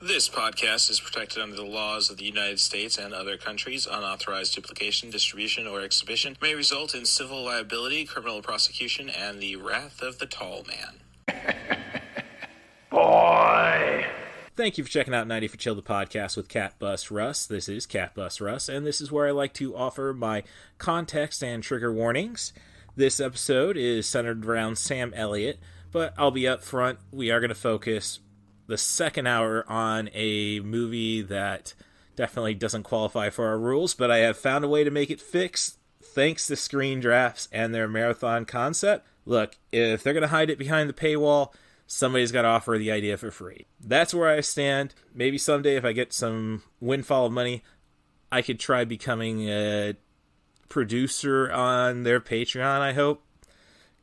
This podcast is protected under the laws of the United States and other countries. Unauthorized duplication, distribution, or exhibition may result in civil liability, criminal prosecution, and the wrath of the tall man. Boy! Thank you for checking out 90 for Chill, the podcast with CatBusRuss. This is CatBusRuss, and this is where I like to offer my context and trigger warnings. This episode is centered around Sam Elliot, but I'll be up front. We are going to focus the second hour on a movie that definitely doesn't qualify for our rules, but I have found a way to make it fix thanks to screen drafts and their marathon concept. Look, if they're going to hide it behind the paywall, somebody's got to offer the idea for free. That's where I stand. Maybe someday if I get some windfall of money, I could try becoming a producer on their Patreon, I hope.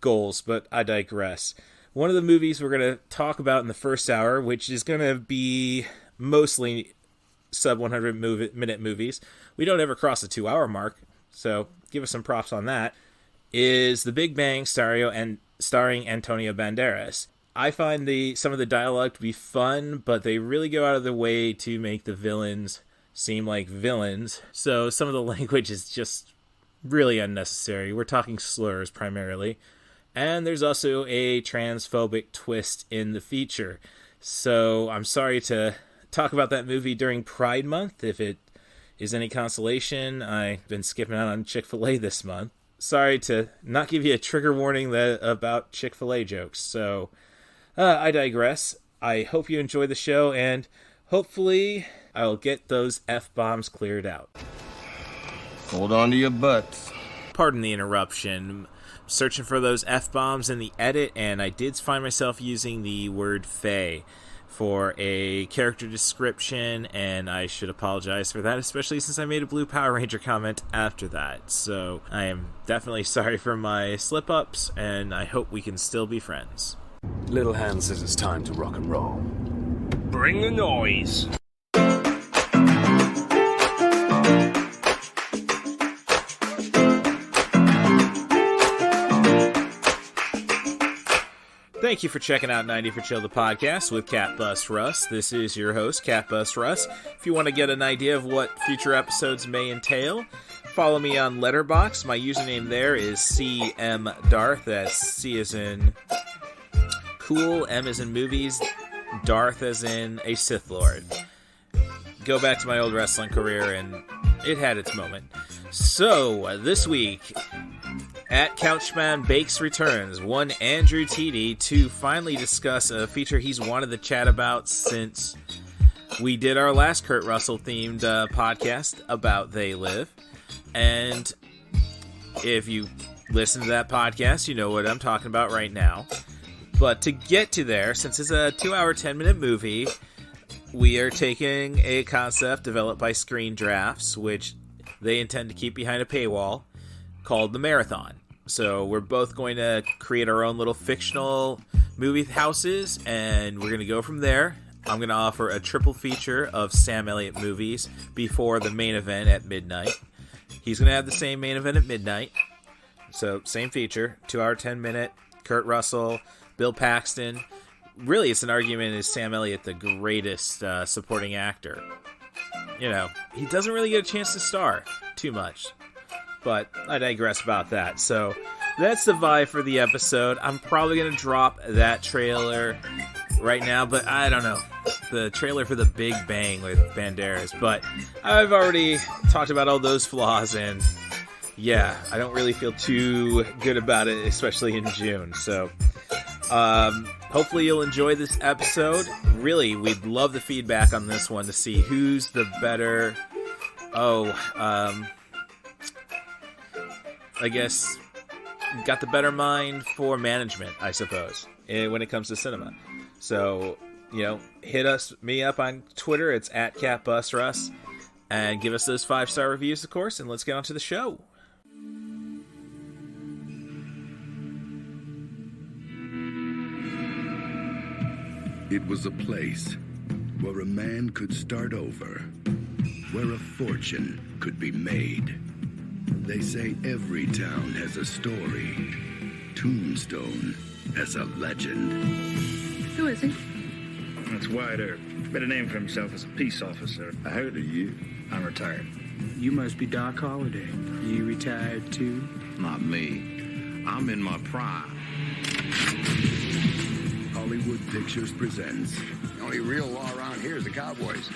Goals, but I digress. One of the movies we're going to talk about in the first hour, which is going to be mostly sub 100-minute movies. We don't ever cross the 2-hour mark, so give us some props on that, is The Big Bang starring Antonio Banderas. I find some of the dialogue to be fun, but they really go out of their way to make the villains seem like villains. So some of the language is just really unnecessary. We're talking slurs primarily. And there's also a transphobic twist in the feature. So I'm sorry to talk about that movie during Pride Month. If it is any consolation, I've been skipping out on Chick-fil-A this month. Sorry to not give you a trigger warning about Chick-fil-A jokes. So I digress. I hope you enjoy the show, and hopefully I'll get those F-bombs cleared out. Hold on to your butts. Pardon the interruption. Searching for those F-bombs in the edit, and I did find myself using the word Fae for a character description, and I should apologize for that, especially since I made a Blue Power Ranger comment after that. So I am definitely sorry for my slip-ups, and I hope we can still be friends. Little Hand says it's time to rock and roll. Bring the noise. Thank you for checking out 90 for Chill, the podcast with CatBusRuss. This is your host, CatBusRuss. If you want to get an idea of what future episodes may entail, follow me on Letterboxd. My username there is CMDarth. That's C as in cool, M as in movies, Darth as in a Sith Lord. Go back to my old wrestling career, and it had its moment. So, this week, at CouchMan Bakes returns, one Andrew Tiede to finally discuss a feature he's wanted to chat about since we did our last Kurt Russell-themed podcast about They Live. And if you listen to that podcast, you know what I'm talking about right now. But to get to there, since it's a 2-hour, 10-minute movie, we are taking a concept developed by Screen Drafts, which they intend to keep behind a paywall, called The Marathon. So we're both going to create our own little fictional movie houses, and we're going to go from there. I'm going to offer a triple feature of Sam Elliot movies before the main event at midnight. He's going to have the same main event at midnight. So same feature, 2-hour, 10-minute, Kurt Russell, Bill Paxton. Really, it's an argument, is Sam Elliott the greatest supporting actor? You know, he doesn't really get a chance to star too much. But I digress about that. So that's the vibe for the episode. I'm probably going to drop that trailer right now, but I don't know. The trailer for The Big Bang with Banderas. But I've already talked about all those flaws, and yeah, I don't really feel too good about it, especially in June. So hopefully you'll enjoy this episode. Really, we'd love the feedback on this one to see who's the better... I guess got the better mind for management, I suppose, when it comes to cinema. So, you know, hit me up on Twitter. It's at CatBusRuss, and give us those 5-star reviews, of course, and let's get on to the show. It was a place where a man could start over, where a fortune could be made. They say every town has a story. Tombstone has a legend. Who is he? That's Wyatt Earp. Made a name for himself as a peace officer. I heard of you. I'm retired. You must be Doc Holliday. You retired too? Not me. I'm in my prime. Hollywood Pictures presents. The only real law around here is the Cowboys.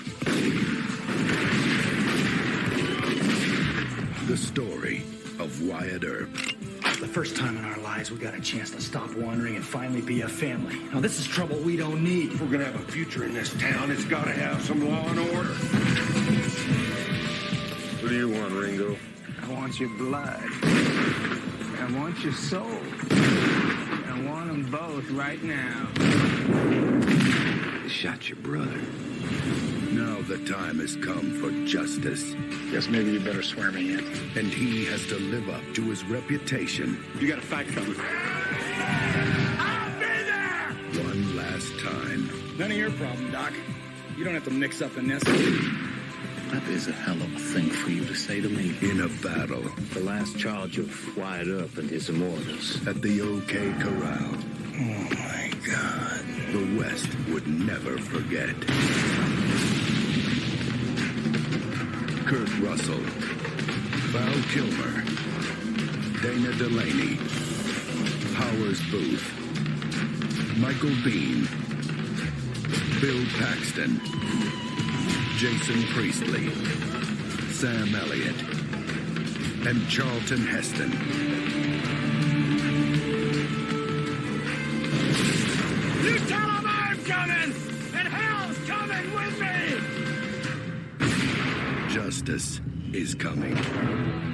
The story of Wyatt Earp. The first time in our lives we got a chance to stop wandering and finally be a family. Now this is trouble we don't need. If we're gonna have a future in this town, it's gotta have some law and order. What do you want, Ringo? I want your blood. I want your soul. I want them both right now. They shot your brother. Now the time has come for justice. Guess maybe you better swear me in. And he has to live up to his reputation. You got a fight coming. I'll be there! One last time. None of your problem, Doc. You don't have to mix up in this. That is a hell of a thing for you to say to me. In a battle. The last charge of Wyatt Earp and his immortals. At the OK Corral. Oh, my God. The West would never forget. Kurt Russell, Val Kilmer, Dana Delaney, Powers Booth, Michael Biehn, Bill Paxton, Jason Priestley, Sam Elliot, and Charlton Heston. You tell them I'm coming, and hell's coming with me! Justice is coming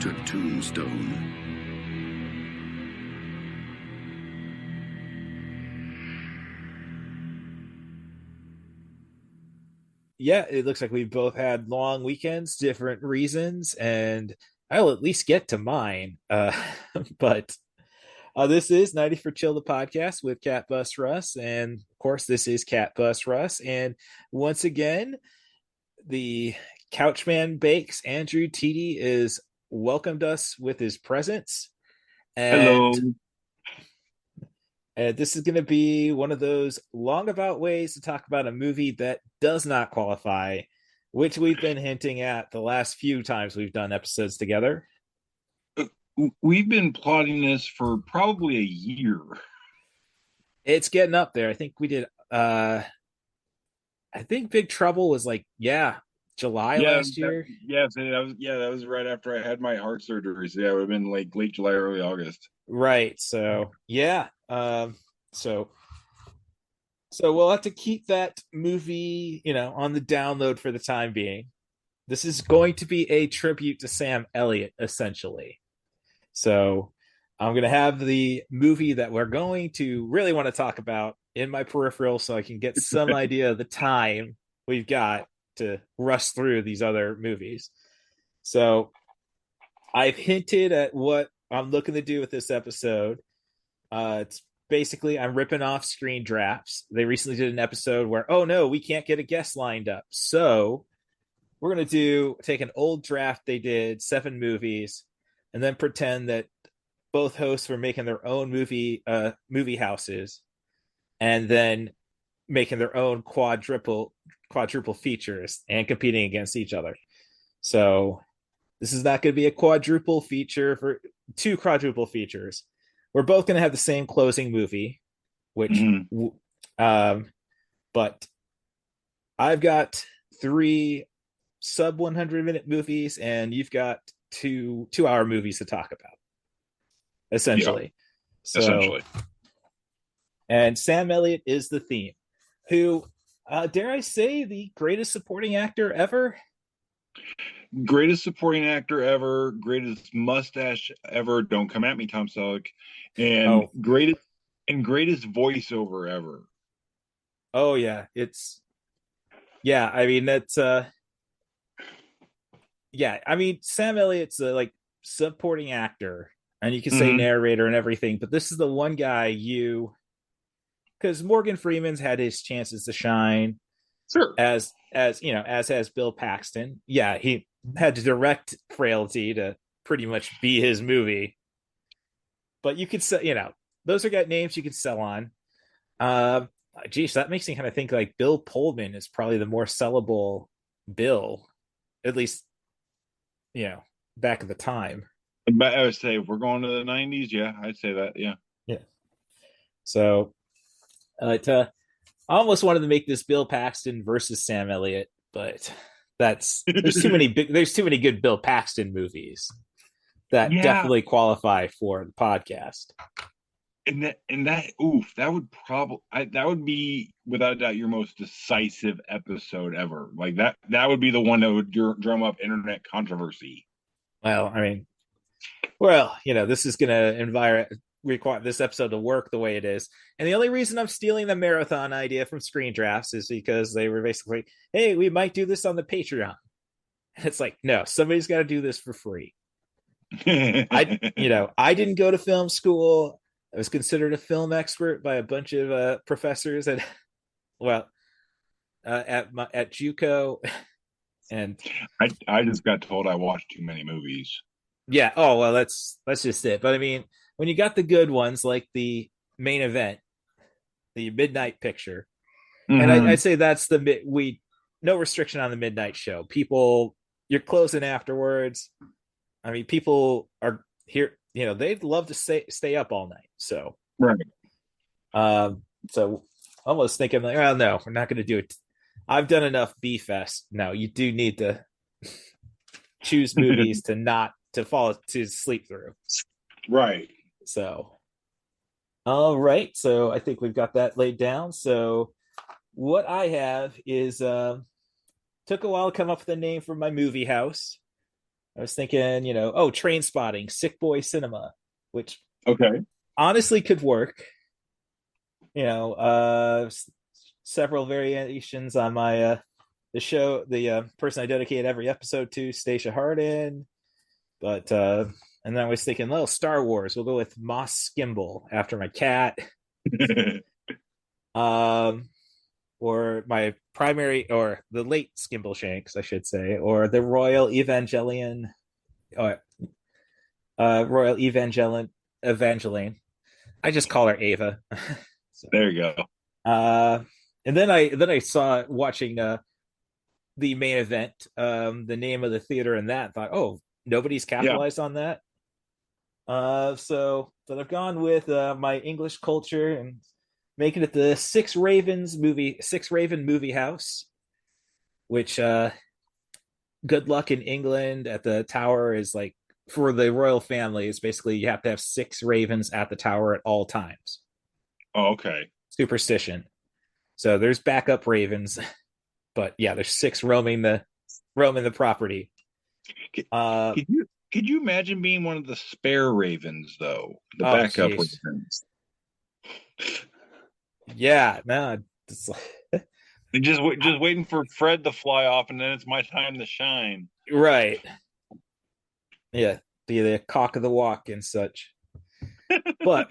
to Tombstone. Yeah, it looks like we've both had long weekends, different reasons, and I'll at least get to mine. But this is 90 for Chill, the podcast with CatBusRuss, and of course, this is CatBusRuss. And once again, the Couchman Bakes Andrew Tiede is welcomed us with his presence. And Hello. This is going to be one of those long about ways to talk about a movie that does not qualify, which we've been hinting at the last few times we've done episodes together. We've been plotting this for probably a year. It's getting up there. I think we did. I think Big Trouble was like, July last year. That was right after I had my heart surgery. So yeah, it would have been like late July, early August. Right. So yeah. So we'll have to keep that movie, on the download for the time being. This is going to be a tribute to Sam Elliot, essentially. So I'm going to have the movie that we're going to really want to talk about in my peripheral so I can get some idea of the time we've got to rush through these other movies. So I've hinted at what I'm looking to do with this episode. It's basically I'm ripping off Screen Drafts. They recently did an episode where, oh no, we can't get a guest lined up. So we're going to take an old draft they did, 7 movies, and then pretend that both hosts were making their own movie houses, and then making their own quadruple features and competing against each other. So this is not going to be a quadruple feature for 2 quadruple features. We're both going to have the same closing movie, which, but I've got 3 sub 100-minute movies, and you've got 2-hour movies to talk about, essentially. Yeah, essentially. And Sam Elliot is the theme, who, dare I say, the greatest supporting actor ever? Greatest supporting actor ever, greatest mustache ever. Don't come at me, Tom Selleck. And greatest voiceover ever. Oh yeah, I mean that's I mean Sam Elliott's a supporting actor, and you can say narrator and everything, but this is the one guy because Morgan Freeman's had his chances to shine. Sure. As has Bill Paxton. Yeah, he had to direct Frailty to pretty much be his movie. But you could say, those are got names you could sell on. Geez, that makes me kind of think like Bill Pullman is probably the more sellable Bill, at least, back at the time. But I would say if we're going to the 90s, yeah, I'd say that, yeah. Yeah. So, I almost wanted to make this Bill Paxton versus Sam Elliott, but there's too many good Bill Paxton movies that definitely qualify for the podcast. That would be without a doubt your most decisive episode ever. Like that would be the one that would drum up internet controversy. Well, I mean, this is going to require this episode to work the way it is. And the only reason I'm stealing the marathon idea from Screen Drafts is because they were basically, hey, we might do this on the Patreon. And it's like, no, somebody's got to do this for free. I didn't go to film school. I was considered a film expert by a bunch of professors at JUCO, and I just got told I watched too many movies. Yeah. Oh well, that's just it. But I mean, when you got the good ones like the main event, the midnight picture, and I'd say that's no restriction on the midnight show. People, you're closing afterwards. I mean, people are here. They'd love to stay up all night. So, right. So almost thinking like, well, no, we're not going to do it. I've done enough B-Fest. No, you do need to choose movies to fall to sleep through. Right. So, all right. So I think we've got that laid down. So what I have is took a while to come up with a name for my Moviehouse. I was thinking, Train Spotting, Sick Boy Cinema, which honestly could work. Several variations on my the show, the person I dedicate every episode to, Stacia Hardin. But and then I was thinking, Star Wars. We'll go with Moss Skimble after my cat. Or my primary, or the late Skimble Shanks, I should say, or the Royal Evangeline. Evangeline. I just call her Ava. So, there you go. And then I saw watching the main event, the name of the theater and that, thought, nobody's capitalized on that. So I've gone with my English culture and making it the Six Raven Movie House, which good luck in England at the tower is like, for the royal family, is basically you have to have 6 ravens at the tower at all times. Oh, okay. Superstition. So there's backup ravens, but yeah, there's 6 roaming the property. Could you imagine being one of the spare ravens though? The backup ravens. Yeah, man. Just waiting for Fred to fly off, and then it's my time to shine. Right. Yeah, be the cock of the walk and such. But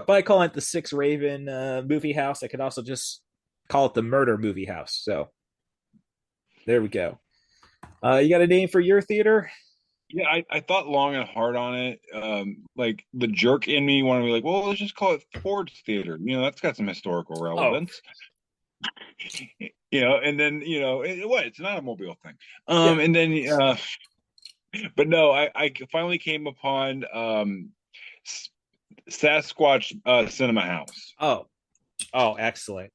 by calling it the Six Raven Movie House, I could also just call it the Murder Movie House. So there we go. You got a name for your theater? Yeah, I thought long and hard on it. Like the jerk in me wanted to be like, well, let's just call it Ford's Theater. That's got some historical relevance. And then it's an automobile thing. And then but no, I finally came upon Sasquatch Cinema House. Oh, excellent.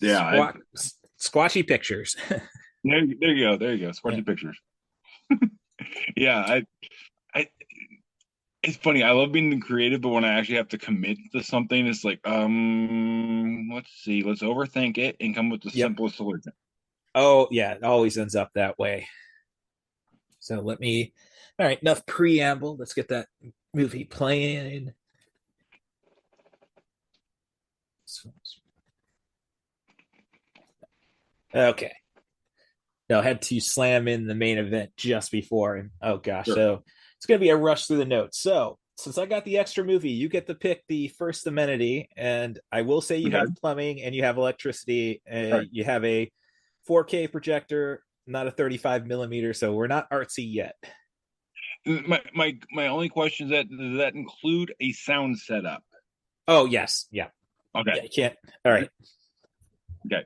Yeah, Squatchy Pictures. There you go. Squatchy Pictures. Yeah, it's funny. I love being creative, but when I actually have to commit to something, it's like, let's see, let's overthink it and come with the simplest solution. Oh yeah, it always ends up that way. So all right, enough preamble. Let's get that movie playing. Okay. No, I had to slam in the main event just before, and sure. So it's going to be a rush through the notes. So since I got the extra movie, you get to pick the first amenity, and I will say you have plumbing and you have electricity, and right. You have a 4K projector, not a 35 millimeter, so we're not artsy yet. My only question is does that include a sound setup? Oh yes, yeah. Okay. Yeah, you can't. All right. Okay.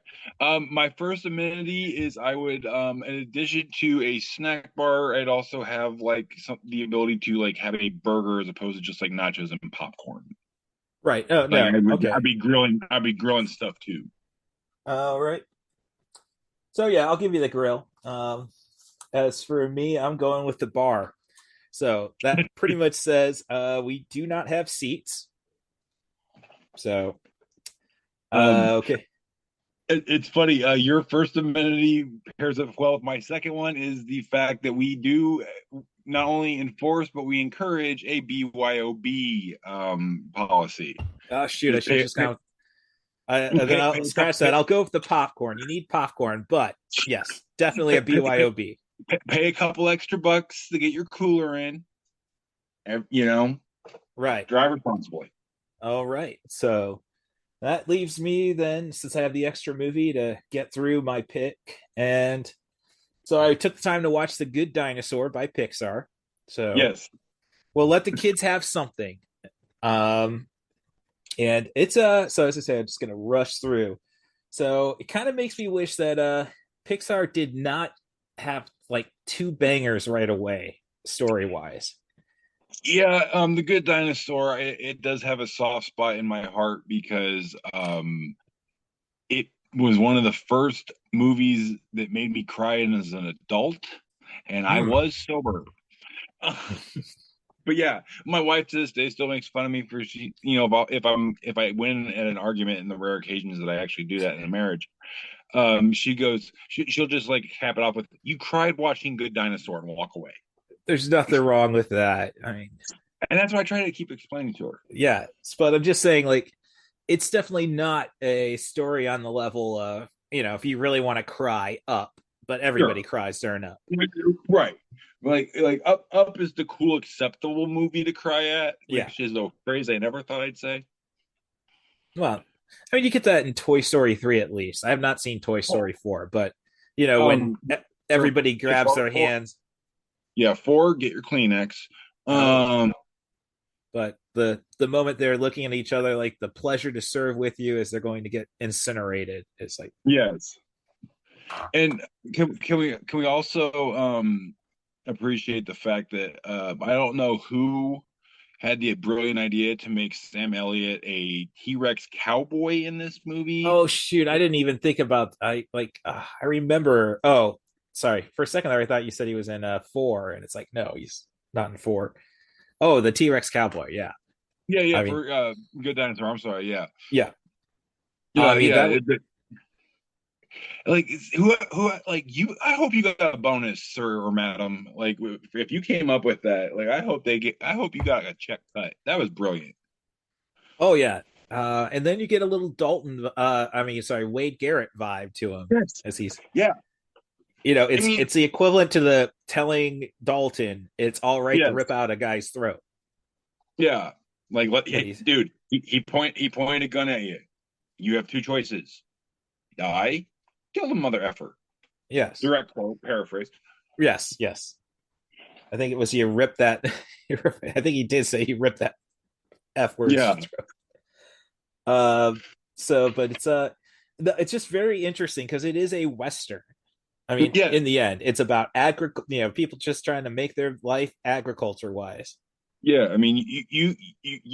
My first amenity is I would, in addition to a snack bar, I'd also have like the ability to like have a burger as opposed to just like nachos and popcorn. Right. Oh no. Okay. I'd be grilling stuff too. All right. So yeah, I'll give you the grill. As for me, I'm going with the bar. So that pretty much says we do not have seats. So okay. It's funny. Your first amenity pairs up well with my second one is the fact that we do not only enforce but we encourage a BYOB policy. Oh shoot! I should just gone. Then I'll scratch that. I'll go with the popcorn. You need popcorn, but yes, definitely a BYOB. Pay a couple extra bucks to get your cooler in. Right. Drive responsibly. All right. So that leaves me then, since I have the extra movie to get through my pick. And so I took the time to watch The Good Dinosaur by Pixar. So yes, we'll let the kids have something. And it's so as I said, I'm just gonna rush through. So it kind of makes me wish that Pixar did not have like two bangers right away, story-wise. Yeah, The Good Dinosaur, it does have a soft spot in my heart because it was one of the first movies that made me cry as an adult, and I was sober. But yeah, my wife to this day still makes fun of me for if I win at an argument, in the rare occasions that I actually do that in a marriage. She goes, she'll just like cap it off with, "You cried watching Good Dinosaur," and walk away. There's nothing wrong with that. I mean, and that's why I try to keep explaining to her. Yeah, but I'm just saying, like, it's definitely not a story on the level of, if you really want to cry, Up, but everybody cries during Up. Right. Like Up is the cool, acceptable movie to cry at, which is a phrase I never thought I'd say. Well, I mean, you get that in Toy Story 3 at least. I have not seen Toy Story 4, but when everybody grabs their hands. Yeah, 4, get your Kleenex. But the moment they're looking at each other, like the pleasure to serve with you as they're going to get incinerated, it's like, yes. And can we also appreciate the fact that I don't know who had the brilliant idea to make Sam Elliot a T-Rex cowboy in this movie. Oh shoot, I didn't even think about. I remember. Oh, sorry. For a second there, I thought you said he was in 4, and it's like, no, he's not in 4. Oh, the T-Rex cowboy. Yeah. Yeah. For Good Dinosaur. I'm sorry. Yeah. Yeah. Like who like you. I hope you got a bonus, sir or madam. Like if you came up with that, like I hope you got a check cut. That was brilliant. Oh yeah. And then you get a little Wade Garrett vibe to him. Yes. As he's it's the equivalent to the telling Dalton it's all right to rip out a guy's throat. Yeah. Like what? Hey, dude, he pointed a gun at you. You have two choices: die, kill the mother effer. Yes. Direct quote, paraphrase. Yes. I think it was you rip that. I think he did say he ripped that F word. Yeah. But it's just very interesting because it is a Western. I mean, in the end, it's about people just trying to make their life agriculture wise. Yeah, I mean, you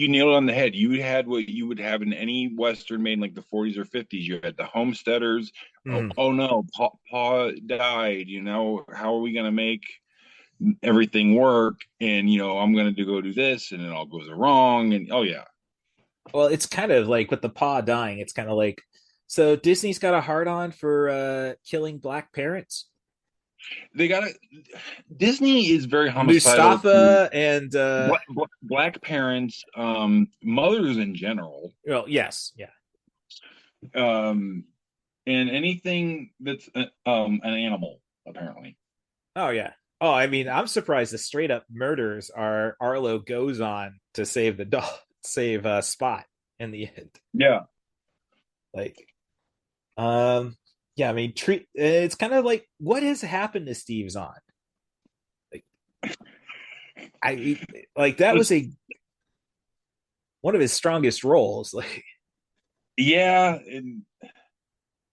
nailed it on the head. You had what you would have in any Western made in like the 40s or 50s. You had the homesteaders. Oh no, Pa died. How are we going to make everything work? And I'm going to go do this, and it all goes wrong. And oh yeah. Well, it's kind of like with the Pa dying. It's kind of like, so Disney's got a hard on for killing black parents. Disney is very homicidal. Mustafa and black parents, mothers in general. Well, yes, yeah. And anything that's an animal, apparently. Oh yeah. Oh, I mean, I'm surprised the straight up murders are Arlo goes on to save the dog, save Spot in the end. Yeah. Like, yeah, I mean, it's kind of like what has happened to Steve Zahn. That was one of his strongest roles. Like, Yeah, and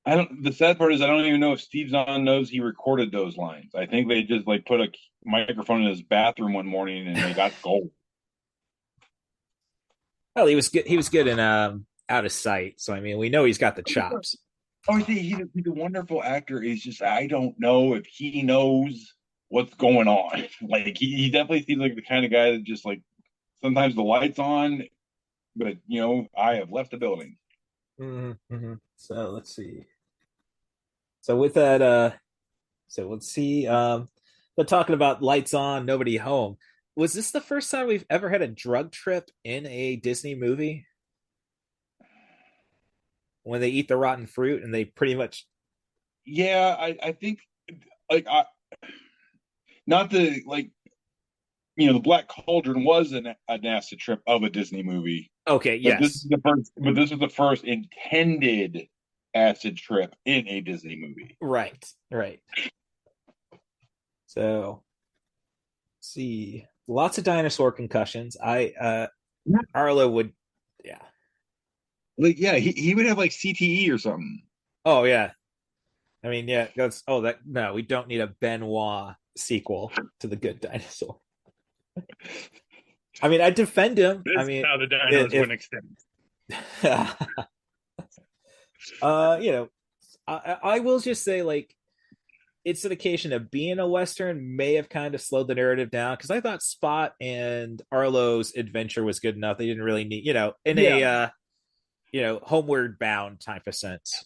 I don't. The sad part is I don't even know if Steve Zahn knows he recorded those lines. I think they just like put a microphone in his bathroom one morning and they got gold. Well, he was good. He was good in Out of Sight. So I mean, we know he's got the chops. Oh, he's a wonderful actor. It's just I don't know if he knows what's going on. Like he definitely seems like the kind of guy that just like sometimes the lights on, but I have left the building. Mm-hmm. So let's see. So with that, so let's see. But talking about lights on, nobody home. Was this the first time we've ever had a drug trip in a Disney movie? When they eat the rotten fruit and they pretty much. Yeah, I think like not the like the Black Cauldron was an acid trip of a Disney movie. Okay, yes. But this is the first intended acid trip in a Disney movie. Right. So, let's see, lots of dinosaur concussions. Arlo would, yeah. Like, yeah, he would have like CTE or something. Oh yeah. I mean, yeah. No, we don't need a Benoit sequel to The Good Dinosaur. I mean, I defend him. This is how the dinos wouldn't extend. I will just say, like, it's an occasion of being a Western may have kind of slowed the narrative down, because I thought Spot and Arlo's adventure was good enough. They didn't really need, a homeward bound type of sense.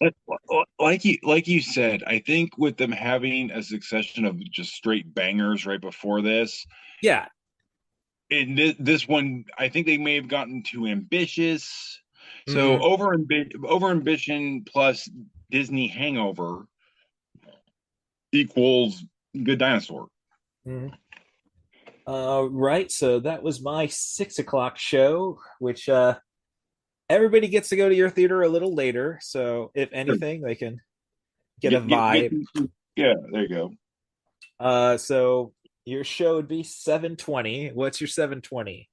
Like you said, I think with them having a succession of just straight bangers right before this. Yeah. In this one, I think they may have gotten too ambitious. So over ambition plus Disney hangover equals Good Dinosaur. Right. So that was my 6:00 show, which everybody gets to go to your theater a little later. So if anything, they can get a vibe. Yeah, there you go. So your show would be 7:20. What's your 7:20?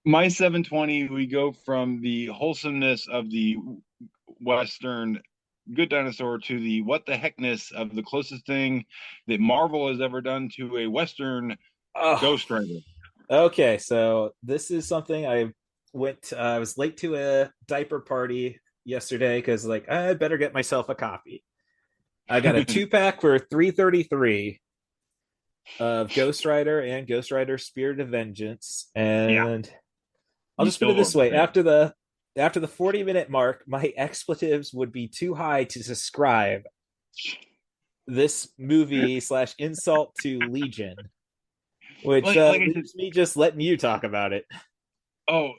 My 7:20, we go from the wholesomeness of the Western Good Dinosaur to the what the heckness of the closest thing that Marvel has ever done to a Western Ghost Rider. Okay, so this is something I was late to a diaper party yesterday because I better get myself a copy. I got a 2-pack for $3.33 of Ghost Rider and Ghost Rider Spirit of Vengeance, and I'll just put it this way: after the 40-minute mark, my expletives would be too high to describe this movie / insult to Legion, which leaves me just letting you talk about it. Oh,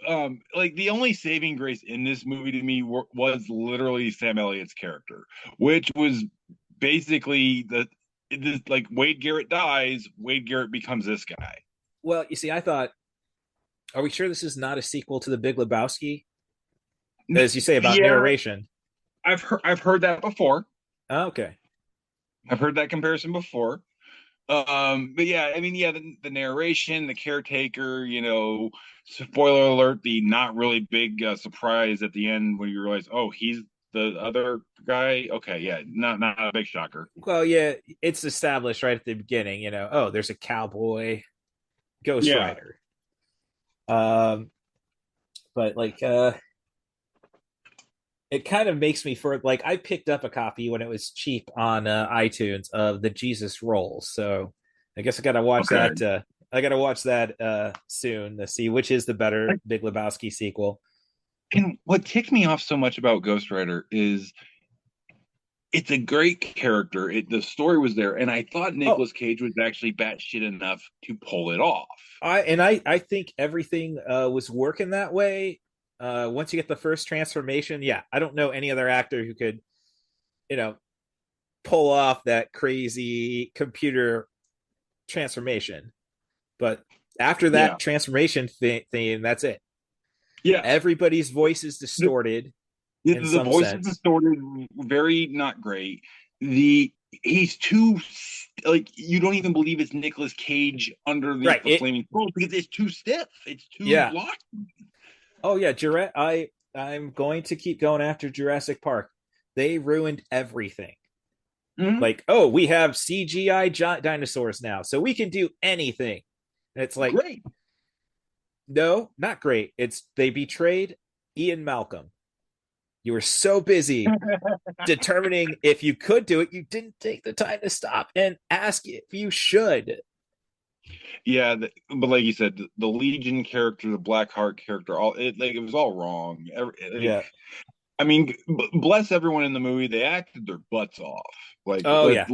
the only saving grace in this movie to me was literally Sam Elliott's character, which was basically Wade Garrett dies, Wade Garrett becomes this guy. Well, you see, I thought, are we sure this is not a sequel to The Big Lebowski? As you say about narration. I've heard that before. Oh, okay. I've heard that comparison before. But yeah, I mean, yeah, the narration, the caretaker, spoiler alert, the not really big surprise at the end when you realize, oh, he's the other guy. Okay, yeah, not a big shocker. Well, yeah, it's established right at the beginning, there's a cowboy Ghost Rider. But it kind of makes me I picked up a copy when it was cheap on iTunes of the Jesus Rolls, so I guess I gotta watch that. I gotta watch that soon to see which is the better Big Lebowski sequel. And what ticked me off so much about Ghost Rider is it's a great character. The story was there, and I thought Nicolas Cage was actually batshit enough to pull it off. I think everything was working that way. Once you get the first transformation, I don't know any other actor who could, pull off that crazy computer transformation. But after that transformation theme, that's it. Yeah, everybody's voice is distorted. The voice is distorted, very not great. He's too you don't even believe it's Nicolas Cage under the flaming sword because it's too stiff. It's too blocky. Oh yeah, Jarrett. I I'm going to keep going after Jurassic Park. They ruined everything. Mm-hmm. Like, oh, we have CGI dinosaurs now, so we can do anything. And it's like, great. No, not great. It's they betrayed Ian Malcolm. You were so busy determining if you could do it, you didn't take the time to stop and ask if you should. Yeah, but like you said, the Legion character, the Blackheart character, it was all wrong. Yeah. I mean, bless everyone in the movie. They acted their butts off. Like, Ava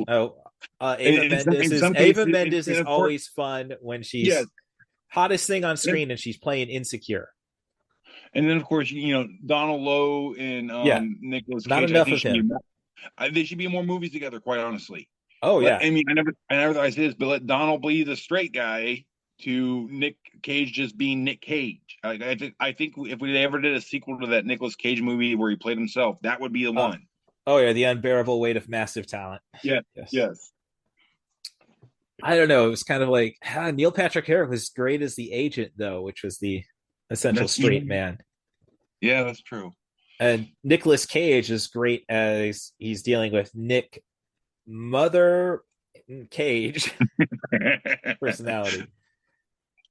Mendes is always fun when she's hottest thing on screen and she's playing Insecure. And then, of course, Donald Lowe and Nicolas Cage. Not enough of him. They should be in more movies together, quite honestly. Oh, yeah. I mean, I never thought I'd say this, but let Donald be the straight guy to Nick Cage just being Nick Cage. I think if we ever did a sequel to that Nicolas Cage movie where he played himself, that would be the one. Oh, yeah, The Unbearable Weight of Massive Talent. Yeah, yes. I don't know. It was kind of like Neil Patrick Harris was great as the agent, though, which was the essential straight man. Yeah, that's true. And Nicolas Cage is great as he's dealing with Nick Mother Cage personality.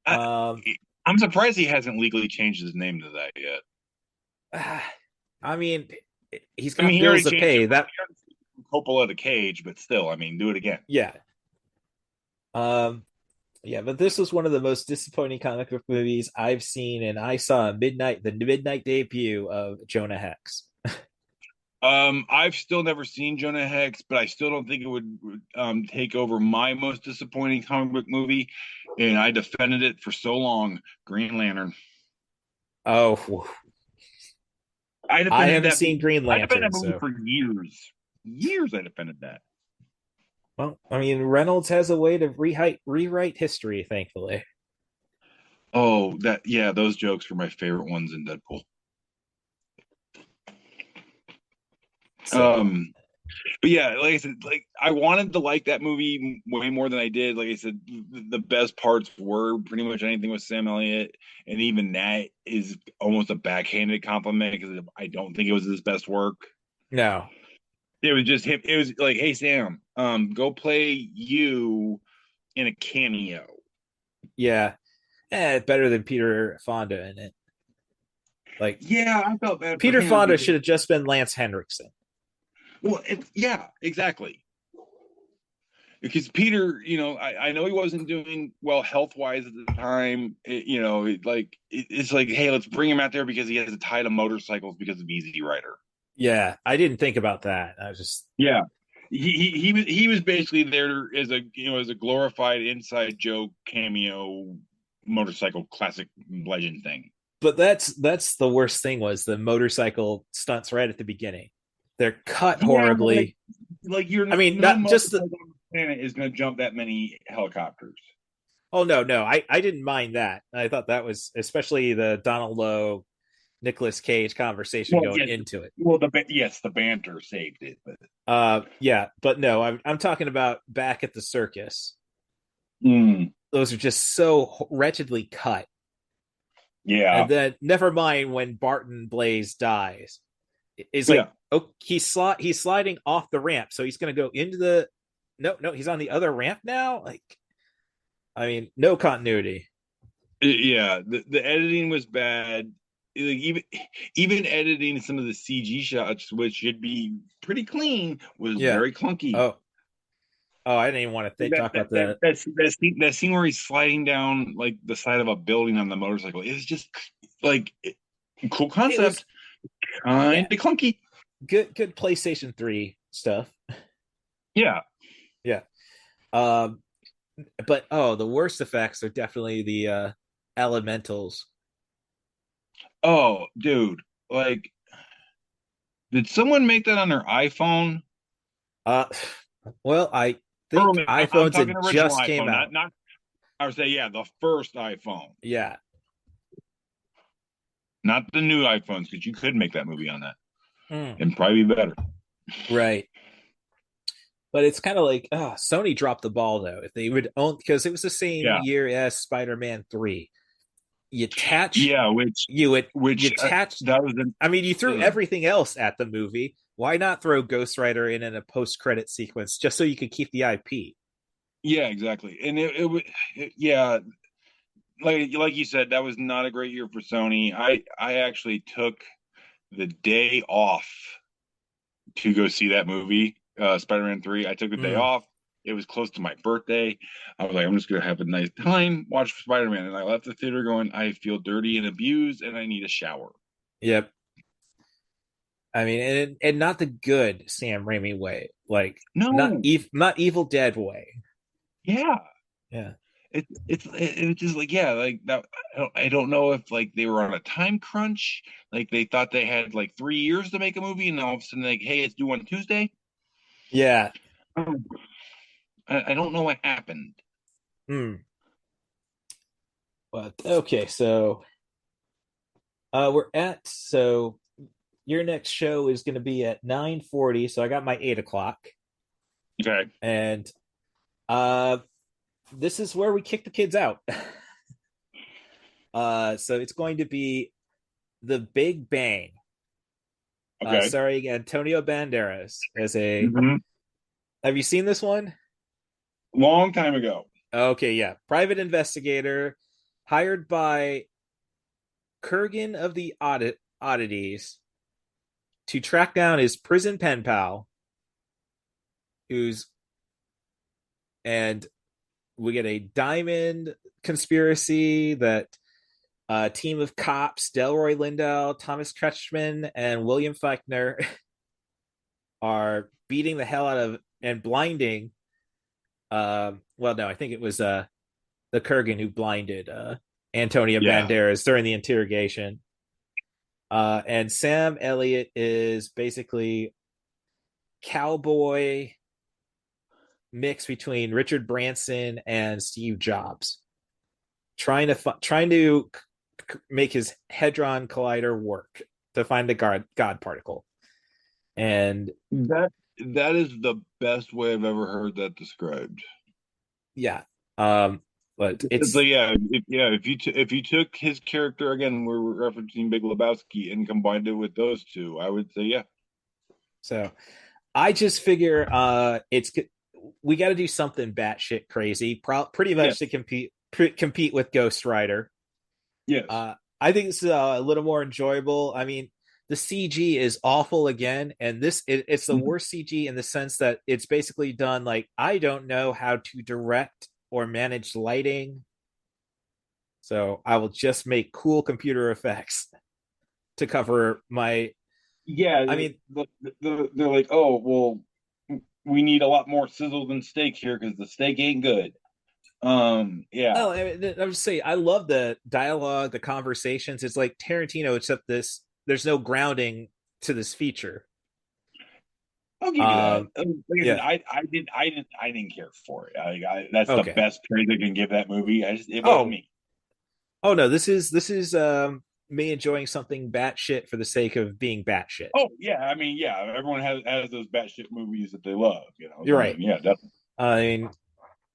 I'm surprised he hasn't legally changed his name to that yet. I mean, he's got bills to pay. That Coppola to Cage, but still, I mean, do it again. Yeah. Yeah, but this was one of the most disappointing comic book movies I've seen, and I saw the midnight debut of Jonah Hex. I've still never seen Jonah Hex, but I still don't think it would take over my most disappointing comic book movie, and I defended it for so long. Green Lantern. Oh, I haven't seen Green Lantern. I defended that movie for years. Years I defended that. Well, I mean, Reynolds has a way to rewrite history, thankfully. Oh, those jokes were my favorite ones in Deadpool. But yeah, like I said, I wanted to like that movie way more than I did. Like I said, the best parts were pretty much anything with Sam Elliott, and even that is almost a backhanded compliment because I don't think it was his best work. No. It was just him. It was like, hey, Sam, go play you in a cameo. Yeah. Better than Peter Fonda in it. Like, yeah, I felt bad. Peter Fonda should have just been Lance Henriksen. Well, yeah, exactly. Because Peter, I know he wasn't doing well health-wise at the time. It's like, hey, let's bring him out there because he has a tie to motorcycles because of Easy Rider. Yeah, I didn't think about that. I was just he was basically there as a glorified inside joke cameo motorcycle classic legend thing. But that's the worst thing was the motorcycle stunts right at the beginning. They're cut horribly. Like you're. I mean, not just the planet is going to jump that many helicopters. Oh no, I didn't mind that. I thought that was especially the Donald Lowe, Nicolas Cage conversation into it. Well, the banter saved it, but but no, I'm talking about back at the circus. Those are just so wretchedly cut. Yeah, and then never mind when Barton Blaze dies. It's like he's sliding off the ramp, so he's going to go into the no, he's on the other ramp now. Like, I mean, no continuity. Yeah, the editing was bad. Like, even editing some of the CG shots, which should be pretty clean, was very clunky. Oh, I didn't even want to talk about that. That scene where he's sliding down like the side of a building on the motorcycle is just like cool concept, kind of clunky. Good PlayStation 3 stuff. Yeah. But the worst effects are definitely the elementals. Oh, dude! Like, did someone make that on their iPhone? Well, I think iPhones just came out. Not, I would say, the first iPhone. Yeah. Not the new iPhones, because you could make that movie on that, and probably be better. Right. But it's kind of like, Sony dropped the ball though. If they would own, because it was the same year as Spider-Man 3. you attach. Yeah, you attach. That was. I mean, you threw everything else at the movie. Why not throw Ghost Rider in a post-credit sequence just so you could keep the IP? Yeah, exactly. And yeah, like you said, that was not a great year for Sony. I actually took the day off to go see that movie, Spider-Man 3. I took the day off. It was close to my birthday. I was like, I'm just gonna have a nice time, watch Spider-Man. And I left the theater going, I feel dirty and abused, and I need a shower. Yep. I mean, and not the good Sam Raimi way, like not Evil Dead way. Yeah. Yeah. It's just like, yeah, like that. I don't know if like they were on a time crunch, like they thought they had like 3 years to make a movie, and all of a sudden like, hey, it's due on Tuesday. Yeah. I don't know what happened. But okay, so so your next show is going to be at 9:40. So I got my 8 o'clock. Okay. And this is where we kick the kids out. So it's going to be The Big Bang. Okay. Starring Antonio Banderas as a. Have you seen this one? Long time ago. Okay, yeah. Private investigator hired by Kurgan of the Oddities to track down his prison pen pal, and we get a diamond conspiracy that a team of cops, Delroy Lindo, Thomas Kretschmann, and William Feichner are beating the hell out of and blinding. Well, no, I think it was the Kurgan who blinded Antonio Banderas during the interrogation. And Sam Elliot is basically cowboy mix between Richard Branson and Steve Jobs, trying to make his hadron collider work to find the God particle. And that is the best way I've ever heard that described. Yeah. But it's like, if you took his character, again, we're referencing Big Lebowski, and combined it with those two, I would say yeah. So I just figure we got to do something batshit crazy, pretty much to compete with Ghost Rider. Yes. I think this is a little more enjoyable. I mean, the CG is awful again, and it's the worst CG in the sense that it's basically done like I don't know how to direct or manage lighting, so I will just make cool computer effects to cover my. Yeah, I mean, they're like, oh well, we need a lot more sizzle than steak here because the steak ain't good. Yeah. Oh, I would just say I love the dialogue, the conversations. It's like Tarantino, except there's no grounding to this feature. I'll give you that. I didn't care for it. That's the best praise I can give that movie. It wasn't me. Oh no, this is me enjoying something batshit for the sake of being batshit. Oh yeah, I mean everyone has those batshit movies that they love. You're right. Yeah, definitely. I mean,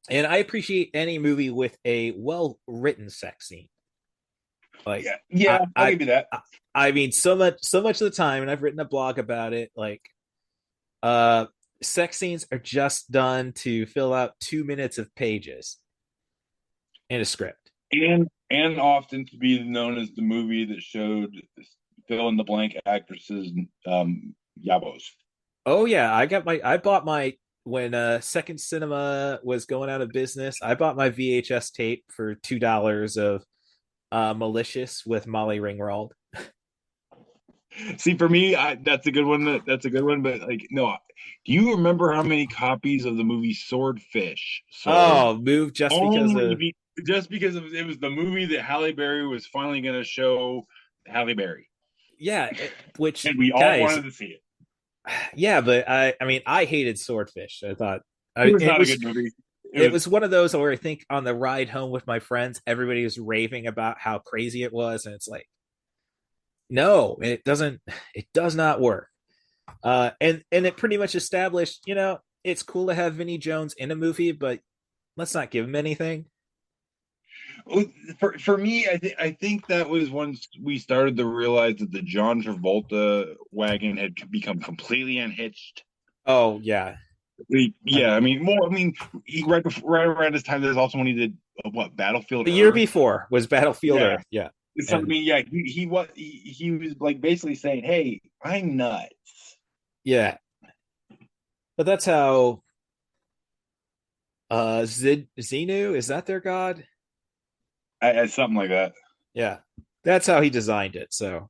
and I appreciate any movie with a well-written sex scene. Like, I'll give you that. I mean, so much of the time, and I've written a blog about it. Like, sex scenes are just done to fill out 2 minutes of pages in a script, and often to be known as the movie that showed fill in the blank actresses yabos. Oh yeah, I bought my when Second Cinema was going out of business. I bought my VHS tape for $2 of Malicious with Molly Ringwald. See, for me, that's a good one. That's a good one. But like, no, do you remember how many copies of the movie Swordfish? Moved just because it was the movie that Halle Berry was finally going to show Halle Berry. Yeah, and we all wanted to see it. Yeah, but I mean, I hated Swordfish. I thought it was not a good movie. It was one of those where I think on the ride home with my friends, everybody was raving about how crazy it was, and it's like, no, it does not work. And it pretty much established, it's cool to have Vinnie Jones in a movie, but let's not give him anything. For me, I think that was once we started to realize that the John Travolta wagon had become completely unhitched. Oh yeah, I mean, right around this time, there's also when he did Battlefield the year Earth. before was Battlefield Earth. Yeah. So I mean, yeah, he was like basically saying, "Hey, I'm nuts." Yeah, but that's how Xenu, is that their god? Something like that. Yeah, that's how he designed it. So,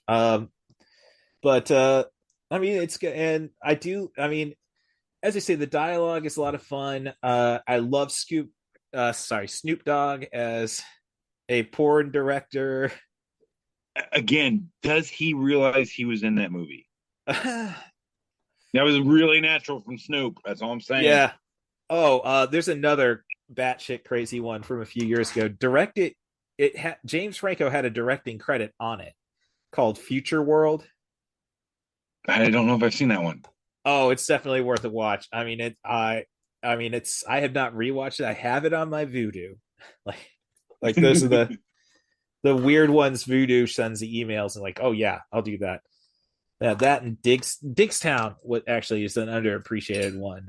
but I mean, it's good, and I mean, as I say, the dialogue is a lot of fun. I love Snoop Dogg as a porn director. Again, does he realize he was in that movie? That was really natural from Snoop. That's all I'm saying. Yeah. Oh, there's another batshit crazy one from a few years ago. James Franco had a directing credit on it called Future World. I don't know if I've seen that one. Oh, it's definitely worth a watch. I mean, I have not rewatched it. I have it on my Vudu. Like those are the weird ones. Vudu sends the emails and like, oh yeah, I'll do that. That and Digstown, what actually is an underappreciated one,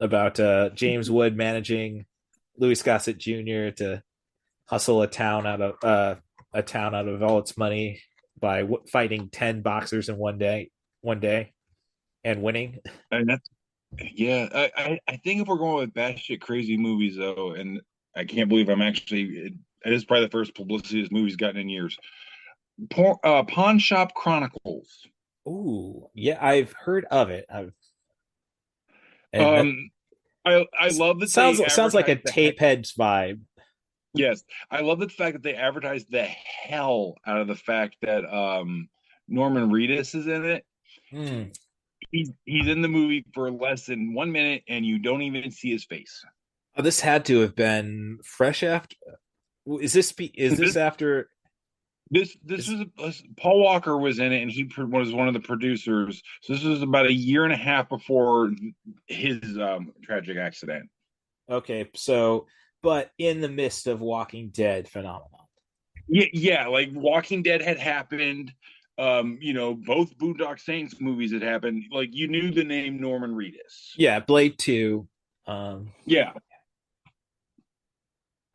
about James Wood managing Louis Gossett Jr. to hustle a town out of all its money by fighting 10 boxers in one day and winning. And that's I think if we're going with batshit crazy movies though, and I can't believe it is probably the first publicity this movie's gotten in years. Pawn Shop Chronicles. Ooh, yeah, I've heard of it. I love that. Sounds like a Tapeheads vibe. Yes, I love the fact that they advertised the hell out of the fact that Norman Reedus is in it. He's in the movie for less than 1 minute, and you don't even see his face. Oh, this had to have been fresh after. Is this after? This was Paul Walker was in it, and he was one of the producers. So this was about a year and a half before his tragic accident. Okay, so but in the midst of Walking Dead phenomenon. Yeah, like Walking Dead had happened. Both Boondock Saints movies had happened. Like you knew the name Norman Reedus. Yeah, Blade 2.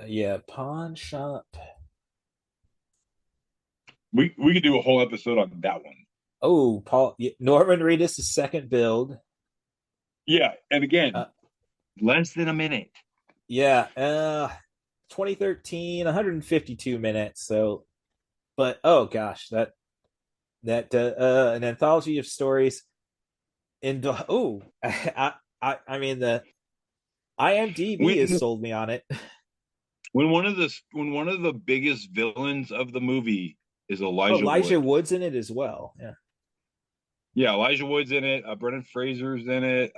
Yeah, Pawn Shop. We could do a whole episode on that one. Oh, Norman Reedus' second build. Yeah, and again, less than a minute. Yeah, 2013, 152 minutes. So, but oh gosh, that an anthology of stories. I mean the IMDb has sold me on it. When one of the biggest villains of the movie is Elijah Wood's in it as well. Yeah, Elijah Wood's in it. Brendan Fraser's in it.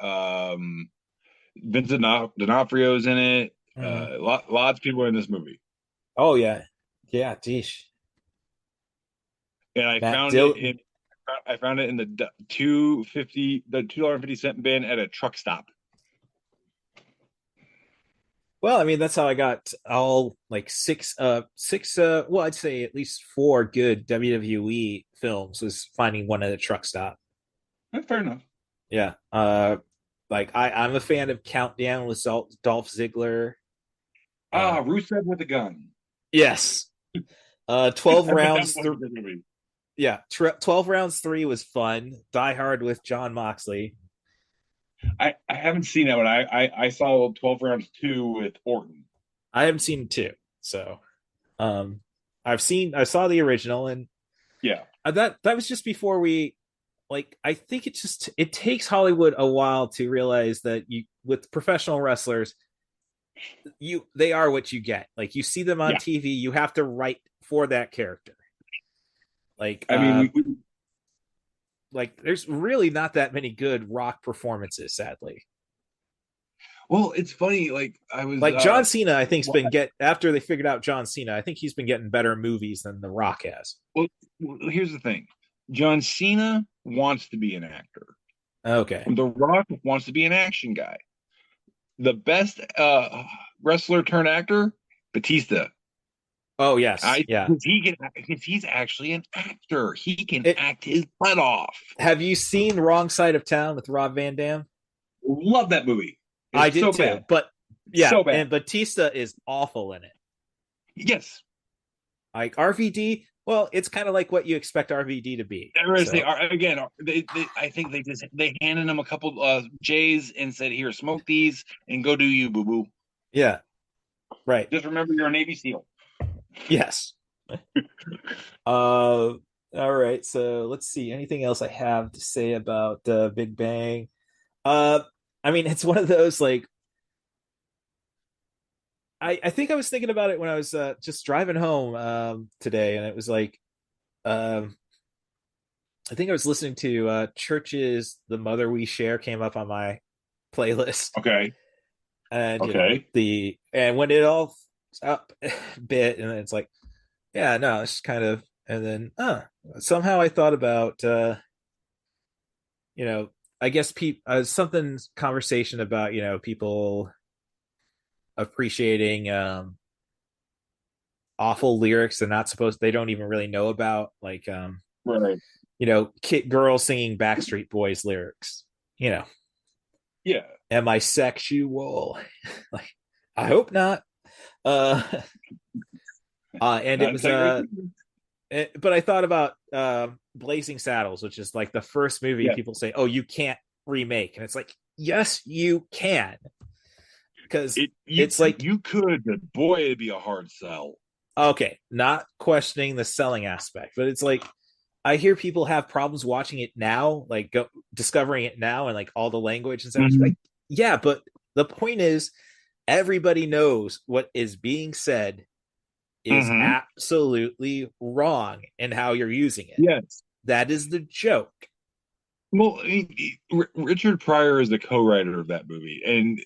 Vincent D'Onofrio's in it. Lots of people are in this movie. Oh yeah, geesh. And I found it in the $2.50 bin at a truck stop. Well, I mean, that's how I got all like six, I'd say at least 4 good WWE films was finding one at a truck stop. Fair enough. Yeah. Like I'm a fan of Countdown with Dolph Ziggler. Rusev with a gun. Yes. 12 rounds. 12 rounds 3 was fun. Die Hard with John Moxley. I haven't seen that one. I saw 12 rounds 2 with Orton. I haven't seen 2, so I saw the original, and that was just before we I think it takes Hollywood a while to realize that with professional wrestlers, they are what you get. Like you see them on TV, you have to write for that character. There's really not that many good Rock performances, sadly. Well, it's funny. I was John Cena. I think's been after they figured out John Cena. I think he's been getting better movies than The Rock has. Well, here's the thing. John Cena wants to be an actor. Okay. The Rock wants to be an action guy. The best wrestler turned actor Batista. Oh yes, yeah. Because he's actually an actor. He can act his butt off. Have you seen Wrong Side of Town with Rob Van Dam? Love that movie. I did too, bad. but yeah, so bad. And Batista is awful in it. Yes, like RVD. Well, it's kind of like what you expect RVD to be. They are again. I think they handed him a couple J's and said, "Here, smoke these and go do you, boo boo." Yeah, right. Just remember, you're a Navy SEAL. Yes. All right. So let's see. Anything else I have to say about Big Bang? I mean, it's one of those like. I think I was thinking about it when I was just driving home today, and it was like, I think I was listening to Church's "The Mother We Share" came up on my playlist. Okay. And and when it all up a bit, and it's like, yeah, no, it's kind of, and then somehow I thought about I guess something conversation about people appreciating awful lyrics they don't even really know about, like right, girls singing Backstreet Boys lyrics, yeah, am I sexual? Like, I hope not. And it was but I thought about Blazing Saddles, which is like the first movie people say, oh, you can't remake, and it's like, yes you can, because it's like you could, but boy, it'd be a hard sell. Okay, not questioning the selling aspect, but it's like I hear people have problems watching it now, like discovering it now, and like all the language and stuff. Like, yeah, but the point is, everybody knows what is being said is absolutely wrong and how you're using it. Yes, that is the joke. Well, Richard Pryor is the co-writer of that movie, and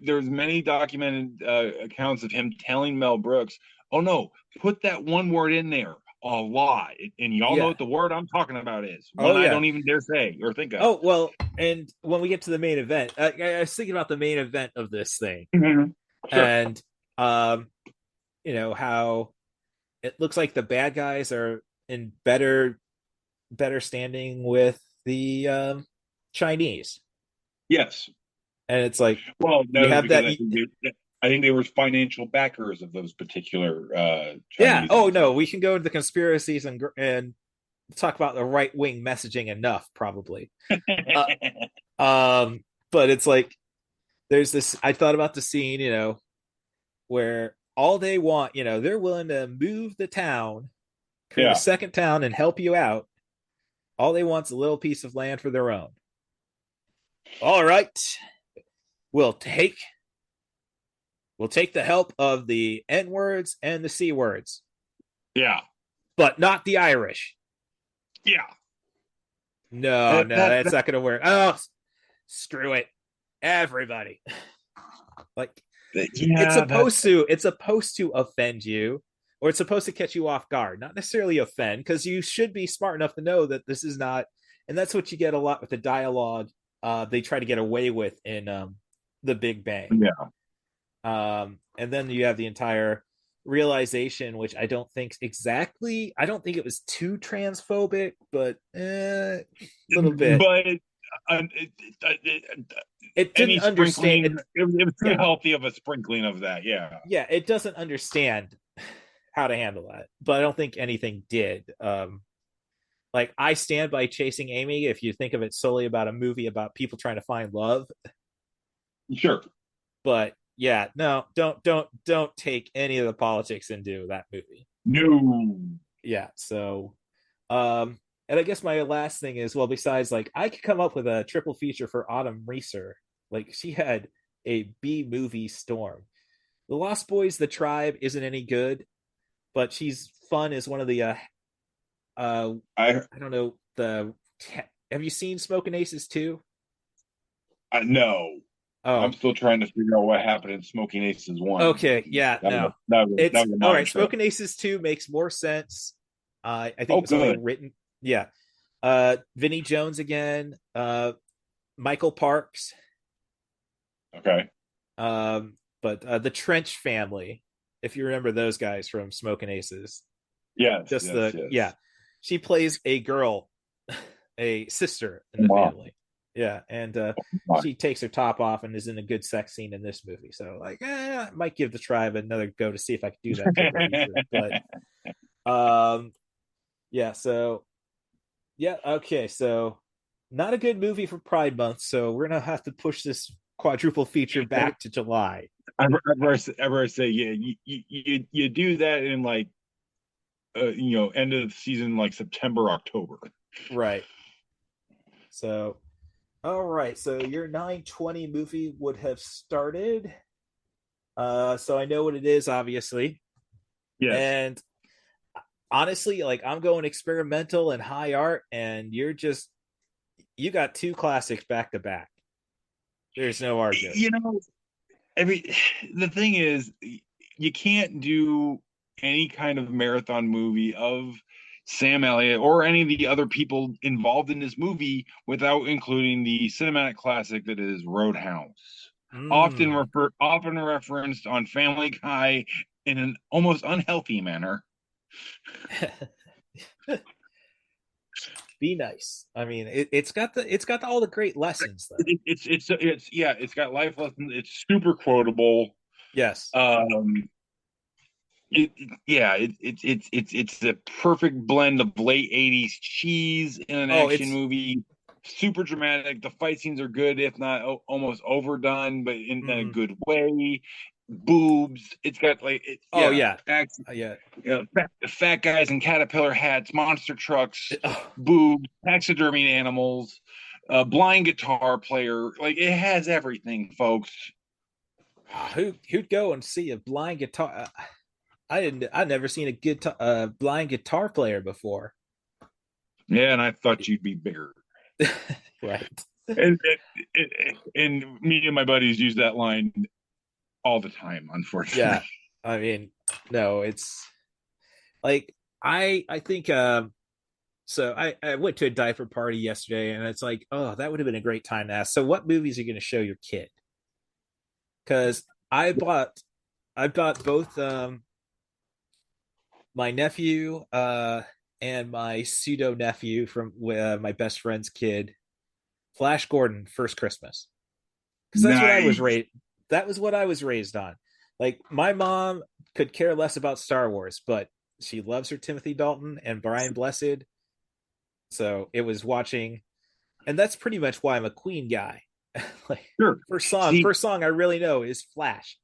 there's many documented accounts of him telling Mel Brooks, "Oh no, put that one word in there a lot," and y'all know what the word I'm talking about is. One I don't even dare say or think of. Oh well, and when we get to the main event, I was thinking about the main event of this thing, sure. And how it looks like the bad guys are in better standing with the Chinese. Yes. And it's like, well, no, you have that. I think they were financial backers of those particular Chinese. Yeah. Oh no, we can go into the conspiracies and talk about the right wing messaging enough, probably. But it's like, there's this. I thought about the scene, where all they want, they're willing to move the town, create a second town, and help you out. All they want's a little piece of land for their own. All right, we'll take the help of the N words and the C words. Yeah, but not the Irish. Yeah. No, that's not going to work. Oh, screw it, everybody. Like, it's supposed to offend you, or it's supposed to catch you off guard, not necessarily offend, because you should be smart enough to know that this is not, and that's what you get a lot with the dialogue they try to get away with in The Big Bang. Yeah. And then you have the entire realization, which I don't think it was too transphobic, but a little bit. But it didn't understand. It was too healthy of a sprinkling of that. Yeah. Yeah, it doesn't understand how to handle that, but I don't think anything did. Like, I stand by Chasing Amy if you think of it solely about a movie about people trying to find love. Sure. But yeah, no, don't take any of the politics into that movie. No. Yeah, so and I guess my last thing is, well, besides, like, I could come up with a triple feature for Autumn Reeser. Like, she had a B movie storm. The Lost Boys, The Tribe isn't any good, but she's fun as one of the I don't know, have you seen Smoking Aces 2? No. Oh. I'm still trying to figure out what happened in Smoking Aces 1. Okay, yeah, that was all right. Smoking Aces 2 makes more sense. I think it's only written. Yeah. Vinnie Jones again. Michael Parks. Okay. But the Trench family. if you remember those guys from Smoking Aces. Yes, Just yes. She plays a girl, a sister in the family. Yeah, and she takes her top off and is in a good sex scene in this movie. So like, I might give the tribe another go to see if I could do that in the future. But yeah, so yeah, okay, so not a good movie for Pride Month, so we're gonna have to push this quadruple feature back to July. I say, yeah, you do that in like end of the season, like September, October. Right. So, all right. So your 920 movie would have started. So I know what it is, obviously. Yes. And honestly, like I'm going experimental and high art, and you got two classics back to back. There's no argument. The thing is, you can't do any kind of marathon movie of Sam Elliot or any of the other people involved in this movie without including the cinematic classic that is Roadhouse. Often referenced on Family Guy in an almost unhealthy manner. Be nice. I mean, it's got all the great lessons though. It's got life lessons. It's super quotable. Yes. It's a perfect blend of late 80s cheese in an action movie. Super dramatic. The fight scenes are good, if not almost overdone, but in a good way. Boobs. It's got like fat guys in caterpillar hats, monster trucks, boobs, taxidermied animals, blind guitar player. Like it has everything, folks. Who'd go and see a blind guitar? I've never seen a blind guitar player before. Yeah, and I thought you'd be bigger. Right. And me and my buddies use that line all the time, unfortunately. Yeah. I mean, no, it's like I think so I went to a diaper party yesterday, and it's like, oh, that would have been a great time to ask. So what movies are you going to show your kid? Because I bought both my nephew and my pseudo nephew from my best friend's kid, Flash Gordon, First Christmas, because that's what I was raised. That was what I was raised on. Like my mom could care less about Star Wars, but she loves her Timothy Dalton and Brian Blessed. So it was watching, and that's pretty much why I'm a Queen guy. Like, sure. First song I really know is Flash.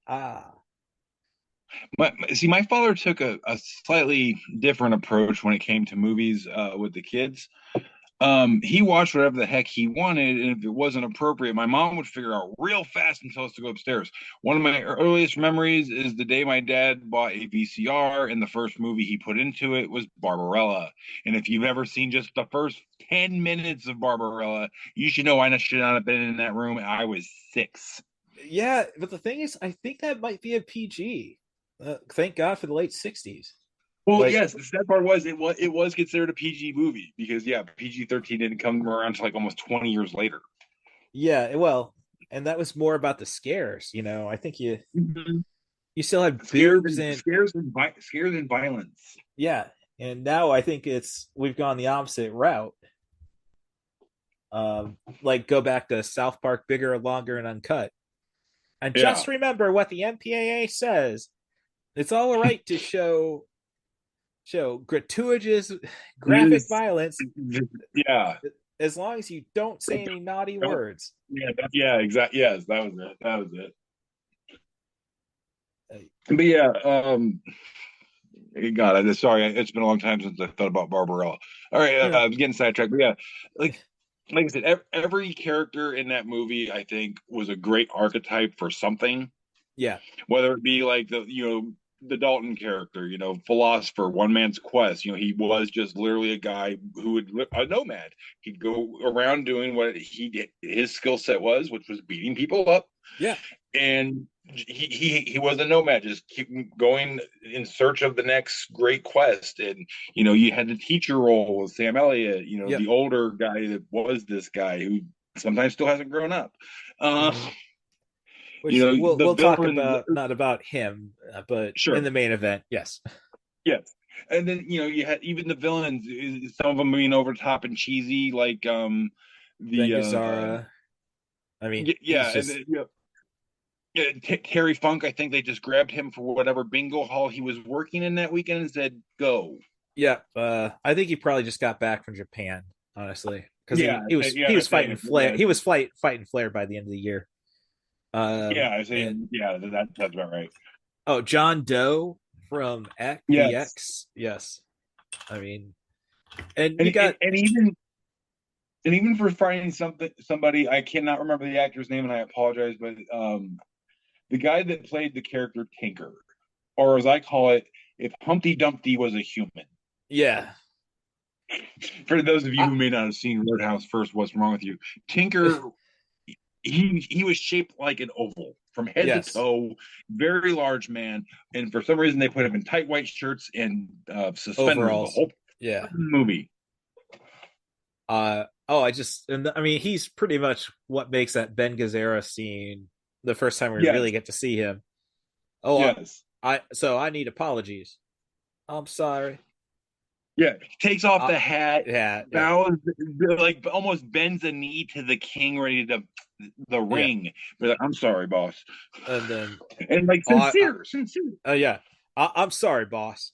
My father took a slightly different approach when it came to movies with the kids. He watched whatever the heck he wanted, and if it wasn't appropriate, my mom would figure out real fast and tell us to go upstairs. One of my earliest memories is the day my dad bought a VCR, and the first movie he put into it was Barbarella. And if you've ever seen just the first 10 minutes of Barbarella, you should know I should not have been in that room. I was 6. Yeah, but the thing is, I think that might be a PG. Thank God for the late 60s. Well, yes, the sad part was it was considered a PG movie because PG-13 didn't come around until like almost 20 years later. Yeah, well, and that was more about the scares. I think you still have boobs and scares and violence. Yeah, and now I think we've gone the opposite route. Like go back to South Park, bigger, longer, and uncut. And just remember what the MPAA says. It's all right to show gratuitous graphic violence, as long as you don't say any naughty words. Exactly. Yes, that was it. But yeah, God, I'm sorry, it's been a long time since I thought about Barbarella. All right, I'm getting sidetracked. But yeah, like I said, every character in that movie I think was a great archetype for something. Yeah, whether it be like the Dalton character, philosopher, one man's quest. He was just literally a guy who would a nomad. He'd go around doing what his skill set was, which was beating people up. Yeah. And he was a nomad, just keep going in search of the next great quest. And you had the teacher role with Sam Elliot, the older guy that was this guy who sometimes still hasn't grown up. Which we'll talk about, not about him, but sure. In the main event, yes. Yes. And then, you had even the villains, some of them being over top and cheesy, like the Ben Gazzara. I mean, yeah, just... Terry Funk, I think they just grabbed him for whatever bingo hall he was working in that weekend and said, go. Yeah, I think he probably just got back from Japan, honestly, because he was fighting Flair. He was fighting Flair by the end of the year. That's about right. Oh, John Doe from X. Yes. I mean, and even for finding somebody, I cannot remember the actor's name, and I apologize, but the guy that played the character Tinker, or as I call it, if Humpty Dumpty was a human. Yeah. For those of you who may not have seen Roadhouse first, what's wrong with you? Tinker, he was shaped like an oval from head to toe, very large man, and for some reason they put him in tight white shirts and suspenders overalls. The whole movie. He's pretty much what makes that Ben Gazzara scene the first time we really get to see him. Oh, yes. I need apologies. I'm sorry. Yeah, takes off the hat, bows, like almost bends a knee to the king, ready to the ring. But like, I'm sorry, boss. And then sincere. I'm sorry, boss.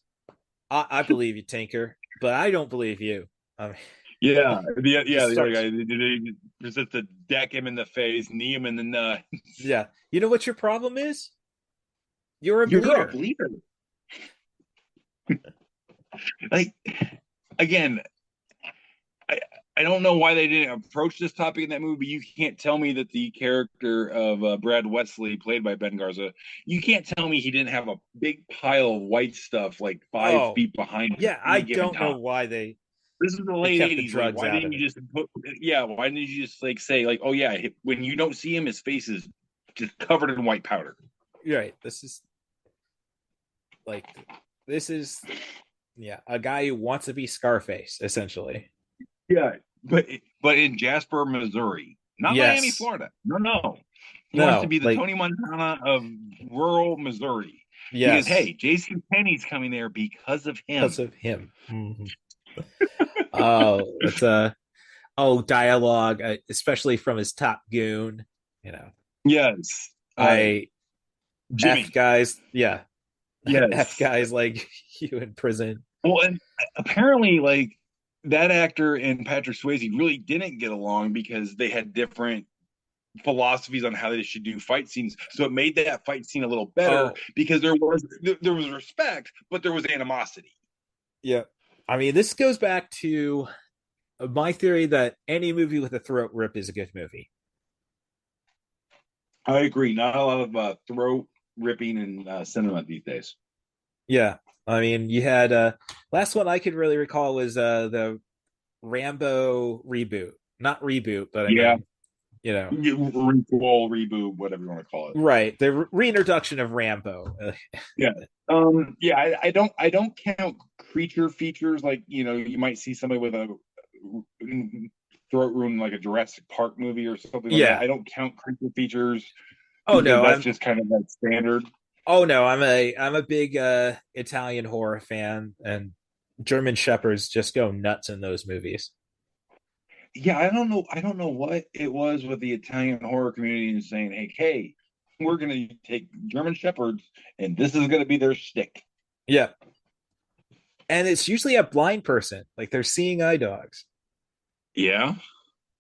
I believe you, Tinker, but I don't believe you. The other guy just to deck him in the face, knee him in the nuts. Yeah, you know what your problem is? You're a bleeder. Like, again, I don't know why they didn't approach this topic in that movie. You can't tell me that the character of Brad Wesley, played by Ben Garza, you can't tell me he didn't have a big pile of white stuff like 5 feet behind him. Yeah, I don't know why they. This is the late 80s. Like, why didn't you just why didn't you just say oh yeah, when you don't see him, his face is just covered in white powder. Right. This is a guy who wants to be Scarface, essentially. Yeah, but in Jasper, Missouri, not Miami, Florida. No. He wants to be the Tony Montana of rural Missouri. Yes. Because hey, J.C. Penney's coming there because of him. Mm-hmm. It's dialogue, especially from his top goon. Yes. Jimmy. F guys. Yeah. Yes. F guys like you in prison. Well, and apparently, like, that actor and Patrick Swayze really didn't get along because they had different philosophies on how they should do fight scenes. So it made that fight scene a little better because there was respect, but there was animosity. Yeah. I mean, this goes back to my theory that any movie with a throat rip is a good movie. I agree. Not a lot of throat ripping in cinema these days. Yeah. I mean, you had last one I could really recall was the Rambo reboot. Not reboot, but requel, reboot, whatever you want to call it. Right. The reintroduction of Rambo. I don't count creature features like, you might see somebody with a throat wound like a Jurassic Park movie or something like that. I don't count creature features. Oh no, that's just kind of that standard. Oh no, I'm a big Italian horror fan, and German Shepherds just go nuts in those movies. Yeah, I don't know what it was with the Italian horror community and saying, hey, we're gonna take German Shepherds and this is gonna be their shtick. Yeah. And it's usually a blind person, like they're seeing eye dogs. Yeah.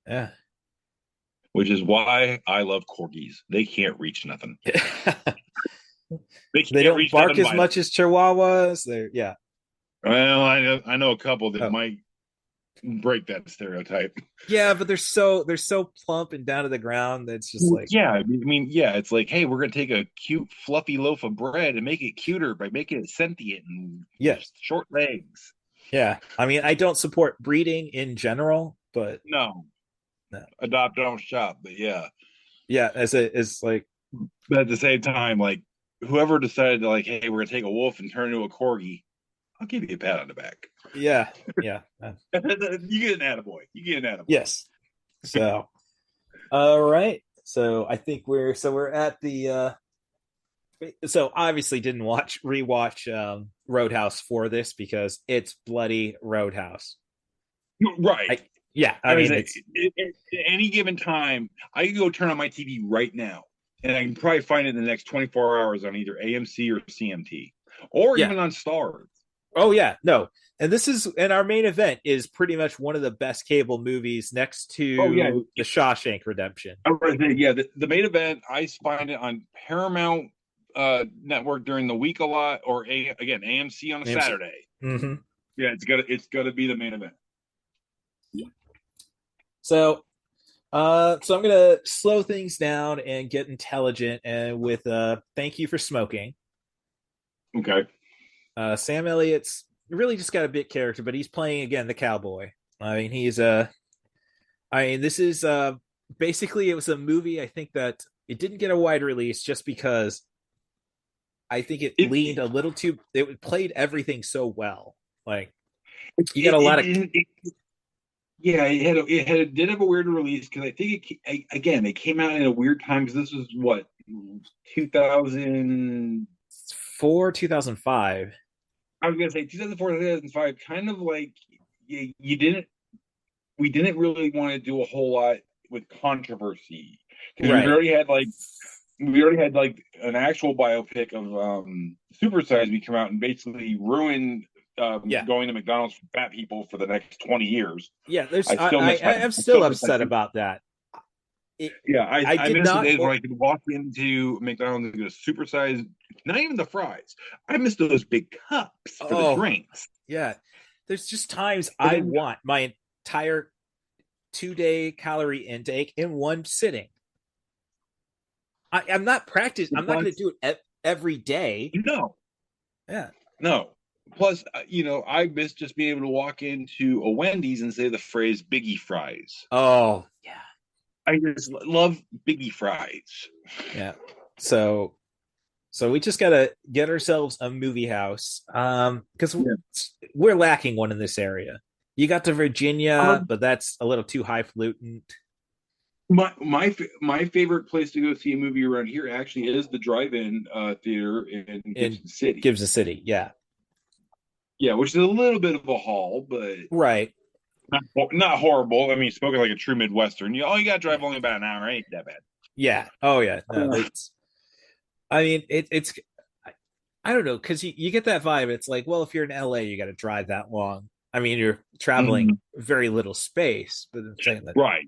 Yeah. Which is why I love corgis. They can't reach nothing. They don't bark as much as Chihuahuas. Well, I know a couple that might break that stereotype. Yeah, but they're so plump and down to the ground. That's just like it's like, hey, we're gonna take a cute fluffy loaf of bread and make it cuter by making it sentient and short legs. Yeah, I mean, I don't support breeding in general, but no. Adopt, don't shop. But it's like, but at the same time, like, whoever decided to like, hey, we're gonna take a wolf and turn into a corgi, I'll give you a pat on the back. Yeah. You get an attaboy. Yes. So, all right. So I think we're at the so obviously didn't rewatch Roadhouse for this because it's bloody Roadhouse. Right. I mean, at any given time, I can go turn on my TV right now, and I can probably find it in the next 24 hours on either AMC or CMT, or even on Starz. Oh yeah, no. And our main event is pretty much one of the best cable movies next to The Shawshank Redemption. The main event, I find it on Paramount Network during the week a lot, or again AMC on a Saturday. Mm-hmm. Yeah, it's gotta be the main event. So I'm gonna slow things down and get intelligent, and with thank you for smoking. Okay. Sam Elliott's really just got a bit character, but he's playing again the cowboy. I mean, this is basically, it was a movie. I think that it didn't get a wide release just because I think it leaned a little too. It played everything so well. Like you got a lot of. It did have a weird release because I think it came out in a weird time because this was what 2004, 2005. I was gonna say 2004, 2005. Kind of like we didn't really want to do a whole lot with controversy because we already had like an actual biopic of Super Size Me come out and basically ruin going to McDonald's for fat people for the next 20 years. Yeah, I'm still upset about that. I miss the days when I could walk into McDonald's and get a supersized, not even the fries. I miss those big cups for the drinks. Yeah, there's just times I want my entire 2-day calorie intake in one sitting. I'm not practicing. I'm not going to do it every day. No. Yeah. No. Plus, I miss just being able to walk into a Wendy's and say the phrase "Biggie Fries." Oh, yeah. I just love Biggie Fries. Yeah. So we just got to get ourselves a Moviehouse because we're lacking one in this area. You got to Virginia, but that's a little too highfalutin. My favorite place to go see a movie around here actually is the drive-in theater in Gibson City. Gibson City, yeah. Yeah, which is a little bit of a haul, but right. Not horrible. I mean, spoken like a true Midwestern. You got to drive only about an hour. Ain't that bad. Yeah. Oh, yeah. No, it's. I don't know, because you get that vibe. It's like, well, if you're in LA, you got to drive that long. I mean, you're traveling very little space, but I'm saying that, right.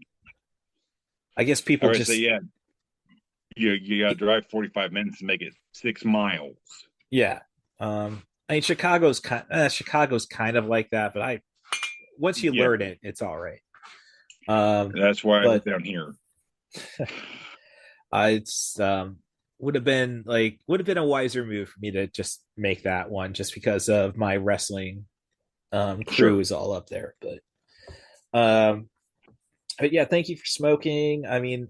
I guess people just you got to drive 45 minutes to make it 6 miles. Yeah. I mean, Chicago's kind of like that, but once you learn it, it's all right. That's why I live down here. It's would have been a wiser move for me to just make that one, just because of my wrestling crew is all up there. But yeah, thank you for smoking. I mean,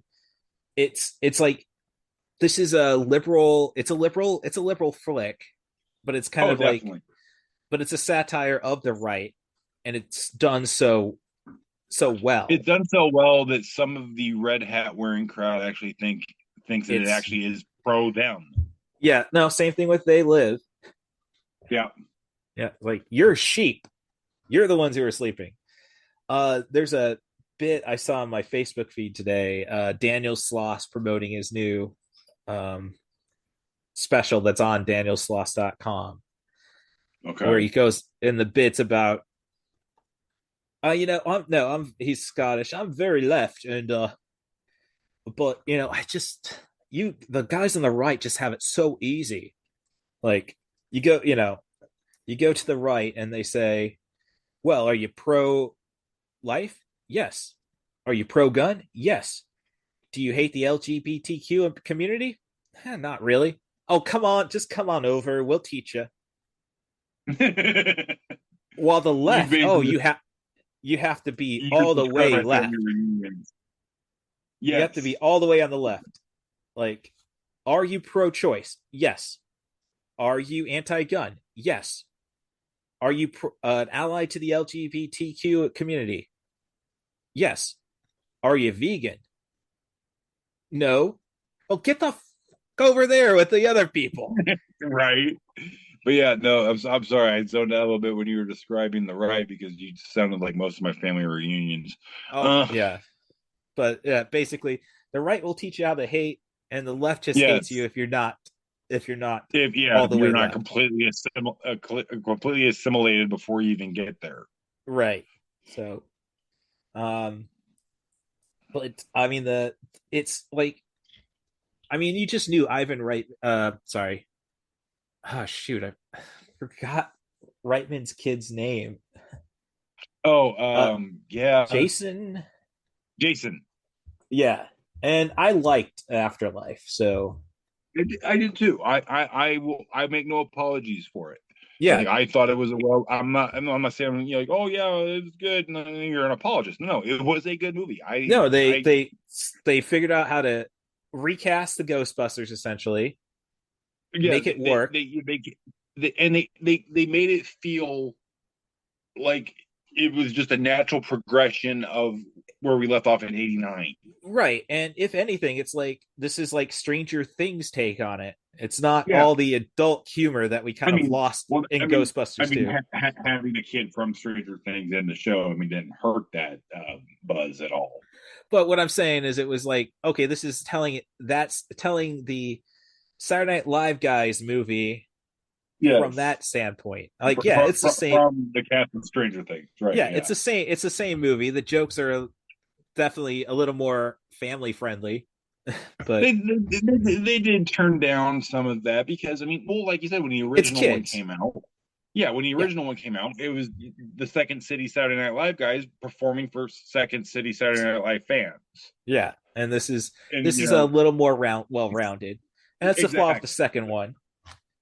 it's like this is a liberal flick, but it's kind of definitely. But it's a satire of the right, and it's done so well. It's done so well that some of the red hat wearing crowd actually thinks that it actually is pro them. Yeah, no, same thing with They Live. Yeah. Yeah, like, you're sheep. You're the ones who are sleeping. There's a bit I saw on my Facebook feed today, Daniel Sloss promoting his new special that's on danielsloss.com. Okay. Where he goes in the bits about he's Scottish. I'm very left, and but the guys on the right just have it so easy. Like, you go to the right and they say, well, are you pro life? Yes. Are you pro gun? Yes. Do you hate the LGBTQ community? Not really. Oh, come on, just come on over. We'll teach you. While the left, you have to be all the way left. Yes. You have to be all the way on the left. Like, are you pro-choice? Yes. Are you anti-gun? Yes. Are you an ally to the LGBTQ community? Yes. Are you vegan? No. Oh, get the fuck over there with the other people. Right. But yeah, no, I'm sorry. I zoned out a little bit when you were describing the right because you sounded like most of my family reunions. Oh, yeah. But yeah, basically, the right will teach you how to hate, and the left just hates you if you're not all the you're way not left. completely assimilated before you even get there. Right. So, but I mean it's like, I mean, you just knew Ivan Wright. Sorry. Oh shoot, I forgot Reitman's kid's name. Oh, yeah, Jason. Jason. Yeah, and I liked Afterlife, so I did too. I make no apologies for it. yeah. Like, I thought it was I'm not saying like, oh yeah, it's good. No, you're an apologist. No, it was a good movie. They figured out how to recast the Ghostbusters essentially, make it work. They made it feel like it was just a natural progression of where we left off in '89. Right, and if anything, it's like this is like Stranger Things take on it. It's not all the adult humor that we kind of lost in Ghostbusters 2. Having a kid from Stranger Things in the show, didn't hurt that buzz at all. But what I'm saying is, it was like, okay, this is telling the Saturday Night Live guys movie from that standpoint. Like, it's the same from the cast of Stranger Things, right? Yeah, it's the same. It's the same movie. The jokes are definitely a little more family friendly. But they did turn down some of that because like you said, when the original one came out, one came out, it was the Second City Saturday Night Live guys performing for Second City Saturday Night Live fans. Yeah, and this is a little more well-rounded, and that's the flaw of the second one,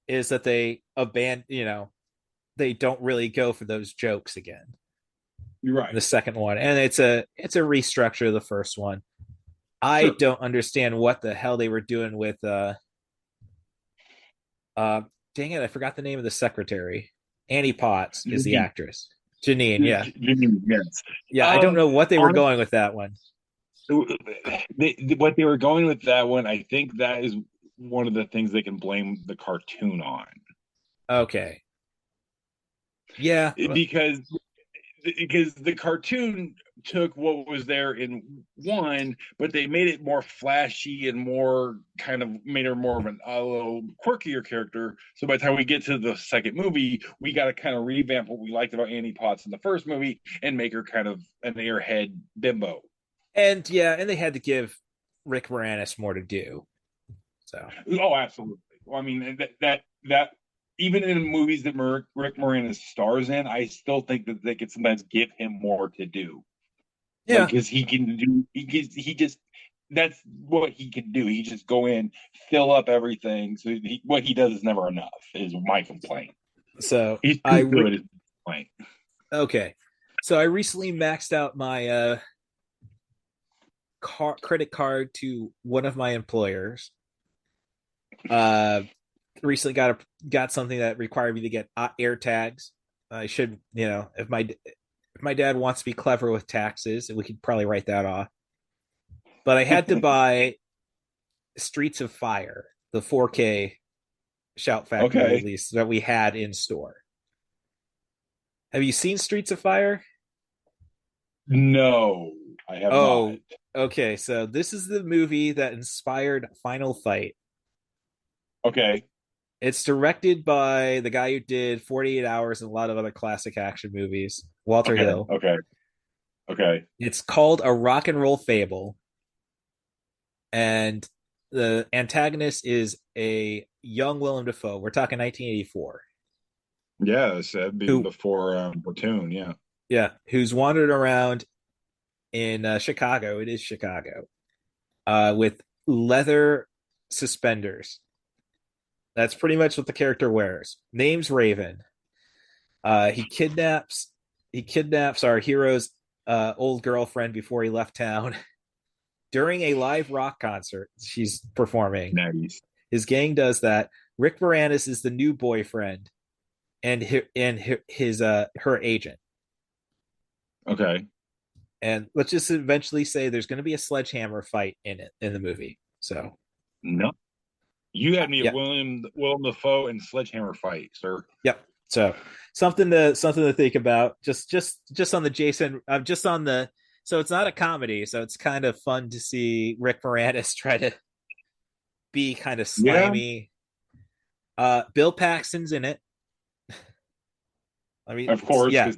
is that they they don't really go for those jokes again. You're right. The second one, and it's a restructure of the first one. I don't understand what the hell they were doing with dang it, I forgot the name of the secretary. Annie Potts is the actress. Janine, yeah. Janine, yes. Yeah, I don't know what they were going with that one. What they were going with that one, I think that is one of the things they can blame the cartoon on. Okay. Yeah. Because the cartoon took what was there in one, but they made it more flashy and more made her more of a little quirkier character. So by the time we get to the second movie, we got to kind of revamp what we liked about Annie Potts in the first movie and make her kind of an airhead bimbo. And they had to give Rick Moranis more to do. So. Oh, absolutely. Well, that even in movies that Rick Moranis stars in, I still think that they could sometimes give him more to do. Yeah, because he can do. He just that's what he can do. He just go in, fill up everything. So what he does is never enough. Is my complaint. So he's too good at his complaint. Okay, so I recently maxed out my credit card to one of my employers. Recently got something that required me to get air tags. I should, if my dad wants to be clever with taxes, we could probably write that off. But I had to buy Streets of Fire, the 4K Shout Factory release that we had in store. Have you seen Streets of Fire? No, I have not. Okay. So this is the movie that inspired Final Fight. Okay. It's directed by the guy who did 48 Hours and a lot of other classic action movies, Walter Hill. Okay. It's called A Rock and Roll Fable. And the antagonist is a young Willem Dafoe. We're talking 1984. Yeah, that'd be before Platoon, yeah. Yeah, who's wandered around in Chicago. It is Chicago. With leather suspenders. That's pretty much what the character wears. Name's Raven. He kidnaps our hero's old girlfriend before he left town during a live rock concert she's performing. Nice. His gang does that. Rick Moranis is the new boyfriend and her agent. Okay. And let's just eventually say there's going to be a sledgehammer fight in the movie. So no, you had me yep. at Willem Dafoe and sledgehammer fight, sir. Yep. So something to think about. Just on the Jason. Just on the. So it's not a comedy. So it's kind of fun to see Rick Moranis try to be kind of slimy. Yeah. Bill Paxton's in it. I mean, of course, yeah.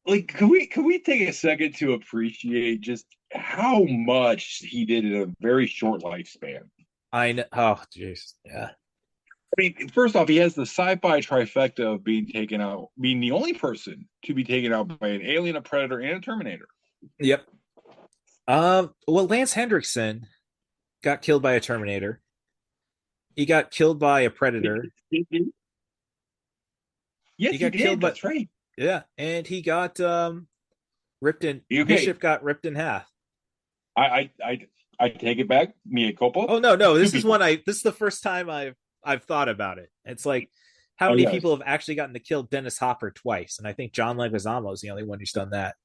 Like, can we take a second to appreciate just how much he did in a very short lifespan? I know. Oh, jeez. Yeah. I mean, first off, he has the sci-fi trifecta of being the only person to be taken out by an alien, a predator, and a Terminator. Yep. Well, Lance Hendrickson got killed by a Terminator. He got killed by a predator. Yes, he got killed by. That's right. Yeah, and he got ripped in. Okay. His ship got ripped in half. I take it back. Mea culpa. Oh no! This is This is the first time I've thought about it. It's like how many people have actually gotten to kill Dennis Hopper twice, and I think John Leguizamo is the only one who's done that.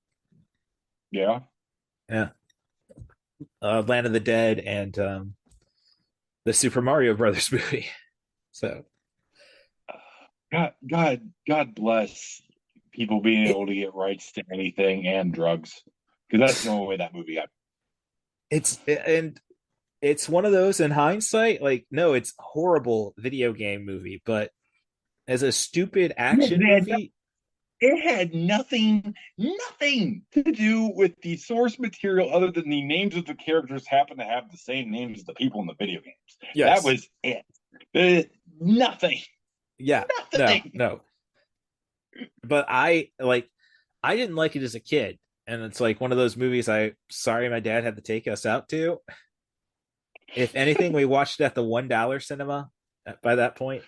Yeah. Yeah. Land of the Dead and the Super Mario Brothers movie. So. God bless people being able to get rights to anything and drugs, because that's the only way that movie got. It's one of those in hindsight, like, no, it's a horrible video game movie, but as a stupid action movie, it had nothing to do with the source material other than the names of the characters happen to have the same names as the people in the video games. Yes. That was it. Nothing. Yeah. Nothing. No. But I didn't like it as a kid. And it's like one of those movies sorry my dad had to take us out to. If anything, we watched it at the $1 cinema by that point.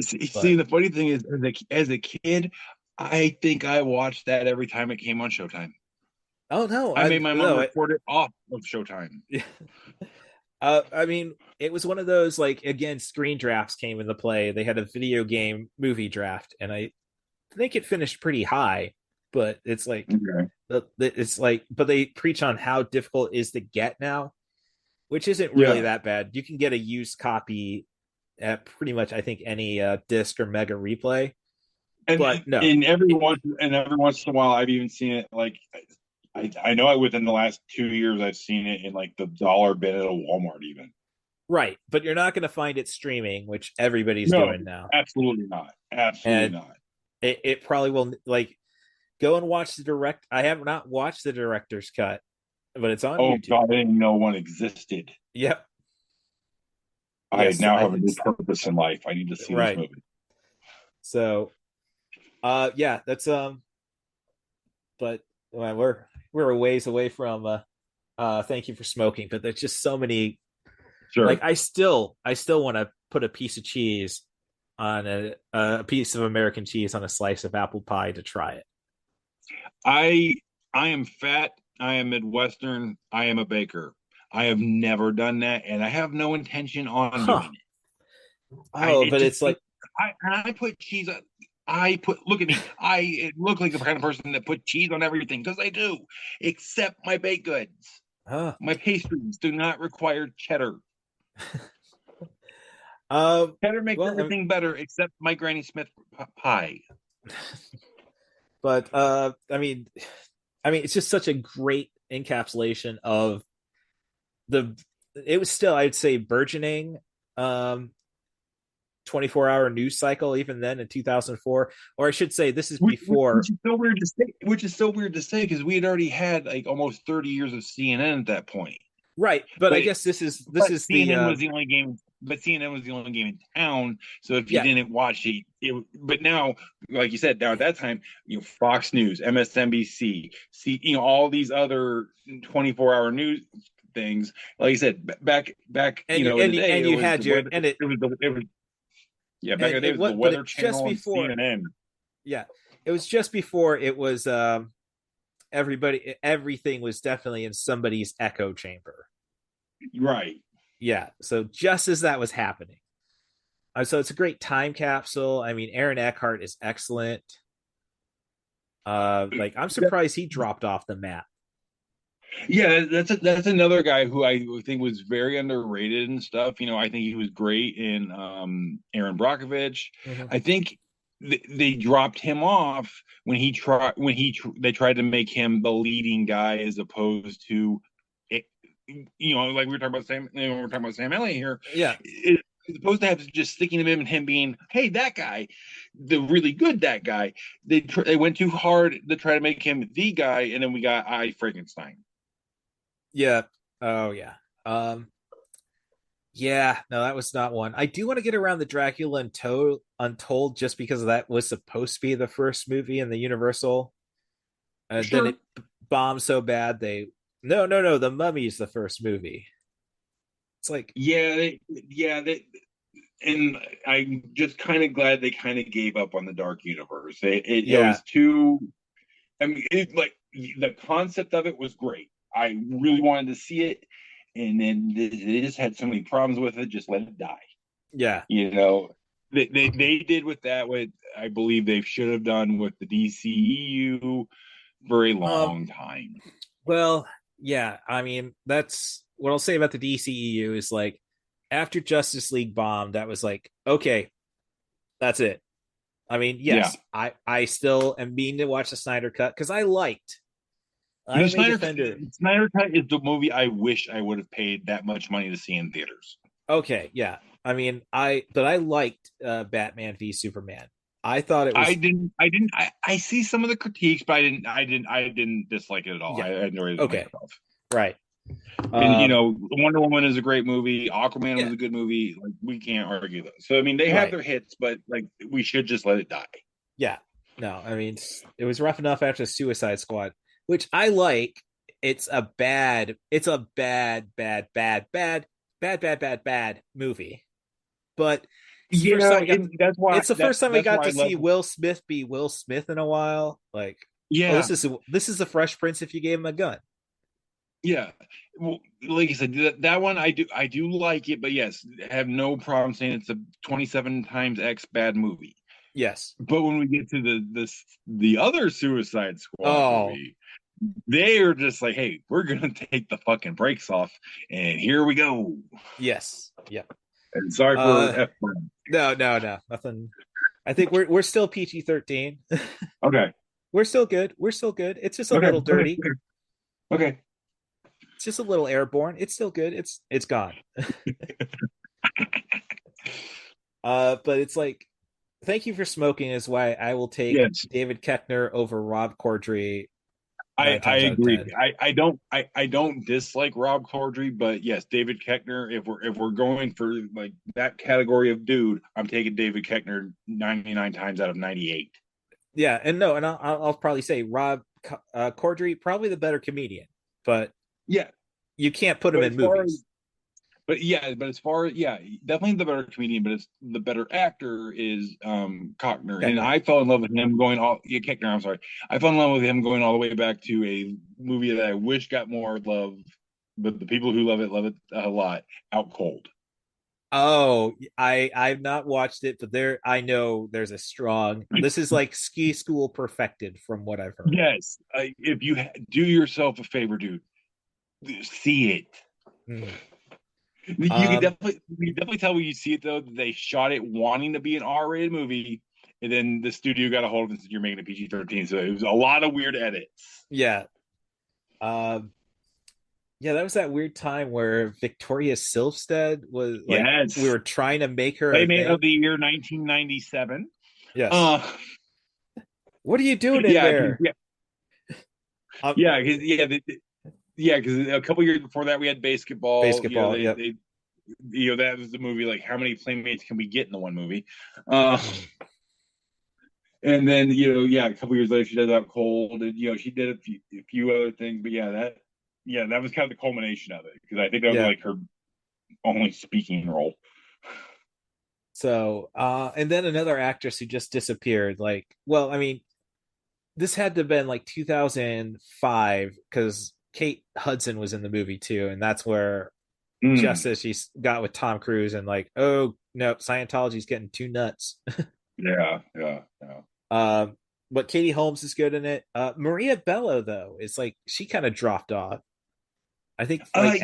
See, the funny thing is, as a kid, I think I watched that every time it came on Showtime. Oh, no. I made my mom record it off of Showtime. Yeah. I mean, it was one of those, like, again, screen drafts came into play. They had a video game movie draft, and I think it finished pretty high, but it's like, but they preach on how difficult it is to get now, which isn't really that bad. You can get a used copy at pretty much, I think, any disc or mega replay. But no. And every once in a while, I've even seen it, like, I know within the last 2 years, I've seen it in like the dollar bin at a Walmart even. Right. But you're not going to find it streaming, which everybody's doing now. Absolutely not. Absolutely not. It probably will, like, go and watch the direct. I have not watched the director's cut, but it's on YouTube. God, I didn't know one existed. Yep. I now have a new purpose in life. I need to see this movie. So, yeah, that's, but we're a ways away from Thank You for Smoking, but there's just so many. Sure. Like, I still want to put a piece of cheese on a piece of American cheese on a slice of apple pie to try it. I am fat. I am Midwestern. I am a baker. I have never done that, and I have no intention on doing it. But it's like I put cheese on. Look at me. I look like the kind of person that put cheese on everything, because I do, except my baked goods. My pastries do not require cheddar. Cheddar makes everything better except my Granny Smith pie. But I mean, it's just such a great encapsulation of it was still, I'd say, burgeoning 24-hour news cycle even then in 2004, or I should say this is before, which is so weird to say because we had already had like almost 30 years of CNN at that point, right? But I guess this is CNN was the only game, but CNN was the only game in town, so if you didn't watch it, but now, like you said, now at that time, Fox News, MSNBC, all these other 24-hour news things, like you said, back and you had your yeah, back in the day, it was the Weather Channel and CNN. Yeah, it was just before it was everything was definitely in somebody's echo chamber. Right. Yeah, so just as that was happening. So it's a great time capsule. I mean, Aaron Eckhart is excellent. Like I'm surprised he dropped off the map. Yeah, that's another guy who I think was very underrated and stuff. I think he was great in Aaron Brockovich. Mm-hmm. I think they dropped him off when they tried to make him the leading guy as opposed to like we were talking about Sam Elliot here. Yeah. As opposed to just sticking to him and him being, hey, that guy, the really good that guy. They went too hard to try to make him the guy, and then we got Frankenstein. Yeah. Oh yeah. Yeah. No, that was not one. I do want to get around the Dracula Untold just because that was supposed to be the first movie in the Universal. Then it bombed so bad no. The Mummy is the first movie. It's like and I'm just kind of glad they kind of gave up on the Dark Universe. It was too. I mean, the concept of it was great. I really wanted to see it, and then they just had so many problems with it. Just let it die. Yeah, they did with that what I believe they should have done with the DCEU for a long time. Well, yeah, I mean that's what I'll say about the DCEU is like after Justice League bombed, that was like okay, that's it. I mean, yes, yeah. I still am meaning to watch the Snyder Cut because I liked. The Snyder Cut is the movie I wish I would have paid that much money to see in theaters. Okay, yeah. I mean, I liked Batman v Superman. I thought it was. I see some of the critiques, but I didn't dislike it at all. Yeah. I enjoyed it myself. Right. And, Wonder Woman is a great movie. Aquaman was a good movie. Like we can't argue those. So I mean, they have their hits, but like we should just let it die. Yeah. No, I mean, it was rough enough after Suicide Squad, which I like. It's a bad movie. But that's why it's the first time we got to see Will Smith be Will Smith in a while. Like, this is the Fresh Prince if you gave him a gun. Yeah, well, like I said, that one I do like it, but yes, have no problem saying it's a 27 times X bad movie. Yes, but when we get to the other Suicide Squad movie, they are just like, hey, we're gonna take the fucking brakes off, and here we go. Yes, yeah. And sorry for F-bomb. No, nothing. I think we're still PG-13. Okay, we're still good. It's just a little dirty. Okay. It's just a little airborne. It's still good. It's gone. But it's like, thank you for smoking is why I will take David Koechner over Rob Corddry. I agree. I don't dislike Rob Corddry, but yes, David Koechner. If we're going for like that category of dude, I'm taking David Koechner 99 times out of 98. Yeah, and I'll probably say Rob Corddry probably the better comedian, but yeah, you can't put him in movies. As far as definitely the better comedian, but it's the better actor is Koechner. And I fell in love with him Koechner, I'm sorry. I fell in love with him going all the way back to a movie that I wish got more love, but the people who love it a lot. Out Cold. Oh, I've not watched it, but I know there's a strong. This is like Ski School perfected from what I've heard. Yes, if you do yourself a favor, dude, see it. Mm. You can definitely tell when you see it though that they shot it wanting to be an R-rated movie, and then the studio got a hold of it and said you're making a PG-13. So it was a lot of weird edits. Yeah. Yeah, that was that weird time where Victoria Silvstedt was like, we were trying to make her Playmate of the year 1997. Yes. What are you doing in there? Because a couple years before that we had Basketball. That was the movie. Like, how many Playmates can we get in the one movie? And then a couple years later she does Out Cold, and she did a few other things. But that was kind of the culmination of it, because I think that was like her only speaking role. So, and then another actress who just disappeared. Like, well, I mean, this had to have been like 2005 because Kate Hudson was in the movie too, and that's where just as she got with Tom Cruise and like, oh no, Scientology's getting too nuts. Yeah. but Katie Holmes is good in it. Maria Bello though is like she kind of dropped off. I think like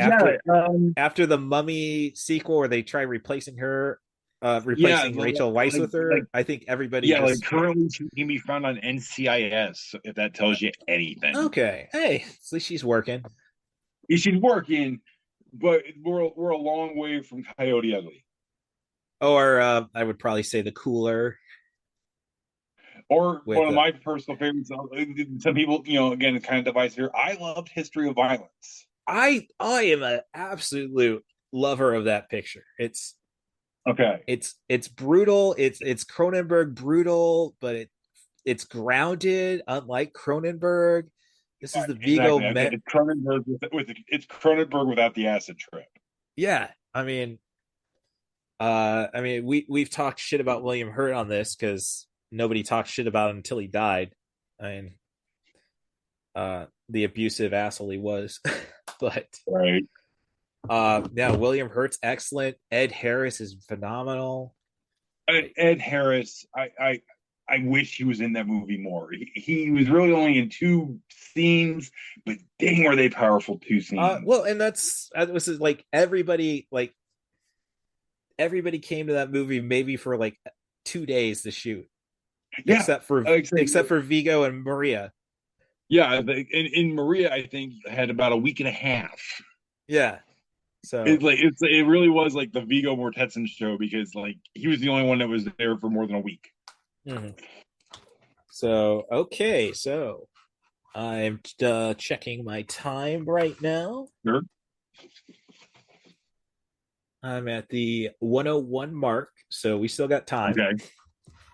after the Mummy sequel where they try replacing her, replacing Rachel Weisz with her. I think everybody like currently she can be found on NCIS if that tells you anything. Okay, hey, at least she's working. She's working, but we're a long way from Coyote Ugly. Or I would probably say The Cooler. Or one of my personal favorites. Some people, again, it's kind of divisive here. I loved History of Violence. I am an absolute lover of that picture. It's okay. It's brutal. It's Cronenberg brutal, but it's grounded. Unlike Cronenberg, this is the Vigo. Exactly. It's Cronenberg it's Cronenberg without the acid trip. Yeah, I mean, we've talked shit about William Hurt on this because nobody talked shit about him until he died. I mean, the abusive asshole he was. But right. Yeah, William Hurt's excellent. Ed Harris is phenomenal. Ed Harris, I wish he was in that movie more. He was really only in 2 scenes, but dang, were they powerful 2 scenes. Well, and that was like everybody came to that movie maybe for like 2 days to shoot. Yeah, except for Vigo and Maria. Yeah, in Maria, I think had about a week and a half. Yeah, so it really was like the Viggo Mortensen show because like he was the only one that was there for more than a week. Mm-hmm. So okay, so I'm checking my time right now. Sure. I'm at the 101 mark, so we still got time.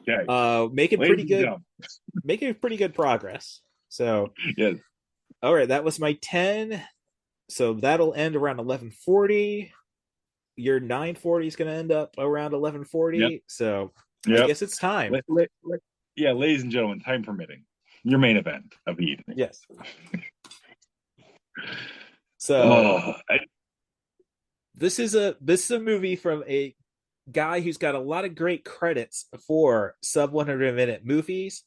Okay. Making pretty good progress. So yes. All right, that was my 10. So that'll end around 11:40. Your 9:40 is going to end up around 11:40. Yep. So I guess it's time. Yeah, ladies and gentlemen, time permitting, your main event of the evening. Yes. So this is a movie from a guy who's got a lot of great credits for sub 100-minute movies,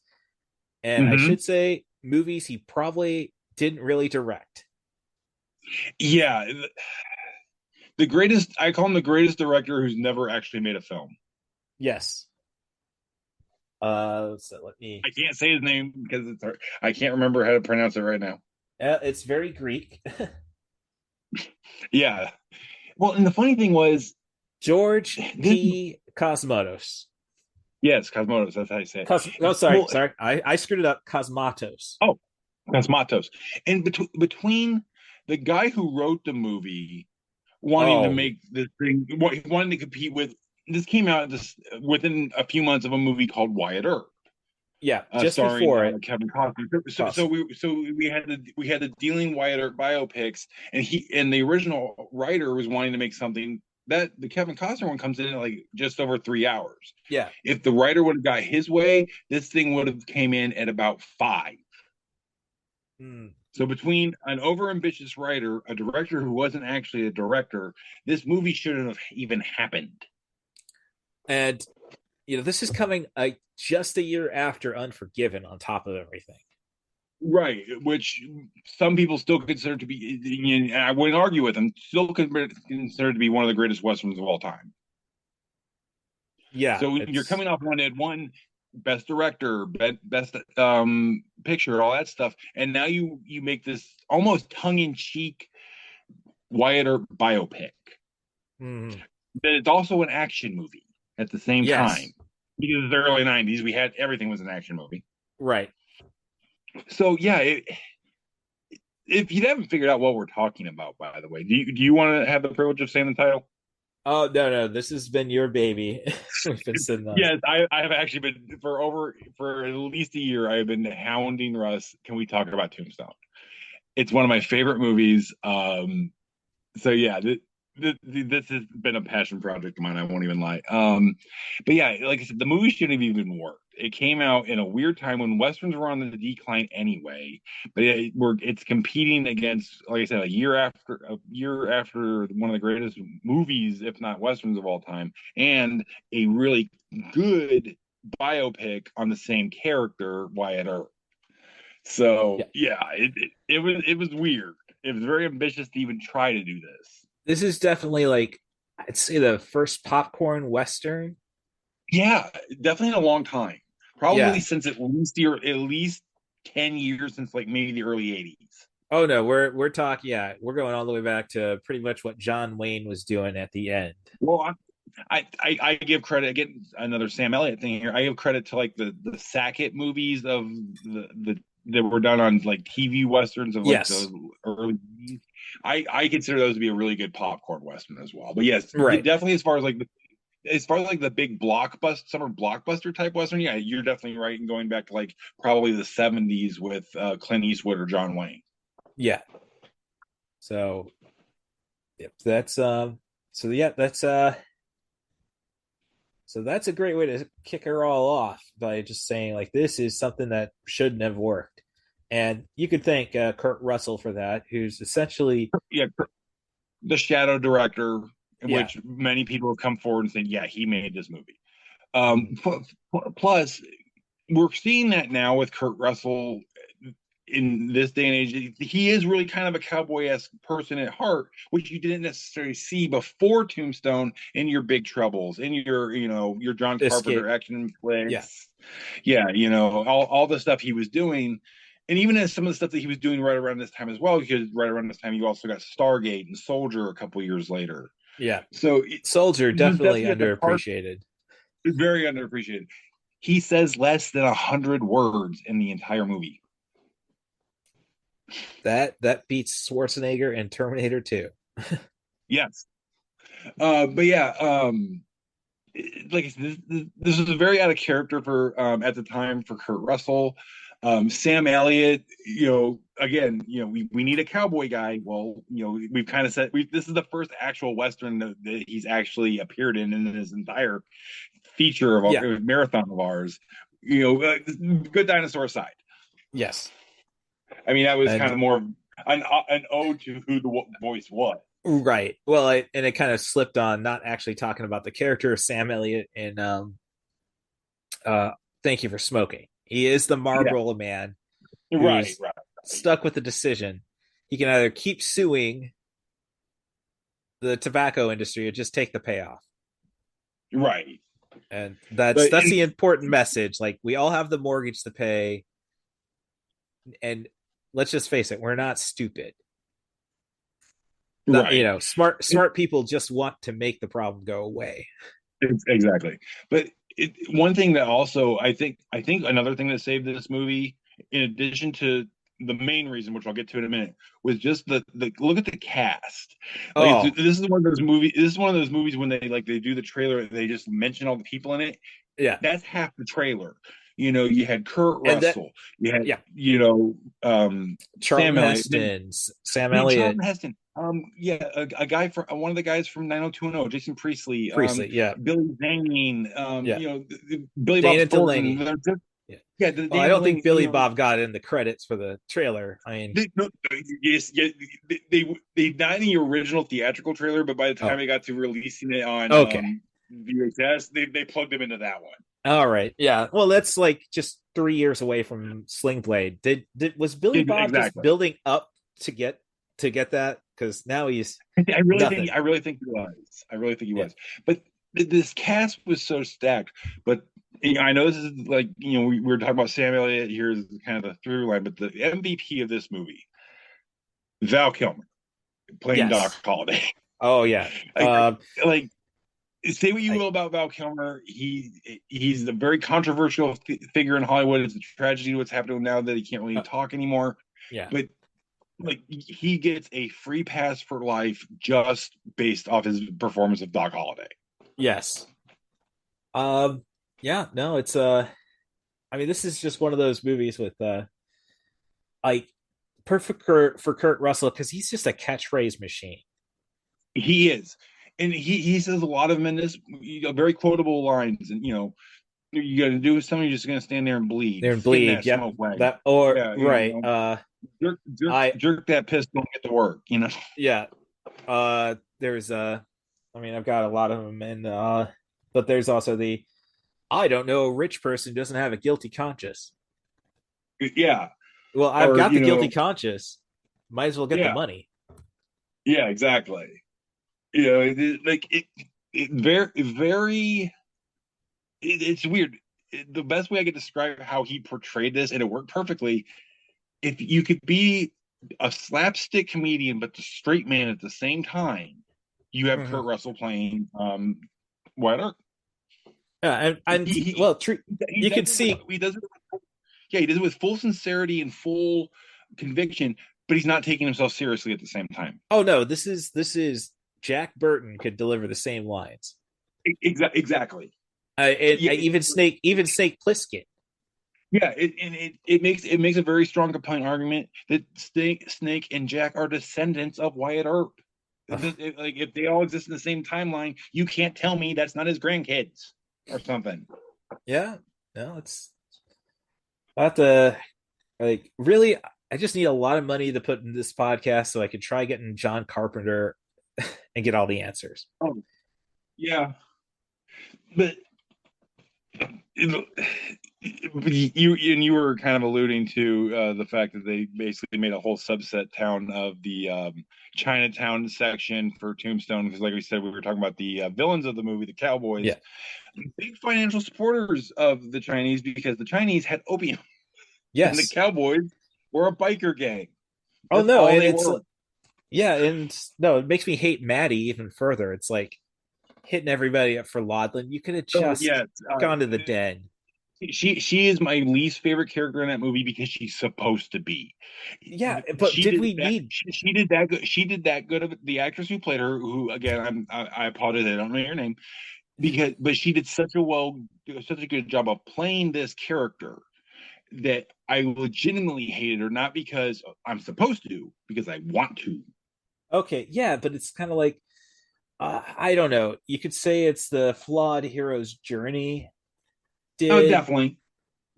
and I should say movies he probably didn't really direct. Yeah, I call him the greatest director who's never actually made a film. Yes. So let me. I can't say his name because it's hard. I can't remember how to pronounce it right now. It's very Greek. Yeah. Well, and the funny thing was George P. Cosmatos. Yes, Cosmatos. That's how you say it. Sorry. I screwed it up. Cosmatos. Oh, Cosmatos. And between the guy who wrote the movie wanting to make this thing, he wanted to compete with. This came out within a few months of a movie called Wyatt Earp. Yeah, just starring, before it. Kevin Costner. So we had the Dealing Wyatt Earp biopics, and the original writer was wanting to make something that the Kevin Costner one comes in at like just over 3 hours. Yeah. If the writer would have got his way, this thing would have came in at about 5. So between an overambitious writer, a director who wasn't actually a director, this movie shouldn't have even happened. And this is coming just a year after Unforgiven on top of everything. Right, which some people still consider to be, and I wouldn't argue with them, still considered to be one of the greatest Westerns of all time. Yeah. So you're coming off one that won Best Director, Best Picture, all that stuff, and now you make this almost tongue-in-cheek Wyatt Earp biopic. But it's also an action movie at the same time. Because it's the early 90s, everything was an action movie. Right. So yeah, if you haven't figured out what we're talking about, by the way, do you want to have the privilege of saying the title? Oh no, this has been your baby. We've been sitting on. Yes, I have actually been for at least a year. I have been hounding Russ. Can we talk about Tombstone? It's one of my favorite movies. So yeah, this has been a passion project of mine. I won't even lie. But yeah, like I said, the movie shouldn't have even worked. It came out in a weird time when Westerns were on the decline anyway, but it's competing against, like I said, a year after one of the greatest movies, if not Westerns of all time, and a really good biopic on the same character, Wyatt Earp. So it was weird. It was very ambitious to even try to do this. This is definitely like, I'd say, the first popcorn Western. Yeah, definitely in a long time. Probably since at least 10 years since like maybe the early 80s. Oh no, we're talking. Yeah, we're going all the way back to pretty much what John Wayne was doing at the end. Well, I give credit again. Another Sam Elliot thing here. I give credit to like the Sackett movies of the that were done on like TV westerns of like the early. I consider those to be a really good popcorn western as well. But yes, definitely as far as like the big blockbuster, summer blockbuster type western, yeah, you're definitely right in going back to like probably the 70s with Clint Eastwood or John Wayne. Yeah. So, that's so that's a great way to kick her all off by just saying like this is something that shouldn't have worked, and you could thank Kurt Russell for that, who's essentially the shadow director, which many people have come forward and said, yeah, he made this movie. Plus, we're seeing that now with Kurt Russell. In this day and age, he is really kind of a cowboy-esque person at heart, which you didn't necessarily see before Tombstone in your Big Troubles, in your John Carpenter action flicks. Yeah, all the stuff he was doing. And even as some of the stuff that he was doing right around this time as well, because right around this time you also got Stargate and Soldier a couple years later. Yeah. So Soldier definitely underappreciated. Very underappreciated. He says less than 100 words in the entire movie. That beats Schwarzenegger and Terminator 2. Yes. But yeah, like this was a very out of character for at the time for Kurt Russell. Sam Elliot, again, we need a cowboy guy. Well, we've kind of said this is the first actual Western that he's actually appeared in his entire feature of a marathon of ours. Good Dinosaur aside. Yes. I mean, that was kind of more an ode to who the voice was. Right. Well, and it kind of slipped on not actually talking about the character of Sam Elliot in Thank You for Smoking. He is the Marlboro man. Right. Stuck with the decision. He can either keep suing the tobacco industry or just take the payoff. Right. And that's the important message. Like, we all have the mortgage to pay. And let's just face it, we're not stupid. Right. Smart people just want to make the problem go away. Exactly. But one thing that also I think another thing that saved this movie, in addition to the main reason, which I'll get to in a minute, was just the look at the cast. This is one of those movies. This is one of those movies when they do the trailer, they just mention all the people in it. Yeah, that's half the trailer. You had Kurt Russell. You had Charlton Heston, Sam Elliott. Charlton Heston. A guy from one of the guys from 90210, Jason Priestley. Billy Zane. Billy Bob Thornton. I don't think Billy Bob got in the credits for the trailer. I mean, they not in the original theatrical trailer, but by the time they got to releasing it on VHS, they plugged him into that one. All right, yeah. Well, that's like just 3 years away from Sling Blade. Was Billy Bob just building up to get that? Because now he's. I really think he was. But this cast was so stacked. But I know this is like we were talking about Sam Elliott here is kind of the through line, but the MVP of this movie, Val Kilmer, playing Doc Holliday. Oh yeah. Say what you will about Val Kilmer, he's a very controversial figure in Hollywood. It's a tragedy what's happening to him now that he can't really talk anymore. Yeah, but he gets a free pass for life just based off his performance of Doc Holliday. Yes. Yeah. No, it's I mean, this is just one of those movies with perfect for Kurt Russell because he's just a catchphrase machine. He is. And he says a lot of them in this, very quotable lines. And, you got to do something, you're just going to stand there and bleed. Jerk that pistol and get to work, Yeah. There's, I've got a lot of them. And, but there's also the I don't know a rich person who doesn't have a guilty conscience. Yeah. Well, I've got the guilty conscience. Might as well get the money. Yeah, exactly. It's weird. The best way I could describe how he portrayed this, and it worked perfectly, if you could be a slapstick comedian but the straight man at the same time, you have Kurt Russell playing Wyatt Earp. Yeah, you can see he does it. Yeah, he does it with full sincerity and full conviction, but he's not taking himself seriously at the same time. Oh no, this is Jack Burton could deliver the same lines. Exactly. Even Snake Plissken. Yeah, it makes a very strong compelling argument that Snake and Jack are descendants of Wyatt Earp. Like if they all exist in the same timeline, you can't tell me that's not his grandkids or something. Yeah, no, it's not the really. I just need a lot of money to put in this podcast so I can try getting John Carpenter and get all the answers. Oh, yeah, but you were kind of alluding to the fact that they basically made a whole subset town of the Chinatown section for Tombstone, because like we said, we were talking about the villains of the movie, the cowboys. Yeah. Big financial supporters of the Chinese, because the Chinese had opium. Yes. And the cowboys were a biker gang. Oh no, and it's it makes me hate Maddie even further. It's like hitting everybody up for Laudlin. You could have just gone to the den. She is my least favorite character in that movie because she's supposed to be. Yeah, but she did that good? She did that good of the actress who played her. Who again, I apologize, I don't know your name, but she did such a good job of playing this character that I legitimately hated her, not because I'm supposed to, because I want to. Okay, yeah, but it's kind of like I don't know. You could say it's the flawed hero's journey. Definitely.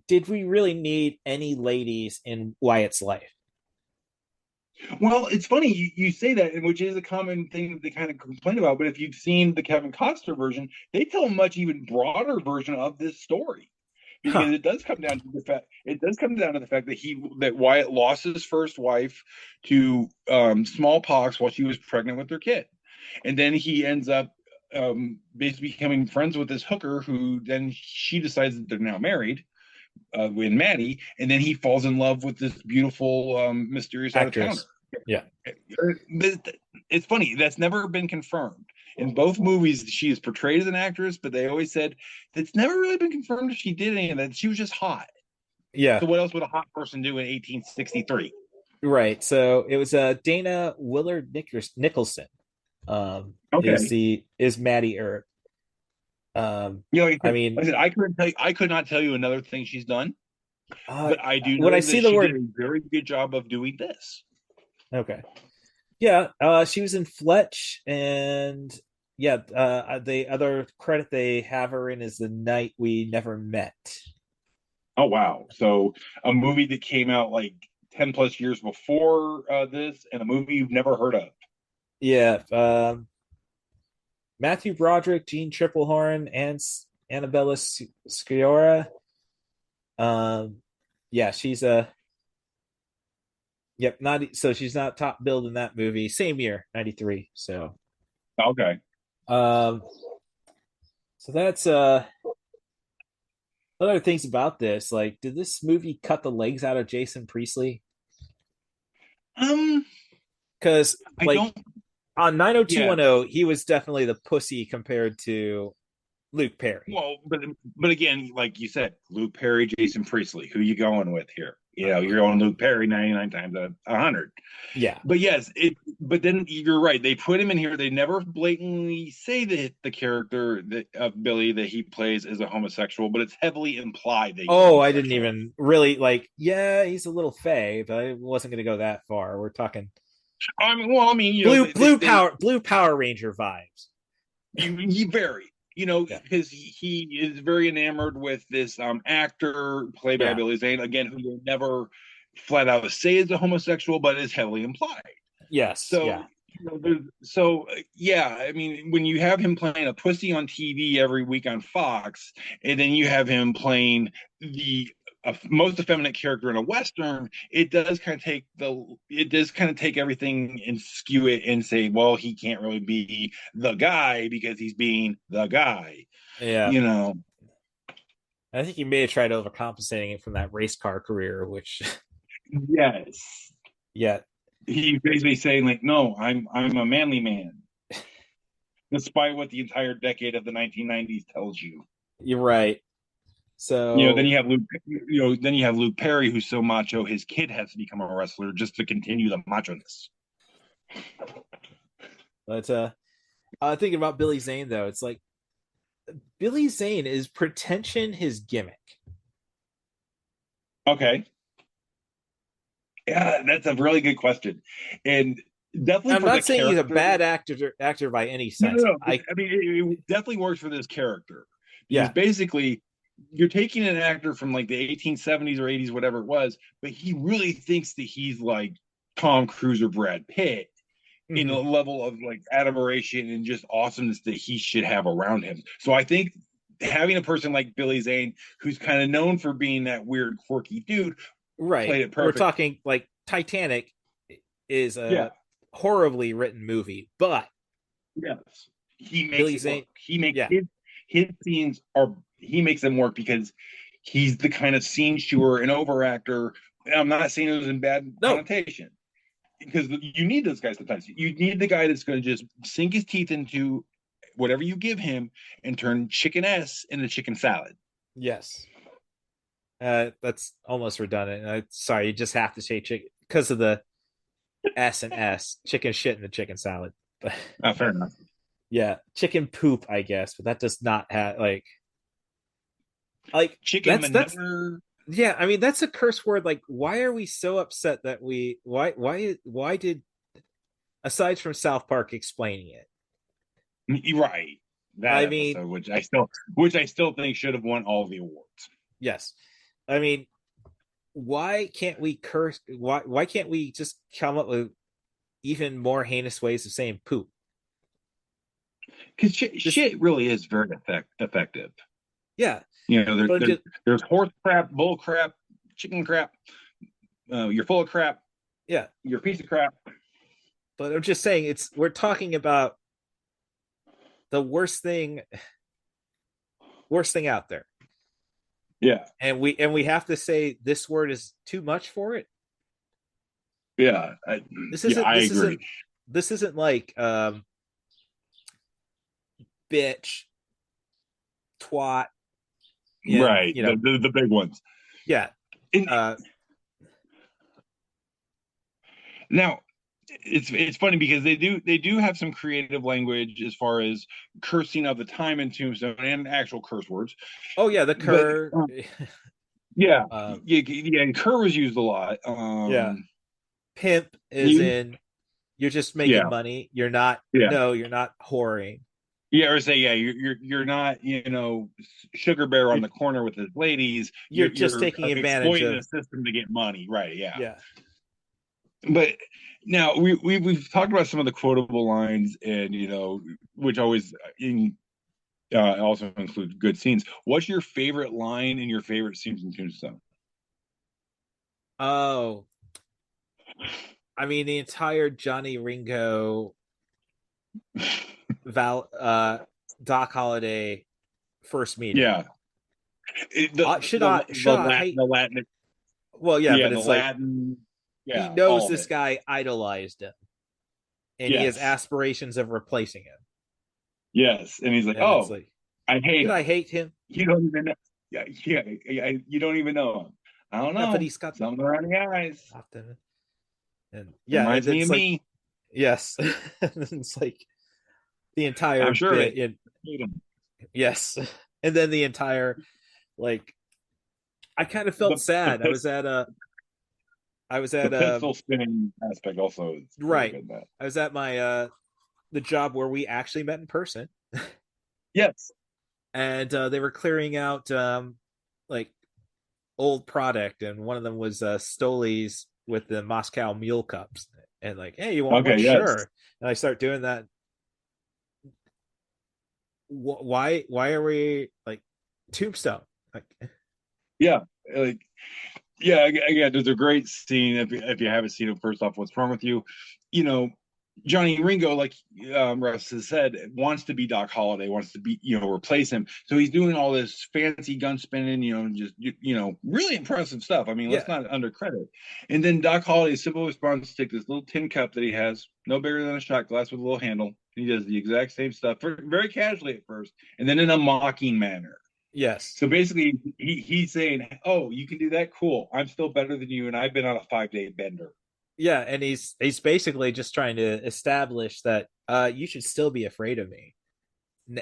Did we really need any ladies in Wyatt's life? Well, it's funny you say that, which is a common thing that they kind of complain about. But if you've seen the Kevin Costner version, they tell a much even broader version of this story, because it does come down to the fact that Wyatt lost his first wife to smallpox while she was pregnant with their kid, and then he ends up basically becoming friends with this hooker, who then she decides that they're now married, with Maddie, and then he falls in love with this beautiful mysterious actress. Yeah, it's funny, that's never been confirmed. In both movies, she is portrayed as an actress, but they always said it's never really been confirmed if she did any of that. She was just hot. Yeah. So what else would a hot person do in 1863? Right. So it was Dana Willard Nicholson. Is Maddie Earp. I could not tell you another thing she's done, but I do know when I see the word, did a very good job of doing this. Okay. Yeah, she was in Fletch, and the other credit they have her in is The Night We Never Met. Oh wow! So a movie that came out like 10 plus years before this, and a movie you've never heard of. Yeah, Matthew Broderick, Jean Triplehorn, and Annabella Sciorra. She's she's not top billed in that movie. Same year, 93. So okay. So that's other things about this. Like, did this movie cut the legs out of Jason Priestley? Because on 90210, he was definitely the pussy compared to Luke Perry. Well, but again, like you said, Luke Perry, Jason Priestley. Who are you going with here? You're going Luke Perry 99 times out of 100. Yeah. But yes, but then you're right. They put him in here. They never blatantly say that the character of Billy that he plays is a homosexual, but it's heavily implied that I didn't even really he's a little fey, but I wasn't going to go that far. We're talking Blue Power Ranger vibes. Because he is very enamored with this actor played by Billy Zane, again, who will never flat out say is a homosexual, but is heavily implied. Yes. So So yeah, I mean, when you have him playing a pussy on TV every week on Fox, and then you have him playing the most effeminate character in a Western, it does kind of take everything and skew it and say, well, he can't really be the guy because he's being the guy. Yeah. You know. I think he may have tried overcompensating it from that race car career, which Yes. Yeah. He's basically saying, like, no, I'm a manly man. Despite what the entire decade of the 1990s tells you. You're right. So then you have Luke Perry, who's so macho his kid has to become a wrestler just to continue the macho-ness. But thinking about Billy Zane, though, it's like Billy Zane, is pretension his gimmick? Okay. Yeah, that's a really good question. And definitely I'm not saying he's a bad actor by any sense. No. I mean, it definitely works for this character. Because Yeah. basically, you're taking an actor from like the 1870s or 80s, whatever it was, but he really thinks that he's like Tom Cruise or Brad Pitt in a level of like admiration and just awesomeness that he should have around him. So I think having a person like Billy Zane, who's kind of known for being that weird, quirky dude, right? Played it perfect. We're talking like Titanic is a horribly written movie, but yes, he makes Billy it Zane, work. He makes his scenes he makes them work because he's the kind of scene chewer and overactor. I'm not saying it was in bad connotation, because you need those guys sometimes. You need the guy that's going to just sink his teeth into whatever you give him and turn chicken S into chicken salad. Yes. That's almost redundant. Sorry, you just have to say chicken because of the S and S. Chicken shit in the chicken salad. Fair enough. Yeah, chicken poop, I guess, but that does not have like chicken that's manure. Yeah, I mean that's a curse word. Like, why are we so upset that why did, aside from South Park explaining it? Right. That episode, which I still think should have won all the awards. Yes. I mean, why can't we curse? Why can't we just come up with even more heinous ways of saying poop? Because shit really is very effective. Yeah. There's horse crap, bull crap, chicken crap. You're full of crap. Yeah. You're a piece of crap. But I'm just saying, we're talking about the worst thing out there. Yeah. And we have to say this word is too much for it. Yeah. I agree. This isn't like bitch, twat, right? The big ones. Yeah. Now, it's funny because they do have some creative language as far as cursing of the time in Tombstone and actual curse words. Oh yeah, the cur. And cur was used a lot. Pimp is in you're just making money. You're not. No, you're not whoring. Yeah, or say you're not sugar bear on the corner with his ladies. You're just taking advantage of the system to get money, right? Yeah. But now we've talked about some of the quotable lines, and which always also include good scenes. What's your favorite line in your favorite scenes in Tombstone? Oh, I mean the entire Johnny Ringo, Doc Holliday first meeting. Yeah. The Latin. Well, yeah, but it's like Latin. Yeah, he knows this guy idolized him, and he has aspirations of replacing him. Yes, and he's like, I hate him. You don't even know. Yeah, you don't even know him. I don't know. But he's got something around the eyes. And reminds me of me. Yes, it's like the entire. I'm sure. Yes, and then the entire I kind of felt sad. I was at the pistol spinning aspect also. Right. I was at my the job where we actually met in person. Yes. And they were clearing out old product, and one of them was Stoli's with the Moscow Mule cups. and like, hey, you want one? Sure. And I start doing that. Why are we like Tombstone? Like, yeah, like, yeah, again, there's a great scene. If you haven't seen it, first off, what's wrong with you? You know, Johnny Ringo, like Russ has said, wants to be Doc Holliday, wants to be, replace him. So he's doing all this fancy gun spinning, just really impressive stuff. I mean, let's not under credit. And then Doc Holliday's simple response is take this little tin cup that he has, no bigger than a shot glass with a little handle. And he does the exact same stuff, very casually at first, and then in a mocking manner. Yes. So basically, he's saying, "Oh, you can do that? Cool. I'm still better than you, and I've been on a 5-day bender." Yeah, and he's basically just trying to establish that you should still be afraid of me.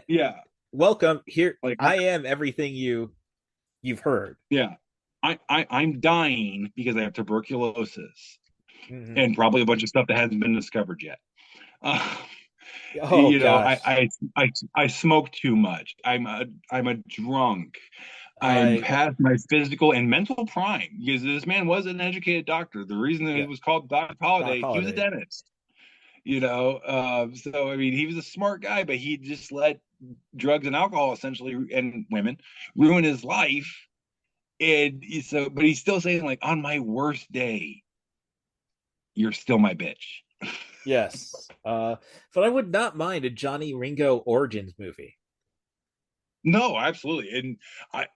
Yeah. Welcome here. Like, I am everything you've heard. Yeah. I'm dying because I have tuberculosis and probably a bunch of stuff that hasn't been discovered yet. I smoke too much. I'm a drunk. I'm past my physical and mental prime because this man was an educated doctor. The reason that he was called Doc Holliday, he was a dentist. So I mean, he was a smart guy, but he just let drugs and alcohol essentially, and women, ruin his life. And so, but he's still saying, like, on my worst day, you're still my bitch. Yes. But I would not mind a Johnny Ringo origins movie. No, absolutely. And I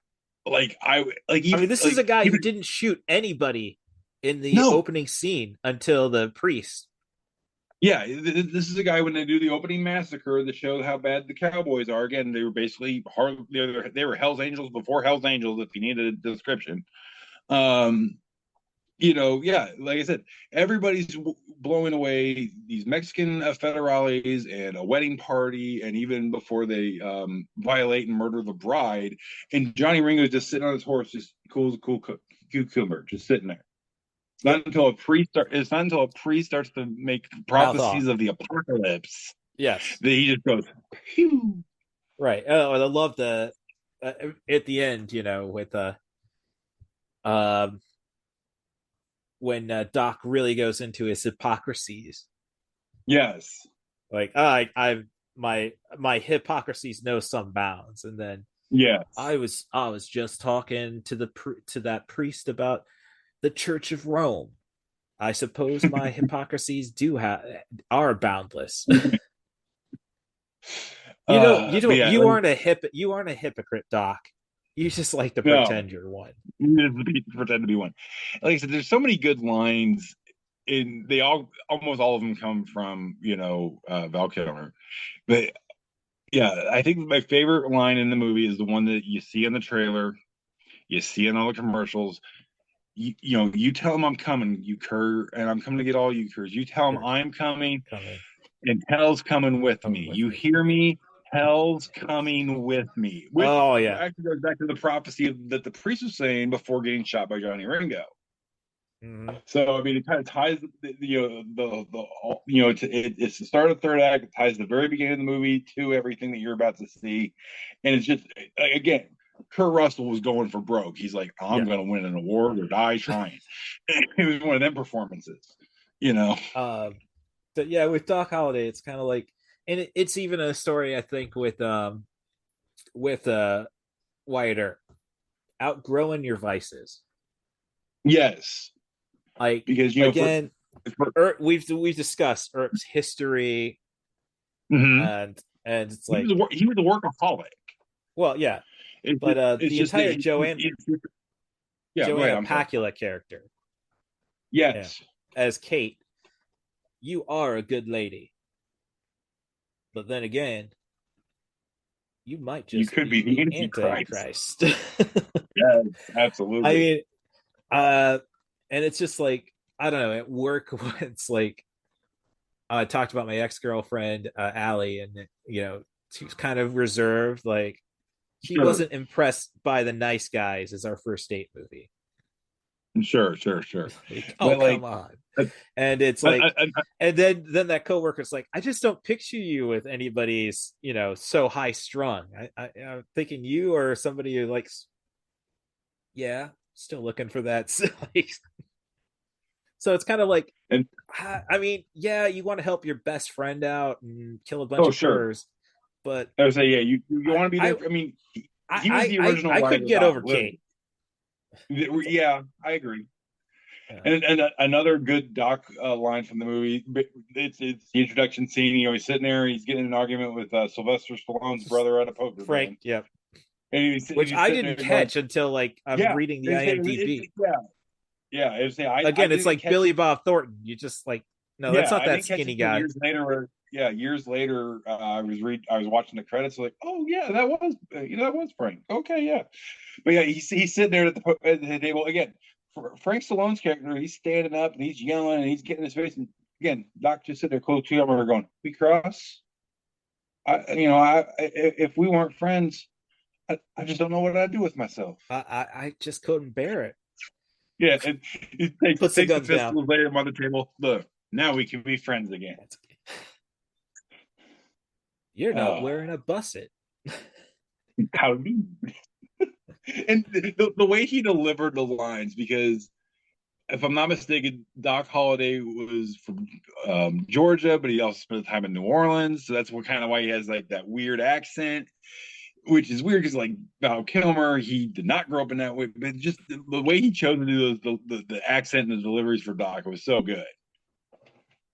mean, this is a guy who didn't shoot anybody in the opening scene until the priest. Yeah, this is a guy, when they do the opening massacre that shows how bad the Cowboys are. Again, they were basically they were Hell's Angels before Hell's Angels, if you needed a description. Like I said, everybody's blowing away these Mexican federales and a wedding party, and even before they violate and murder the bride. And Johnny Ringo's just sitting on his horse, just cool cucumber, just sitting there. It's not until a priest starts to make prophecies of the apocalypse. Yes, that he just goes, phew. Right. Oh, I love the at the end, with when Doc really goes into his hypocrisies. Yes. Like, my hypocrisies know some bounds, and then I was just talking to that priest about the Church of Rome. I suppose my hypocrisies are boundless. You aren't a hypocrite, Doc. You just like to pretend you're one. You pretend to be one. Like I said, there's so many good lines, and they almost all of them come from Val Kilmer. But yeah, I think my favorite line in the movie is the one that you see in the trailer, you see in all the commercials. You tell him I'm coming, you cur, and I'm coming to get all you curs. You tell him I'm coming, and hell's coming with me. You hear me? Hell's coming with me. Which actually goes back to the prophecy that the priest was saying before getting shot by Johnny Ringo. Mm-hmm. So I mean, it kind of ties it's the start of the third act. It ties the very beginning of the movie to everything that you're about to see, and it's just, again, Kurt Russell was going for broke. He's like, I'm going to win an award or die trying. It was one of them performances, But yeah, with Doc Holliday, it's kind of like, and it's even a story, I think, with Wyatt Earp, outgrowing your vices. Yes, like, because again, we've discussed Earp's history, and it's like he was a workaholic. Well, yeah. But the entire Joanna Pacula character, as Kate, you are a good lady, but then again, you might just be the Antichrist. Yeah, absolutely. I mean, and it's just like, I don't know. At work, it's like I talked about my ex-girlfriend, Allie, and she was kind of reserved, like. She wasn't impressed by The Nice Guys as our first date movie. Sure. Like, come on. And it's like, and then that coworker's like, I just don't picture you with anybody's, so high strung. I'm thinking you or somebody who likes, still looking for that. So it's kind of like, and I mean, yeah, you want to help your best friend out and kill a bunch of curs, but I would say, yeah, you want to be there. I mean, he was the original. I couldn't get over Kate. Yeah, I agree. Yeah. And another good Doc line from the movie. It's the introduction scene. You know, he's sitting there. He's getting in an argument with Sylvester Stallone's brother at a poker Frank. game. Yep. And which I didn't catch until like I'm reading the IMDb. Again, it's like Billy Bob Thornton. You just like, no, that's not that skinny guy. Years later, I was watching the credits. Like, oh yeah, that was Frank. Okay, yeah, but yeah, he's sitting there at the table again. Frank Stallone's character, he's standing up and he's yelling and he's getting his face. And again, Doc just sitting there close to him and we're going, "We cross." If we weren't friends, I just don't know what I'd do with myself. I just couldn't bear it. Yeah, and he takes the guns down. Later on the table. Look, now we can be friends again. You're not wearing a busset. How do you? And the way he delivered the lines, because if I'm not mistaken, Doc Holliday was from Georgia, but he also spent time in New Orleans, so that's why he has like that weird accent. Which is weird because, like Val Kilmer, he did not grow up in that way, but just the way he chose to do the accent and the deliveries for Doc, it was so good.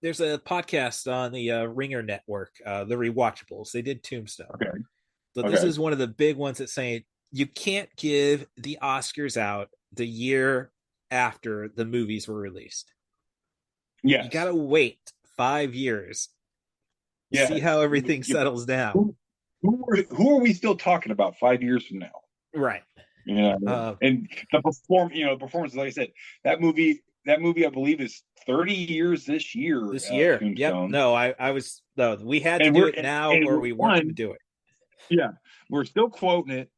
There's a podcast on the Ringer Network, the Rewatchables. They did Tombstone. Okay. So this is one of the big ones that's saying you can't give the Oscars out the year after the movies were released. Yeah. You got to wait 5 years. Yeah. See how everything settles down. Who are we still talking about 5 years from now? Right. And the performance, like I said, that movie, I believe, is 30 years this year. Yep. No, we had to do it now, or we weren't going to do it. Yeah, we're still quoting it.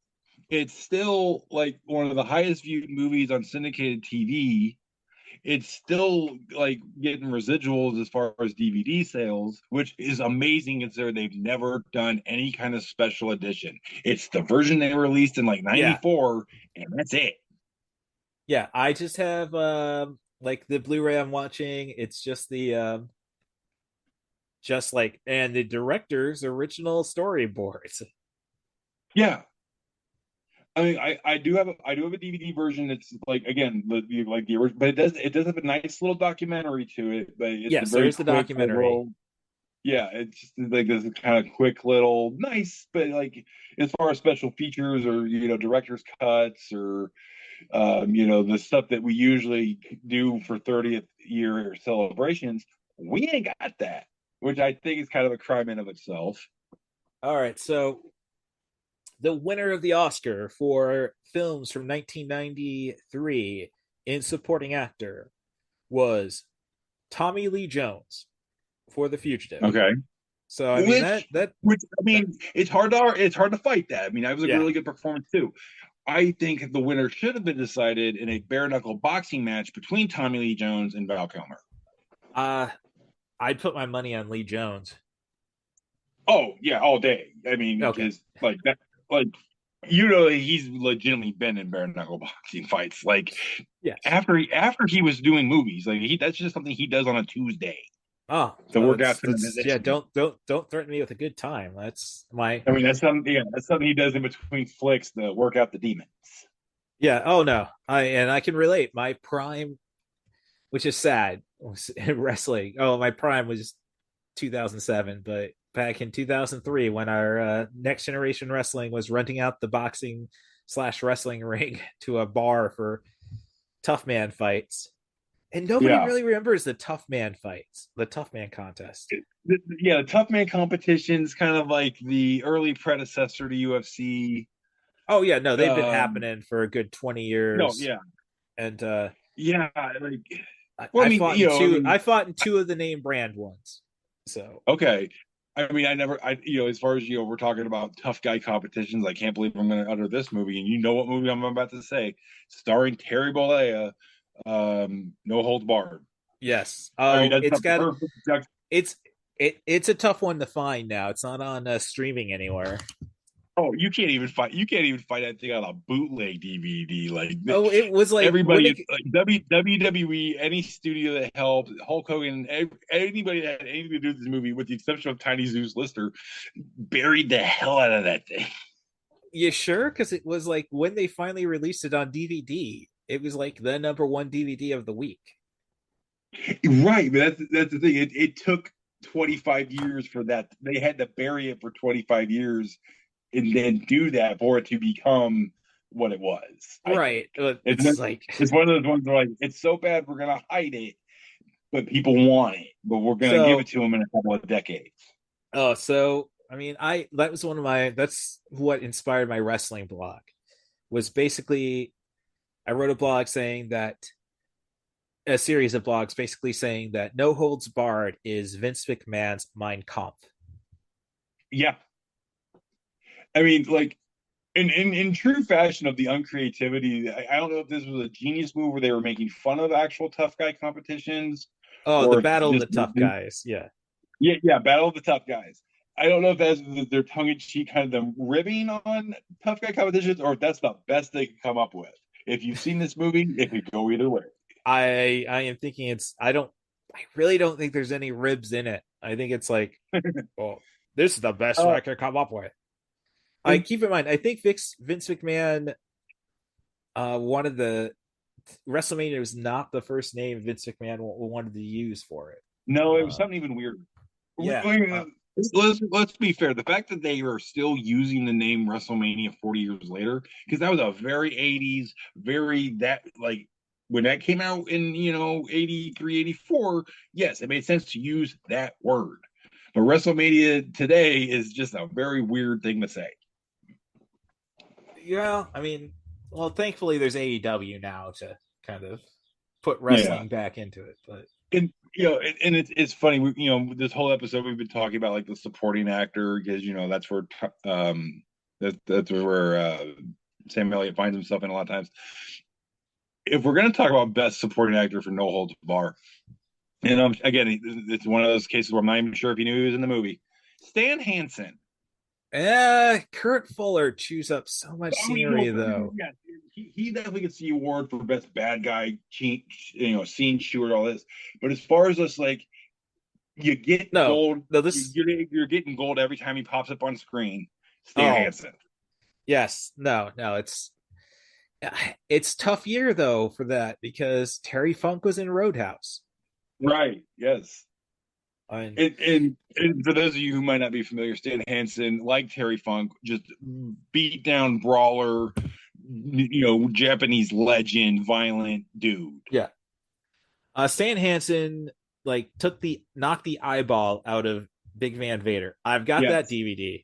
It's still like one of the highest viewed movies on syndicated TV. It's still like getting residuals as far as DVD sales, which is amazing considering they've never done any kind of special edition. It's the version they released in like 94, and that's it. Yeah, I just have like the Blu-ray I'm watching. It's just the and the director's original storyboards. Yeah. I mean, I do have a DVD version. It's like, again, the original, but it does have a nice little documentary to it. But it's there's the documentary. It's just like this kind of quick little nice, but like as far as special features or director's cuts or the stuff that we usually do for 30th year celebrations, we ain't got that, which I think is kind of a crime in of itself. All right, so the winner of the Oscar for films from 1993 in supporting actor was Tommy Lee Jones for The Fugitive. Okay. So I mean it's hard to fight that. I mean, that was a really good performance too. I think the winner should have been decided in a bare knuckle boxing match between Tommy Lee Jones and Val Kilmer. I'd put my money on Lee Jones. Oh yeah, all day. I mean, because like that. Like, he's legitimately been in bare knuckle boxing fights. Like, after he was doing movies, like that's just something he does on a Tuesday. Oh, to work out. Don't threaten me with a good time. That's my. I mean, that's something. Yeah, that's something he does in between flicks to work out the demons. Yeah. Oh no. I can relate. My prime, which is sad, was wrestling. Oh, my prime was 2007, but back in 2003 when our Next Generation Wrestling was renting out the boxing/wrestling ring to a bar for tough man fights, and nobody really remembers the tough man fights, the tough man contest. The tough man competition's kind of like the early predecessor to UFC. Oh yeah, no, they've been happening for a good 20 years. No, yeah, and I fought in two of the name brand ones. So okay. I mean, as far as, we're talking about tough guy competitions, I can't believe I'm going to utter this movie. And you know what movie I'm about to say, starring Terry Bollea, No Holds Barred. Yes. It's a tough one to find now. It's not on streaming anywhere. Oh, you can't even find that thing on a bootleg DVD. Like, Oh, it was like everybody, like WWE, any studio that helped Hulk Hogan, anybody that had anything to do with this movie, with the exception of Tiny Zeus Lister, buried the hell out of that thing. You sure? Because it was like when they finally released it on DVD, it was like the number one DVD of the week. Right, but that's the thing. It took 25 years for that. They had to bury it for 25 years and then do that for it to become what it was. Right. It's like it's one of those ones where, like, it's so bad we're gonna hide it, but people want it, but we're gonna give it to them in a couple of decades. Oh, so I mean, that was that's what inspired my wrestling blog. Was basically I wrote a blog saying that a series of blogs basically saying that No Holds Barred is Vince McMahon's Mein Kampf. Yeah. I mean, like, in true fashion of the uncreativity, I don't know if this was a genius move where they were making fun of actual tough guy competitions. Oh, the Battle of the Tough Guys. Yeah. Yeah, Battle of the Tough Guys. I don't know if that's their tongue-in-cheek kind of them ribbing on tough guy competitions, or if that's the best they could come up with. If you've seen this movie, it could go either way. I am thinking I really don't think there's any ribs in it. I think it's like, well, this is the best I could come up with. I keep in mind, I think Vince McMahon wanted the WrestleMania was not the first name Vince McMahon wanted to use for it. No, it was something even weirder. Yeah. Let's be fair. The fact that they are still using the name WrestleMania 40 years later, because that was a very 80s, very that, like, when that came out in 83, 84, yes, it made sense to use that word. But WrestleMania today is just a very weird thing to say. Yeah, I mean, well, thankfully there's AEW now to kind of put wrestling back into it. But it's funny. This whole episode we've been talking about, like, the supporting actor, because that's where that's where Sam Elliot finds himself in a lot of times. If we're going to talk about best supporting actor for No Holds Barred, and again, it's one of those cases where I'm not even sure if he knew he was in the movie. Stan Hansen. Kurt Fuller chews up so much scenery, though. Yeah, he definitely gets the award for best bad guy, scene chewer, all this. But as far as us, like, you get gold. No, you're getting gold every time he pops up on screen. Stan Hansen. Yes, no, it's tough year though for that because Terry Funk was in Roadhouse. Right. Yes. And for those of you who might not be familiar, Stan Hansen, like Terry Funk, just beat down brawler, Japanese legend, violent dude. Yeah. Stan Hansen knocked the eyeball out of Big Van Vader. I've got that DVD.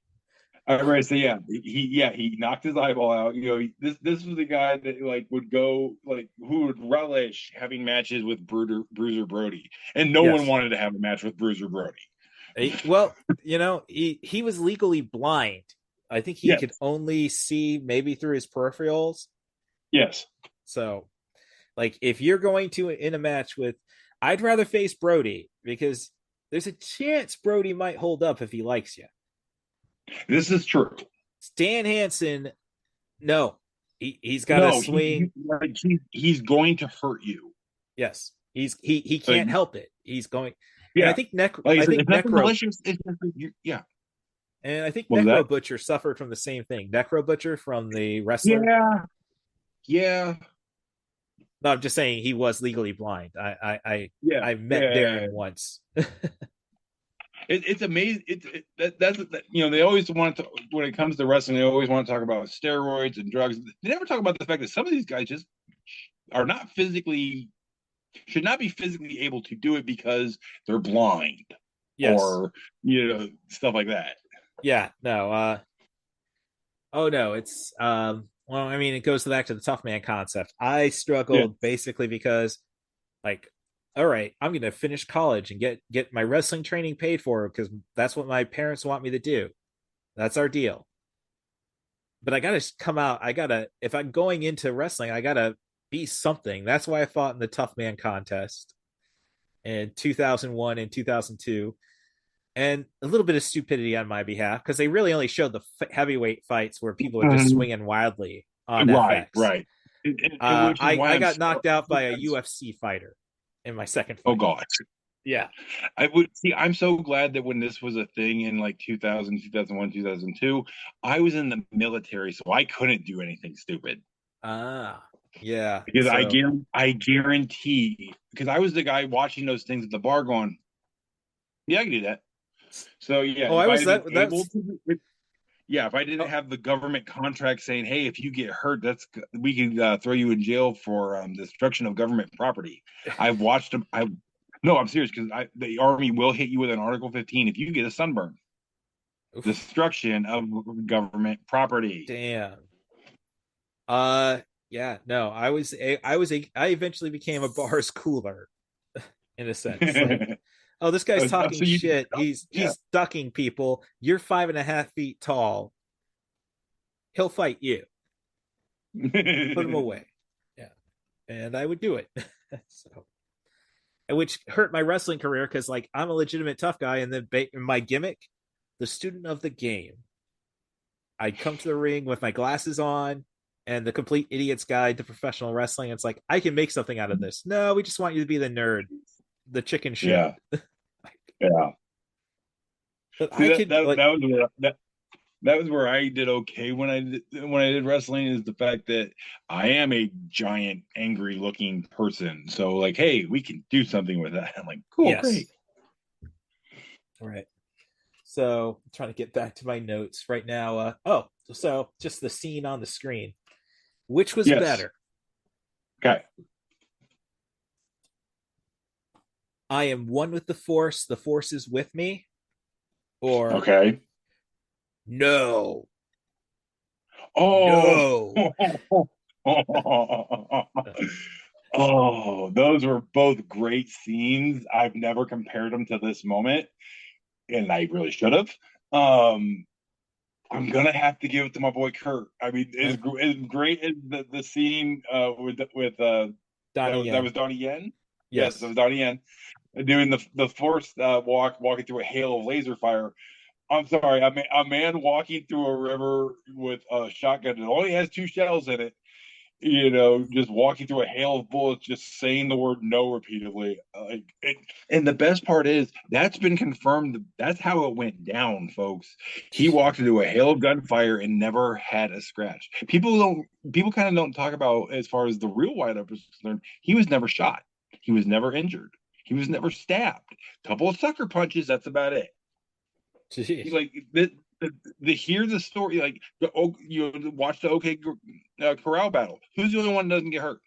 All right, so he knocked his eyeball out. This was the guy that would go who would relish having matches with Bruiser Brody, and no one wanted to have a match with Bruiser Brody. Well, he was legally blind. I think he could only see maybe through his peripherals. Yes. So, if you're going to in a match with, I'd rather face Brody because there's a chance Brody might hold up if he likes you. This is true. Stan Hansen, no, he's got to swing. He's going to hurt you. Yes, he can't help it. He's going. Yeah, and I think Necro. Yeah, and I think Necro Butcher suffered from the same thing. Necro Butcher from the wrestler. Yeah. No, I'm just saying he was legally blind. I met Darren once. It's amazing. That's they always want to, when it comes to wrestling, they always want to talk about steroids and drugs. They never talk about the fact that some of these guys just are not should not be physically able to do it because they're blind, or stuff like that. Yeah, no. Oh no, it's well, I mean, it goes back to the tough man concept. I struggled basically because, all right, I'm going to finish college and get my wrestling training paid for because that's what my parents want me to do. That's our deal. But I got to come out. If I'm going into wrestling, I got to be something. That's why I fought in the Tough Man contest in 2001 and 2002. and a little bit of stupidity on my behalf, because they really only showed the heavyweight fights where people are just swinging wildly on FX. Right. I got knocked out by a UFC fighter in my second fight. Oh God. Yeah. I'm so glad that when this was a thing in like 2000, 2001, 2002, I was in the military, so I couldn't do anything stupid. Yeah. Because I guarantee, because I was the guy watching those things at the bar going, yeah, I can do that. So yeah. Oh, if I didn't have the government contract saying, hey, if you get hurt, we can throw you in jail for destruction of government property. I've watched them. No, I'm serious, because the Army will hit you with an Article 15 if you get a sunburn. Oof. Destruction of government property. Damn. Yeah, no, I eventually became a bar's cooler in a sense. Like, oh, this guy's talking shit. He's ducking people. You're 5.5 feet tall. He'll fight you. Put him away. Yeah. And I would do it. So, which hurt my wrestling career, because like I'm a legitimate tough guy, and then my gimmick, the student of the game. I'd come to the ring with my glasses on and the complete idiot's guide to professional wrestling. It's like, I can make something out of this. No, we just want you to be the nerd, the chicken shit. Yeah. Yeah. But See, that was where I did okay when I did wrestling, is the fact that I am a giant, angry looking person. So like, hey, we can do something with that. I'm like, cool, yes. Great. All right. So I'm trying to get back to my notes right now. So just the scene on the screen. Which was better? Okay. I am one with the Force is with me. Or okay. No. Oh. No. Oh, those were both great scenes. I've never compared them to this moment, and I really should have. I'm gonna have to give it to my boy Kurt. I mean, as great as the scene with Donnie Yen. That was Donnie Yen. Yes, that was Donnie Yen doing the Force walking through a hail of laser fire. I'm sorry, a man walking through a river with a shotgun that only has 2 shells in it. You know, just walking through a hail of bullets, just saying the word no repeatedly. And the best part is that's been confirmed. That's how it went down, folks. He walked into a hail of gunfire and never had a scratch. People kind of don't talk about, as far as the real Wyatt Earp is concerned, he was never shot. He was never injured. He was never stabbed. A couple of sucker punches. That's about it. Jeez. Like hear the story, like you watch the OK Corral battle. Who's the only one that doesn't get hurt?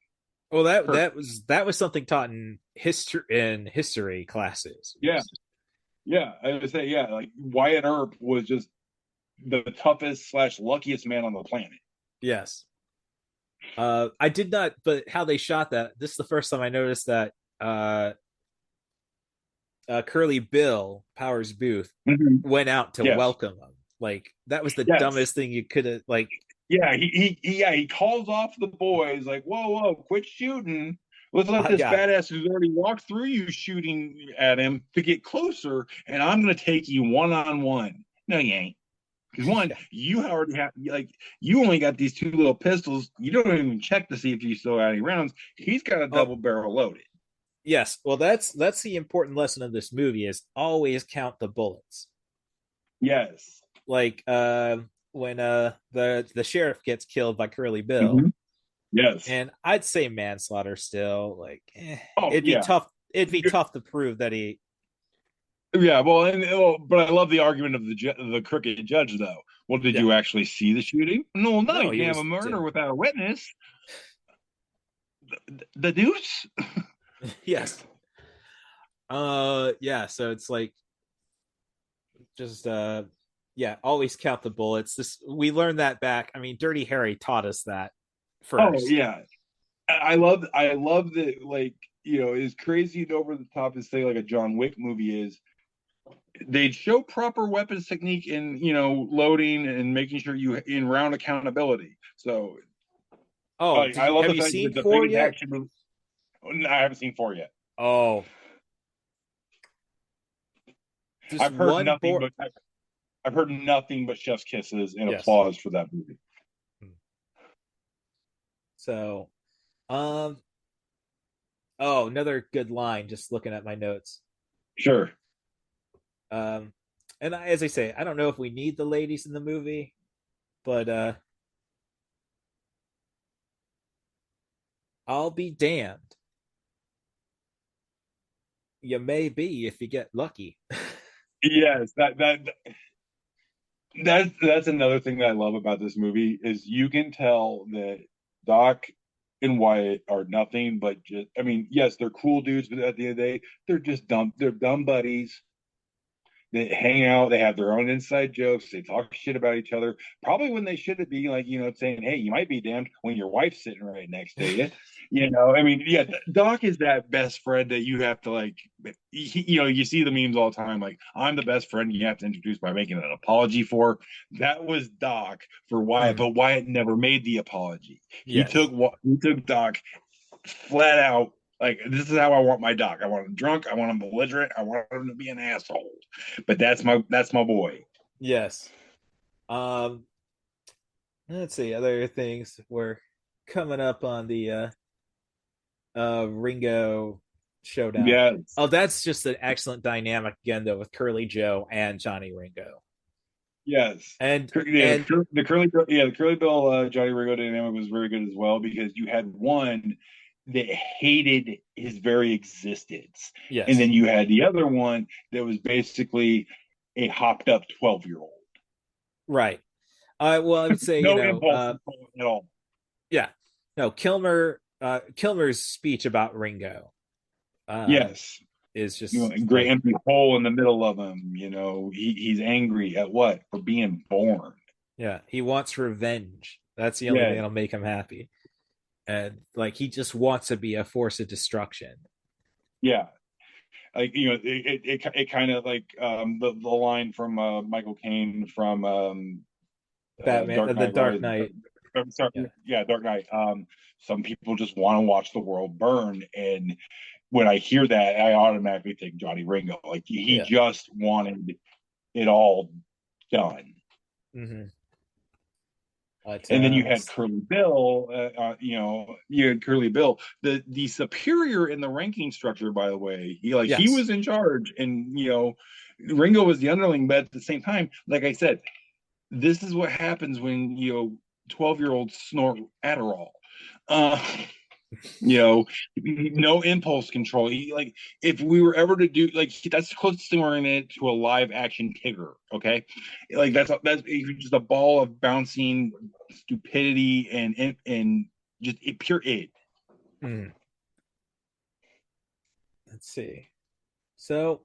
Well, that was something taught in history classes. Yeah. I would say like Wyatt Earp was just the toughest / luckiest man on the planet. Yes. I did not, but how they shot that. This is the first time I noticed that. Curly Bill Powers Booth went out to welcome him. Like, that was the dumbest thing you could have, like. Yeah, he calls off the boys like, whoa, quit shooting. Let's let this badass who's already walked through you shooting at him to get closer, and I'm gonna take you 1-on-1. No, you ain't. Because one, you already have, like, you only got these 2 little pistols. You don't even check to see if you still have any rounds. He's got a double barrel loaded. Yes, well, that's the important lesson of this movie, is always count the bullets. Yes. Like when the sheriff gets killed by Curly Bill. Yes. And I'd say manslaughter still. Like, it'd be tough. It'd be tough to prove that he. Yeah, but I love the argument of the crooked judge, though. Well, did you actually see the shooting? No, you can't have a murder without a witness. The deuce. Yes. Yeah, so it's like just always count the bullets. We learned that back. I mean, Dirty Harry taught us that first. Oh yeah. I love that, like, you know, as crazy and over the top as, say, like a John Wick movie is, they'd show proper weapons technique in, you know, loading and making sure you in round accountability. So I love have you seen 4 yet? I haven't seen 4 yet. Oh. I've heard nothing but chef's kisses and applause for that movie. So, another good line. Just looking at my notes. Sure. And as I say, I don't know if we need the ladies in the movie, but I'll be damned. You may be if you get lucky. Yes, that's another thing that I love about this movie is you can tell that Doc and Wyatt are nothing but just, I mean, yes, they're cool dudes, but at the end of the day, they're just dumb. They're dumb buddies. They hang out, they have their own inside jokes, they talk shit about each other. Probably when they should be like, saying, hey, you might be damned when your wife's sitting right next to you. I mean, yeah, Doc is that best friend that you have to like, you see the memes all the time, like, I'm the best friend you have to introduce by making an apology for. That was Doc for Wyatt, but Wyatt never made the apology. He took Doc flat out. Like, this is how I want my Doc. I want him drunk. I want him belligerent. I want him to be an asshole. But that's my boy. Yes. Let's see. Other things we're coming up on the Ringo showdown. Yes. Oh, that's just an excellent dynamic again, though, with Curly Joe and Johnny Ringo. Yes. The Curly Bill Johnny Ringo dynamic was very good as well, because you had one that hated his very existence. Yes. And then you had the other one that was basically a hopped up 12-year-old. Right. Well, I would say, no impulse at all. Yeah. No, Kilmer's speech about Ringo. Yes. Is just great empty hole in the middle of him. He's angry at what? For being born. Yeah. He wants revenge. That's the only thing that'll make him happy. And like, he just wants to be a force of destruction. Yeah. Like, it kind of like the line from Michael Caine from Batman, The Dark Knight. Dark Knight. Some people just want to watch the world burn, and when I hear that, I automatically think Johnny Ringo. Like, he just wanted it all done. Mm-hmm. And then you had Curly Bill. You had Curly Bill, the superior in the ranking structure. By the way, he was in charge, and Ringo was the underling. But at the same time, like I said, this is what happens when 12-year-olds snort Adderall. No impulse control. Like, if we were ever to do, like, that's the closest thing we're gonna get to a live action Tigger. Okay, like that's just a ball of bouncing stupidity and just pure id. Let's see. So,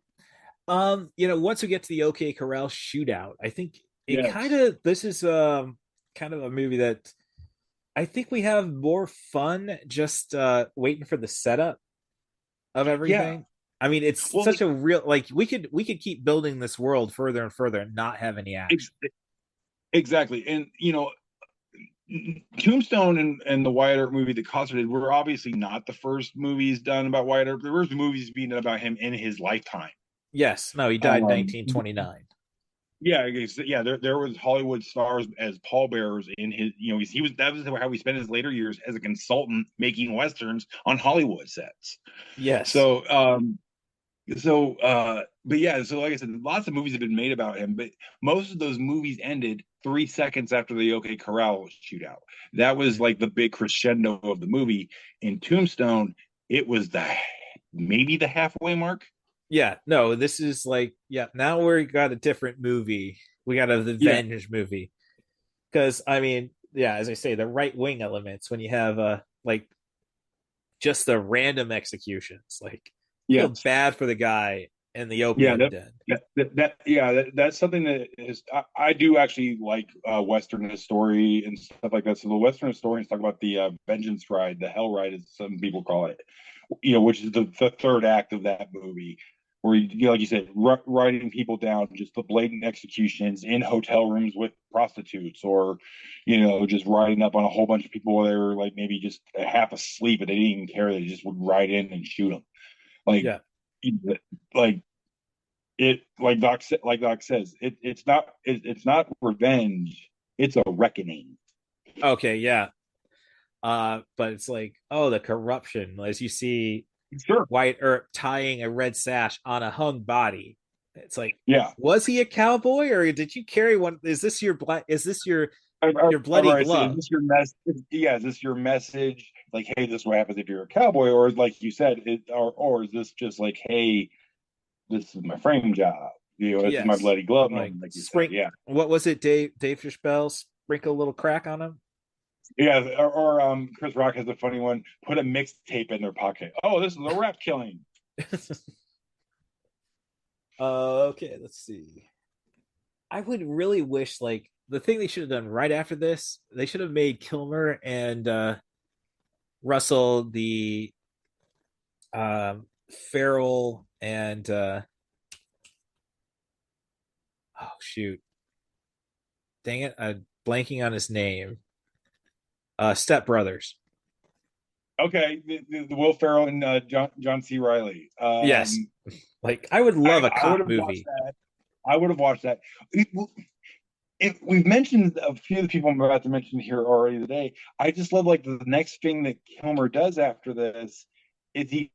once we get to the OK Corral shootout, I think this is kind of a movie that I think we have more fun just waiting for the setup of everything. Yeah. I mean, it's such a real, like, we could keep building this world further and further and not have any action. Exactly. And Tombstone and the Wyatt Earp movie that Coster did were obviously not the first movies done about Wyatt Earp. There were movies being done about him in his lifetime. Yes. No, he died in 1929. Yeah, there was Hollywood stars as pallbearers in his, that was how he spent his later years as a consultant making westerns on Hollywood sets. Yes. So like I said, lots of movies have been made about him, but most of those movies ended 3 seconds after the OK Corral shootout. That was like the big crescendo of the movie. In Tombstone, it was maybe the halfway mark. Yeah, no, this is like, now we got a different movie. We got a revenge movie. Because, I mean, as I say, the right-wing elements, when you have, just the random executions, like, feel bad for the guy in the opium den. That's something that is, I do actually like Western history and stuff like that. So the Western historians talk about the vengeance ride, the hell ride, as some people call it, which is the third act of that movie, where like you said, writing people down, just the blatant executions in hotel rooms with prostitutes, or just riding up on a whole bunch of people where they were like maybe just half asleep and they didn't even care. They just would ride in and shoot them. it like Doc says, it's not revenge, it's a reckoning. Okay, yeah. But it's like, oh, the corruption, as you see Sure. Wyatt Earp tying a red sash on a hung body. It's like, Yeah. Was he a cowboy, or did you carry one? Is this your bloody right, so glove? is this your is this your message? Like, hey, this is what happens if you're a cowboy, or like you said, or is this just like, hey, this is my frame job? This is my bloody glove. Like, like you said, yeah. What was it, Dave Fishbell? Sprinkle a little crack on him. Yeah, or Chris Rock has a funny one. Put a mixtape in their pocket. Oh, this is a rap killing. Okay, let's see. I would really wish, like, the thing they should have done right after this, they should have made Kilmer and Russell the feral and oh shoot, dang it, I'm blanking on his name. Step Brothers. Okay, the Will Ferrell and John C. Reilly. Yes, like I would love a cop movie. I would have watched that. If we've mentioned a few of the people I'm about to mention here already today, I just love like the next thing that Kilmer does after this is he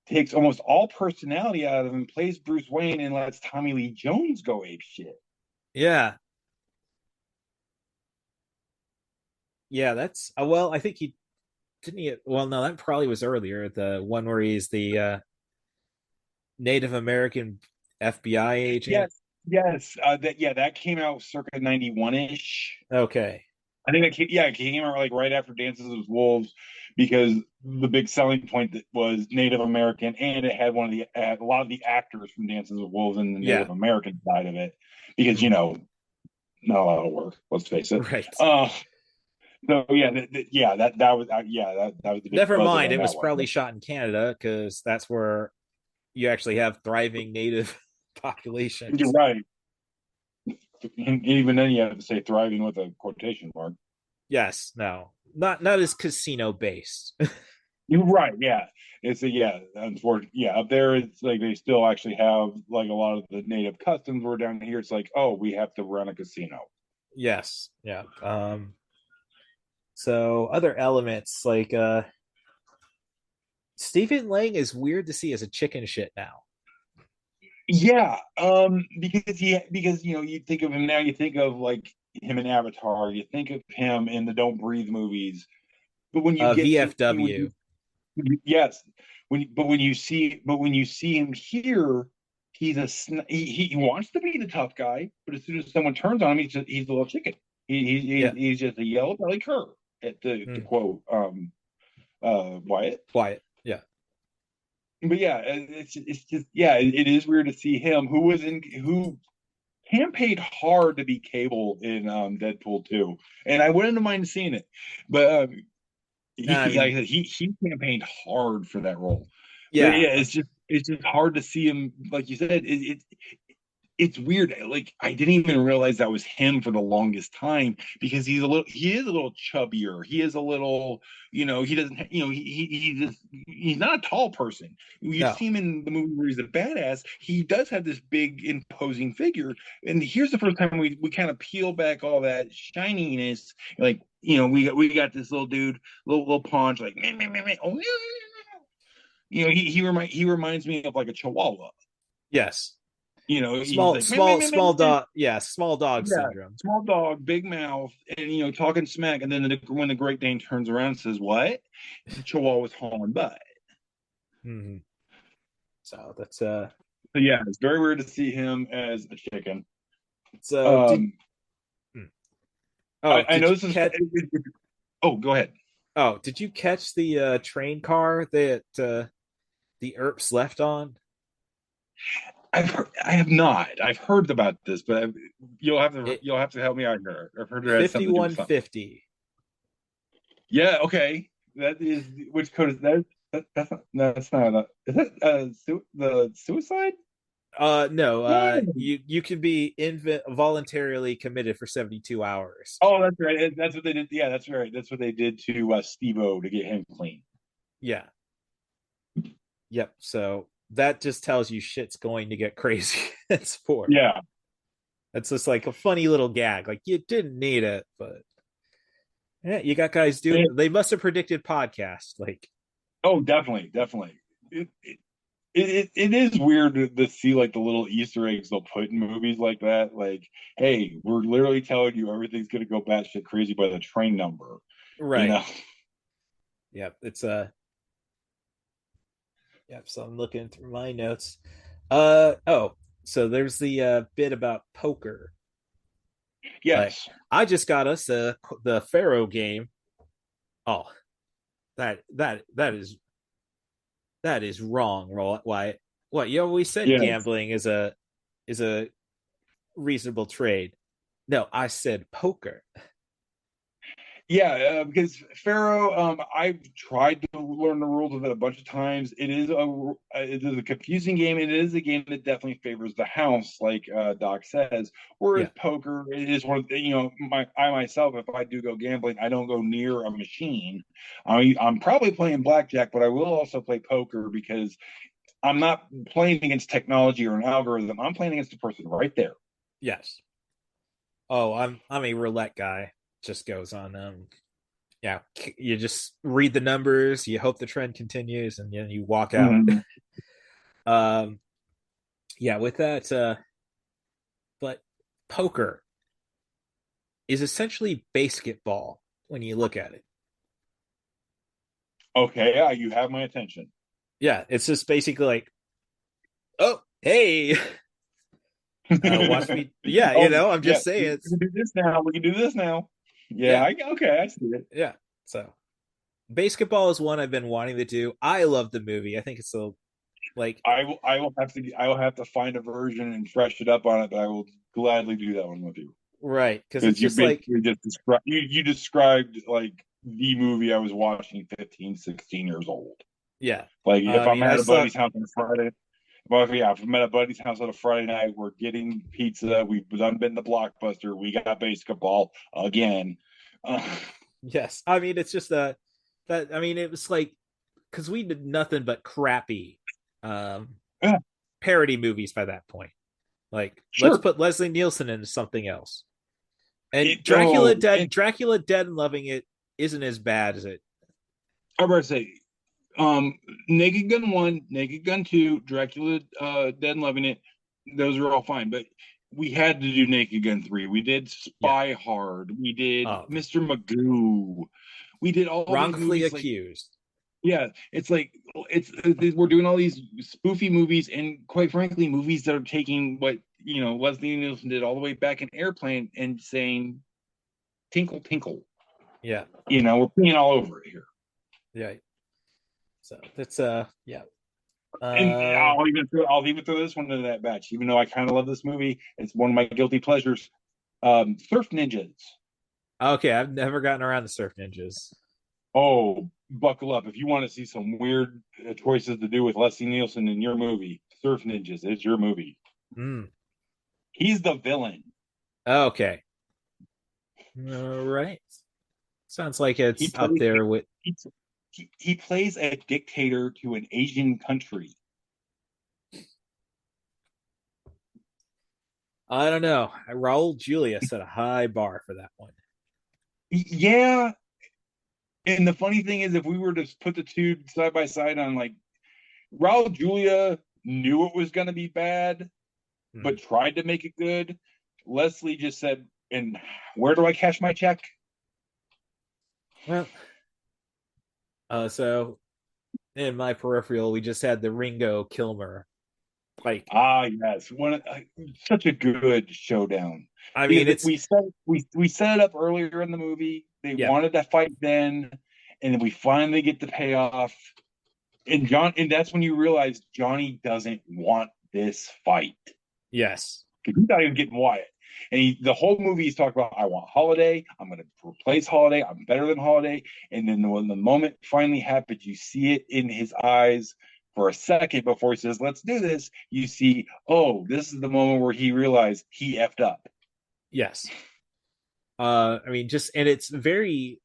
takes almost all personality out of him, plays Bruce Wayne, and lets Tommy Lee Jones go ape shit. Yeah. Yeah, that's well, I think he didn't. Well, no, that probably was earlier. The one where he's the Native American FBI agent. Yes. That came out circa 91-ish. Okay. I think it came out like right after Dances with Wolves, because the big selling point that was Native American, and it had a lot of the actors from Dances with Wolves in the Native American side of it, because not a lot of work. Let's face it. Right. So that was the big Never mind. It was one. probably shot in Canada, because that's where you actually have thriving native populations. You're right. And even then, you have to say thriving with a quotation mark. Yes. No. Not as casino based. You're right. Yeah. It's unfortunately, up there it's like they still actually have like a lot of the native customs. Where down here it's like, oh, we have to run a casino. Yes. Yeah. So other elements like Stephen Lang is weird to see as a chicken shit now. Yeah, because you think of him now, you think of like him in Avatar, you think of him in the Don't Breathe movies, but when you get VFW, yes, when you see him here, he wants to be the tough guy, but as soon as someone turns on him, he's a little chicken. He's just a yellow belly cur, to quote Wyatt. Yeah. But yeah, it's just it is weird to see him who campaigned hard to be Cable in Deadpool 2, and I wouldn't have minded seeing it, but he campaigned hard for that role. Yeah, but yeah, it's just hard to see him, like you said. It's weird. Like I didn't even realize that was him for the longest time, because he is a little chubbier. He is a little, he doesn't, he's not a tall person. You see him in the movie where he's a badass. He does have this big imposing figure. And here's the first time we kind of peel back all that shininess. Like, we got this little dude, little paunch, like, meh, meh, meh, meh. Oh, he reminds me of like a Chihuahua. Yes. Small dog. Yeah, small dog syndrome. Small dog, big mouth, and talking smack. And then when the Great Dane turns around and says, "What?" The Chihuahua's hauling butt. Mm-hmm. So that's So yeah, it's very weird to see him as a chicken. So I know this is. Oh, go ahead. Oh, did you catch the train car that the Earps left on? I have not. I've heard about this, but you'll have to help me out here. I've heard it has 5150. Yeah. Okay. That is, which code is that? That's not. Is that the suicide? No. You can be voluntarily committed for 72 hours. Oh, that's right. That's what they did. Yeah, that's right. That's what they did to Steve-O to get him clean. Yeah. Yep. So that just tells you shit's going to get crazy in sport. Yeah. That's just like a funny little gag. Like, you didn't need it, but yeah, you got guys doing. They must have predicted podcasts. Like, oh, definitely. It is weird to see like the little Easter eggs they'll put in movies like that. Like, hey, we're literally telling you everything's gonna go batshit crazy by the train number, right? You know? Yep, it's a. Yep. So I'm looking through my notes. Oh, so there's the bit about poker. Yes, I just got us the Pharaoh game. Oh, that is wrong. Why? What you always said? Yes. Gambling is a reasonable trade. No, I said poker. Yeah, because Pharaoh, I've tried to learn the rules of it a bunch of times. It is a confusing game. And it is a game that definitely favors the house, like Doc says. Whereas poker, it is one of I myself, if I do go gambling, I don't go near a machine. I'm probably playing blackjack, but I will also play poker because I'm not playing against technology or an algorithm. I'm playing against the person right there. Yes. Oh, I'm a roulette guy. Just goes on. Yeah, you just read the numbers, you hope the trend continues, and then you walk out. Mm-hmm. Yeah, with that, but poker is essentially basketball when you look at it. Okay, yeah, you have my attention. Yeah, it's just basically like, oh, hey, watch me. Yeah, I'm just saying. We can do this now. We can do this now. Yeah. Okay, I see it. Yeah. So, basketball is one I've been wanting to do. I love the movie. I think it's so like I will have to find a version and fresh it up on it, but I will gladly do that one with you. Right, because it's just you described like the movie I was watching 15, 16 years old. Yeah. Like if I'm at a buddy's house on a Friday. Well, yeah, if I'm at a buddy's house on a Friday night, we're getting pizza. We've done been to Blockbuster. We got basketball again. Yes, I mean it's just that. I mean it was like because we did nothing but crappy parody movies by that point. Like let's put Leslie Nielsen into something else. And Dracula Dead and Loving It isn't as bad as it. I was about to say. Naked Gun 1, Naked Gun 2, Dracula Dead and Loving It, those are all fine, but we had to do Naked Gun 3. We did Spy Hard. We did Mr. Magoo. We did all Wrongfully these Accused. Yeah, it's like we're doing all these spoofy movies, and quite frankly, movies that are taking what Leslie Nielsen did all the way back in Airplane and saying, "Tinkle, tinkle." Yeah, we're peeing all over it here. Yeah. So that's yeah. And I'll even throw this one into that batch, even though I kind of love this movie. It's one of my guilty pleasures. Surf Ninjas. Okay, I've never gotten around to Surf Ninjas. Oh, buckle up. If you want to see some weird choices to do with Leslie Nielsen in your movie, Surf Ninjas is your movie. He's the villain. Okay. All right. Sounds like it's up there with... He plays a dictator to an Asian country. I don't know. Raul Julia set a high bar for that one. Yeah. And the funny thing is, if we were to put the two side by side on, like, Raul Julia knew it was going to be bad, but tried to make it good. Leslie just said, and where do I cash my check? Well, so in my peripheral, we just had the Ringo Kilmer. Like, yes, such a good showdown. I mean, we set it up earlier in the movie. They wanted to fight then, and then we finally get the payoff. And that's when you realize Johnny doesn't want this fight. Yes, because he's not even getting Wyatt. And the whole movie he's talking about, I want Holiday. I'm going to replace Holiday. I'm better than Holiday. And then when the moment finally happens, you see it in his eyes for a second before he says, let's do this. You see, oh, this is the moment where he realized he effed up. Yes. I mean, and it's very,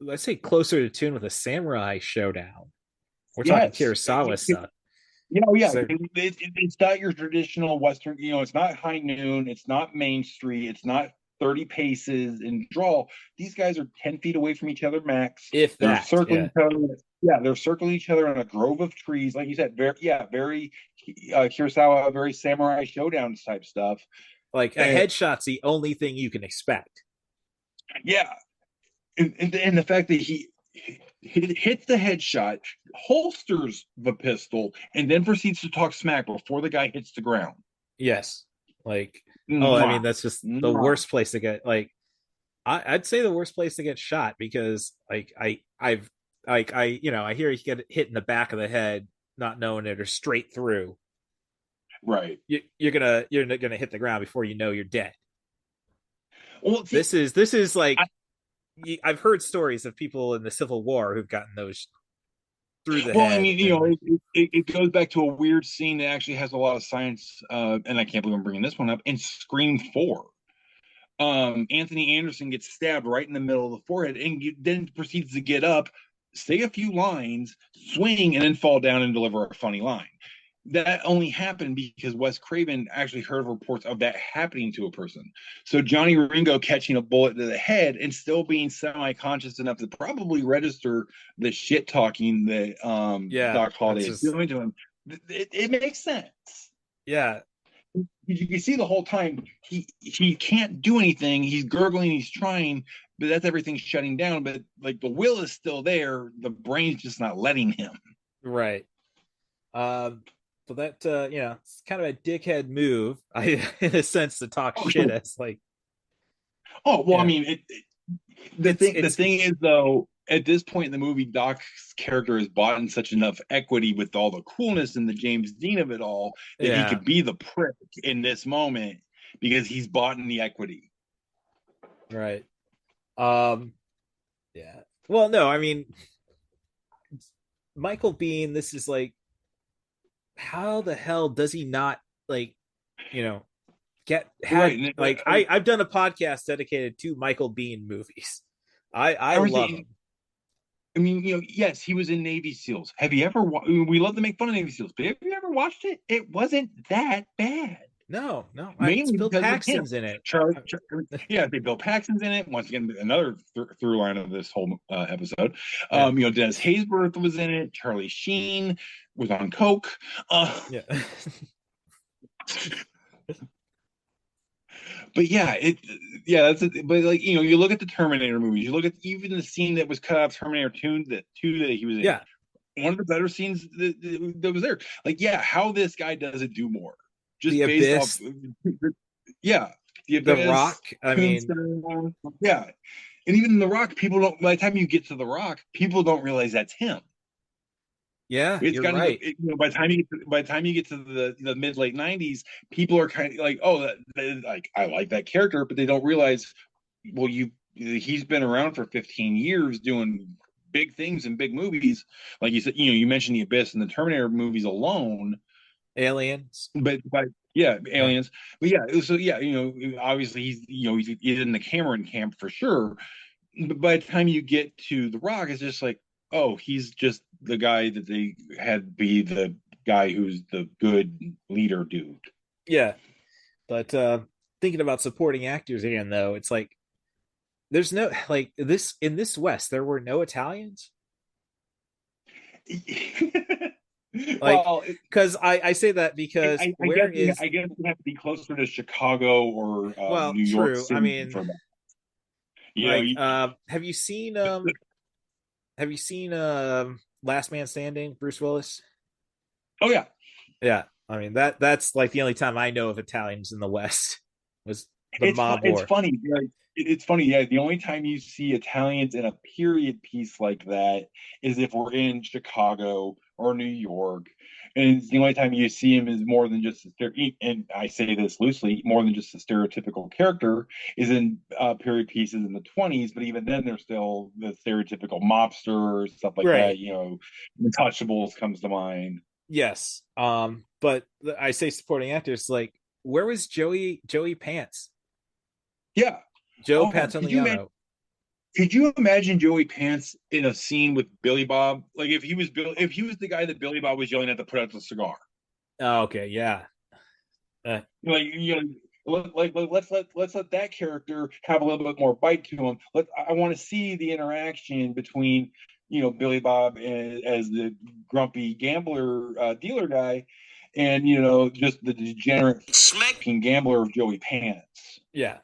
let's say, closer to tune with a samurai showdown. We're talking Kurosawa stuff. Yeah. So, It's not your traditional Western. It's not high noon. It's not Main Street. It's not 30 paces and draw. These guys are 10 feet away from each other max. if They're that, circling each other. Yeah, they're circling each other in a grove of trees, like you said. Very Kurosawa, very samurai showdown type stuff. like a headshot's the only thing you can expect. Yeah, and the fact that he hits the headshot, holsters the pistol, and then proceeds to talk smack before the guy hits the ground. Yes, like I mean, that's just the worst place to get. Like, I'd say the worst place to get shot, because like I hear you get hit in the back of the head, not knowing it, or straight through. Right, you're gonna hit the ground before you know you're dead. Well, this is like. I've heard stories of people in the Civil War who've gotten those through the head. Well, I mean, it goes back to a weird scene that actually has a lot of science, and I can't believe I'm bringing this one up. In Scream 4, Anthony Anderson gets stabbed right in the middle of the forehead, and then proceeds to get up, say a few lines, swing, and then fall down and deliver a funny line. That only happened because Wes Craven actually heard reports of that happening to a person. So Johnny Ringo catching a bullet to the head and still being semi-conscious enough to probably register the shit talking that Doc Holliday is doing to him. It makes sense. Yeah. You can see the whole time he can't do anything. He's gurgling, he's trying, but that's everything shutting down. But like the will is still there. The brain's just not letting him. Right. So that it's kind of a dickhead move, in a sense, to talk shit. It's like, I mean, the thing is though, at this point in the movie, Doc's character has bought in such enough equity with all the coolness and the James Dean of it all that he could be the prick in this moment because he's bought in the equity. Right. Yeah. Well, no, I mean, Michael Biehn, this is like, how the hell does he not I've done a podcast dedicated to Michael Biehn movies. I love him. I mean, yes, he was in Navy SEALs. Have you ever? We love to make fun of Navy SEALs, but have you ever watched it? It wasn't that bad. No. Mainly Bill Paxton's in it. Bill Paxton's in it. Once again, another through line of this whole episode. Dennis Haysbert was in it. Charlie Sheen was on coke. But that's it. But like you look at the Terminator movies. You look at even the scene that was cut out of Terminator 2 that he was in. Yeah, one of the better scenes that was there. Like, how this guy doesn't do more. Just the based Abyss. Off, the Abyss, The Rock. I mean, and even The Rock, people don't. By the time you get to The Rock, people don't realize that's him. Yeah, you're right. By the time you get to the mid late 90s, people are kind of like, I like that character, but they don't realize, well, he's been around for 15 years doing big things in big movies, like you said. You mentioned the Abyss and the Terminator movies alone. Aliens, Aliens. But obviously he's in the Cameron camp for sure. But by the time you get to The Rock, it's just like, oh, he's just the guy that they had be the guy who's the good leader dude. Yeah, but thinking about supporting actors again, though, it's like there's no this in this West. There were no Italians. Because I say that because I guess you have to be closer to Chicago or New York City. I mean, for that. Have you seen Last Man Standing, Bruce Willis? Oh yeah. I mean that's like the only time I know of Italians in the West was the mob war. It's funny. It's funny. Yeah, the only time you see Italians in a period piece like that is if we're in Chicago or New York, and the only time you see him is more than just and I say this loosely, more than just a stereotypical character is in period pieces in the 20s. But even then, they're still the stereotypical mobster stuff like that. Untouchables comes to mind. Yes, but I say supporting actors, like, where was Joey Pants? Yeah. Joe Pantoliano. Could you imagine Joey Pants in a scene with Billy Bob? Like if he was the guy that Billy Bob was yelling at to put out the cigar. Oh, okay, yeah. Like let's let that character have a little bit more bite to him. I want to see the interaction between Billy Bob as the grumpy gambler dealer guy, and just the degenerate smacking gambler of Joey Pants. Yeah,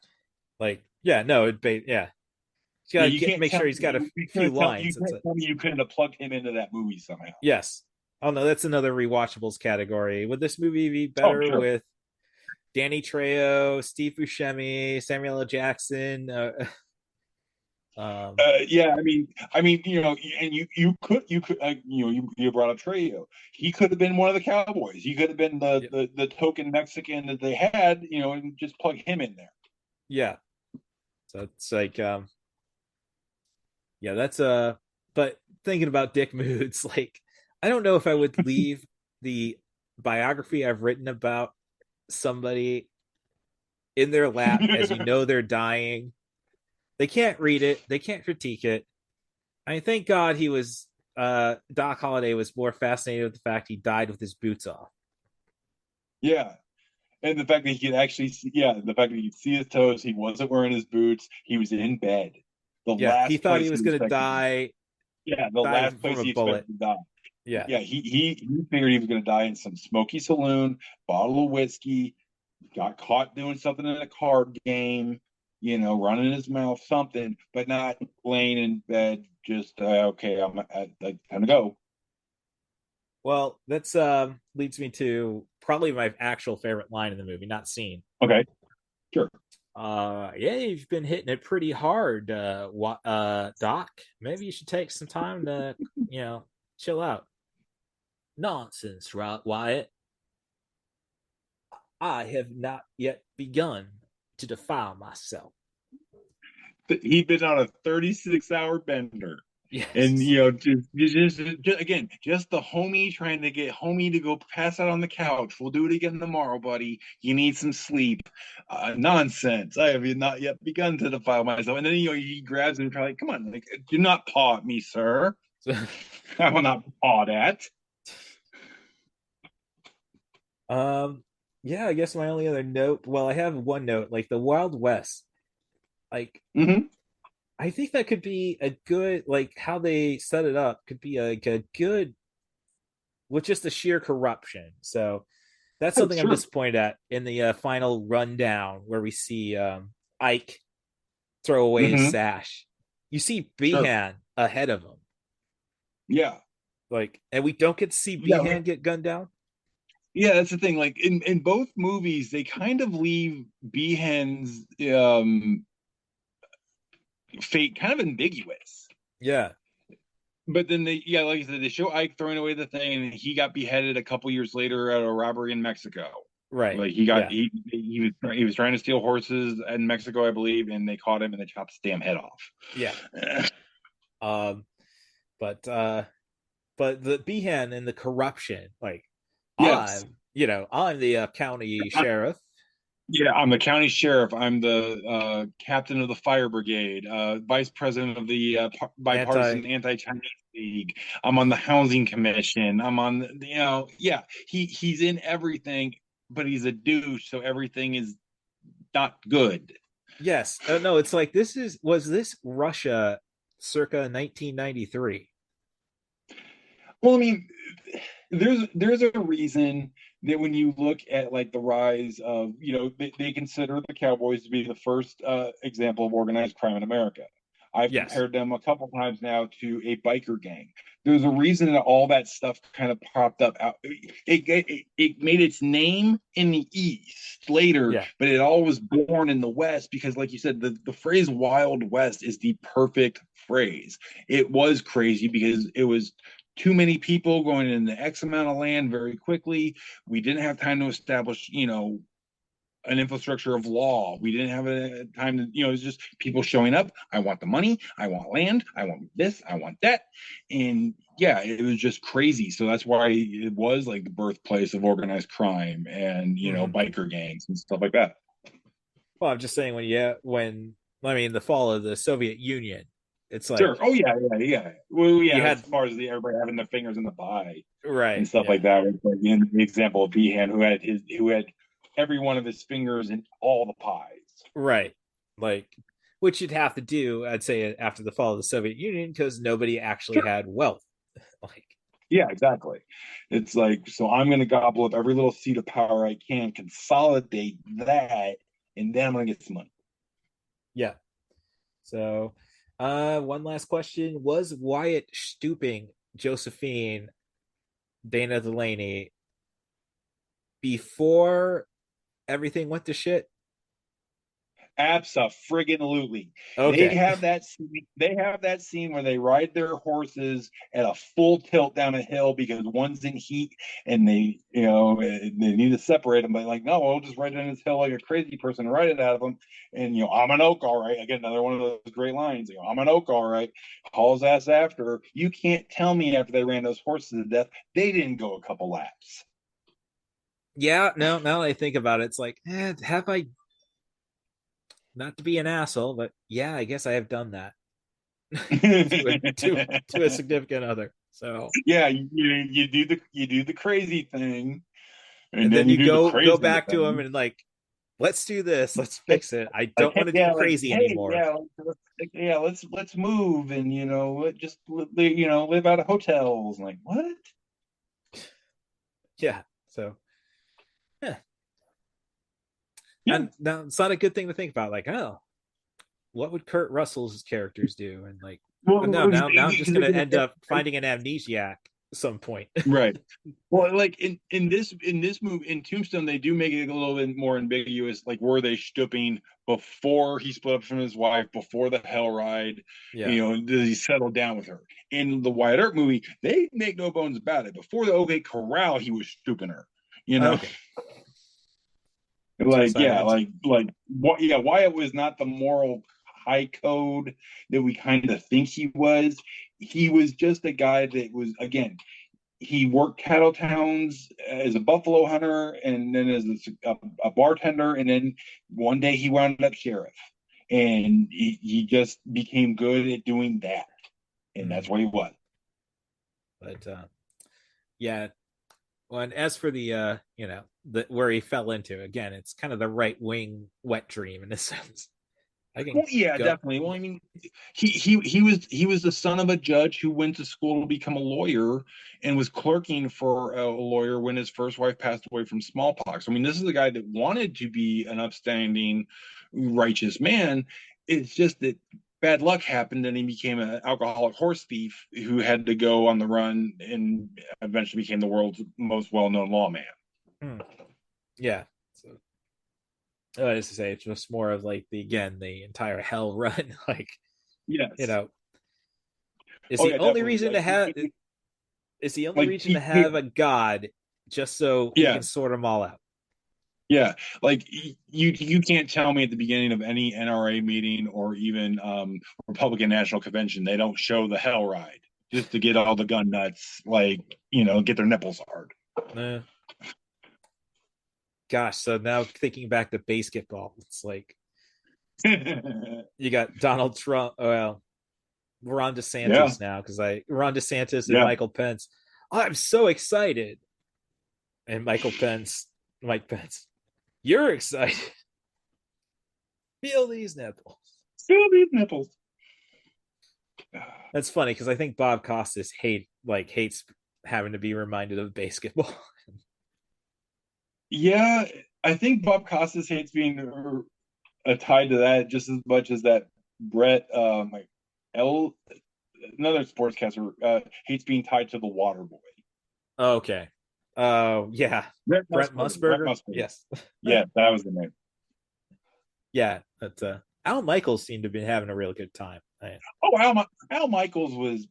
like no, yeah. You can't make sure he's got a few lines. You can't tell me you couldn't have plugged him into that movie somehow. Yes. Oh no, that's another rewatchables category. Would this movie be better with Danny Trejo, Steve Buscemi, Samuel L. Jackson? Yeah, I mean, and you brought up Trejo. He could have been one of the Cowboys. He could have been the token Mexican that they had, and just plug him in there. Yeah. So it's like, yeah, that's but thinking about dick moods, like, I don't know if I would leave the biography I've written about somebody in their lap as they're dying. They can't read it. They can't critique it. I mean, thank God Doc Holliday was more fascinated with the fact he died with his boots off. Yeah. And the fact that he could actually see, the fact that he could see his toes, he wasn't wearing his boots, he was in bed. He thought he was going to die. Yeah, the last place he expected to die. Yeah, he figured he was going to die in some smoky saloon, bottle of whiskey, got caught doing something in a card game, running his mouth, something, but not laying in bed. Just okay, I'm time to go. Well, that's leads me to probably my actual favorite line in the movie, not scene. Okay, sure. Yeah, you've been hitting it pretty hard, Doc. Maybe you should take some time to, chill out. Nonsense, right, Wyatt? I have not yet begun to defile myself. He'd been on a 36-hour bender. Yes. And just again, just the homie trying to get homie to go pass out on the couch. We'll do it again tomorrow, buddy. You need some sleep. Nonsense. I have not yet begun to defile myself. And then he grabs him and tries, like, come on, do not paw at me, sir. I will not paw that. Yeah, I guess my only other note. Well, I have one note, like the Wild West. Like, I think that could be a good, like how they set it up could be a good with just the sheer corruption. So that's something I'm disappointed at in the final rundown where we see Ike throw away his sash. You see Behan ahead of him. Yeah. Like, and we don't get to see Behan get gunned down. Yeah, that's the thing. Like in both movies, they kind of leave Behan's fate kind of ambiguous. Yeah. But then like I said, they show Ike throwing away the thing, and he got beheaded a couple years later at a robbery in Mexico. Right. Like he was trying to steal horses in Mexico, I believe, and they caught him and they chopped his damn head off. Yeah. But the Behan and the corruption, like, yes. I'm the county sheriff. Yeah, I'm the county sheriff. I'm the captain of the fire brigade, vice president of the bipartisan anti-Chinese league. I'm on the housing commission. I'm on, he's in everything, but he's a douche, so everything is not good. Yes. No, it's like was this Russia circa 1993? Well, I mean, there's a reason that when you look at like the rise of, they consider the Cowboys to be the first example of organized crime in America. I've compared them a couple times now to a biker gang. There's a reason that all that stuff kind of popped up. It made its name in the East later, but it all was born in the West because, like you said, the phrase Wild West is the perfect phrase. It was crazy because it was too many people going into X amount of land very quickly. We didn't have time to establish, an infrastructure of law. We didn't have a time to, it was just people showing up. I want the money. I want land. I want this. I want that. And yeah, it was just crazy. So that's why it was like the birthplace of organized crime and, biker gangs and stuff like that. Well, I'm just saying the fall of the Soviet Union, It's like, sure. Oh yeah. Well, yeah. you As had far as everybody having the fingers in the pie and right, stuff yeah, like that. Like in the example of Behan, who had every one of his fingers in all the pies. right, like which you'd have to do, I'd say, after the fall of the Soviet Union because nobody actually Sure. had wealth. Like, Yeah, exactly. It's like, so I'm going to gobble up every little seat of power I can, consolidate that, and then I'm going to get some money. yeah. So, one last question: was Wyatt stooping Josephine Dana Delaney before everything went to shit? Abso-friggin-lutely. They Okay. have that scene. They have that scene where they ride their horses at a full tilt down a hill because one's in heat and they need to separate them. But like, no, I'll just ride down this hill like a crazy person and ride it out of them. And I'm an oak, all right. Again, another one of those great lines. I'm an oak, all right. Hauls ass after her. You can't tell me after they ran those horses to death, they didn't go a couple laps. Yeah. No. Now that I think about it, it's like, have I? Not to be an asshole, but yeah, I guess I have done that to a significant other. So yeah, you do the crazy thing, and then you you do the go crazy back to him thing. and like, let's do this, let's fix it. I Like, don't want to do like, crazy anymore. yeah, let's move and just live out of hotels. Like what? Yeah. So yeah. Yeah. And now it's not a good thing to think about. Like, oh, what would Kurt Russell's characters do? And like, Well, oh, no, now I'm just gonna end up finding an amnesiac at some point. Right. Well, like in this movie in Tombstone, they do make it a little bit more ambiguous. Like, were they stooping before he split up from his wife, before the hell ride? Yeah. Does he settle down with her? In the Wyatt Earp movie, they make no bones about it. Before the OK Corral, he was stooping her. Okay. Like, yeah, Wyatt was not the moral high code that we kind of think he was. He was just a guy that was, again, he worked cattle towns as a buffalo hunter and then as a bartender. And then one day he wound up sheriff. And he just became good at doing that. And that's what he was. But yeah. Well, and as for the where he fell into, again, it's kind of the right wing wet dream in a sense. Definitely. Well, I mean, he was the son of a judge who went to school to become a lawyer and was clerking for a lawyer when his first wife passed away from smallpox. I mean, this is a guy that wanted to be an upstanding, righteous man. It's just that bad luck happened and he became an alcoholic horse thief who had to go on the run and eventually became the world's most well-known lawman. Yeah. So as to say, it's just more of like the entire hell run. Like, yes. Is the only reason to have a god just so he can sort them all out. Yeah, like you can't tell me at the beginning of any NRA meeting or even Republican National Convention they don't show the hell ride just to get all the gun nuts, get their nipples hard. Gosh, so now thinking back to basketball, it's like you got Donald Trump. Well, Ron DeSantis now because Ron DeSantis and Michael Pence. I'm so excited, and Mike Pence. You're excited. Feel these nipples. That's funny because I think Bob Costas hates having to be reminded of basketball. Yeah, I think Bob Costas hates being tied to that just as much as that Brett another sportscaster hates being tied to the Water Boy. Okay. Yeah. Brett Musburger. Yes. Yeah, that was the name. Yeah, but Al Michaels seemed to be having a real good time. Al Michaels was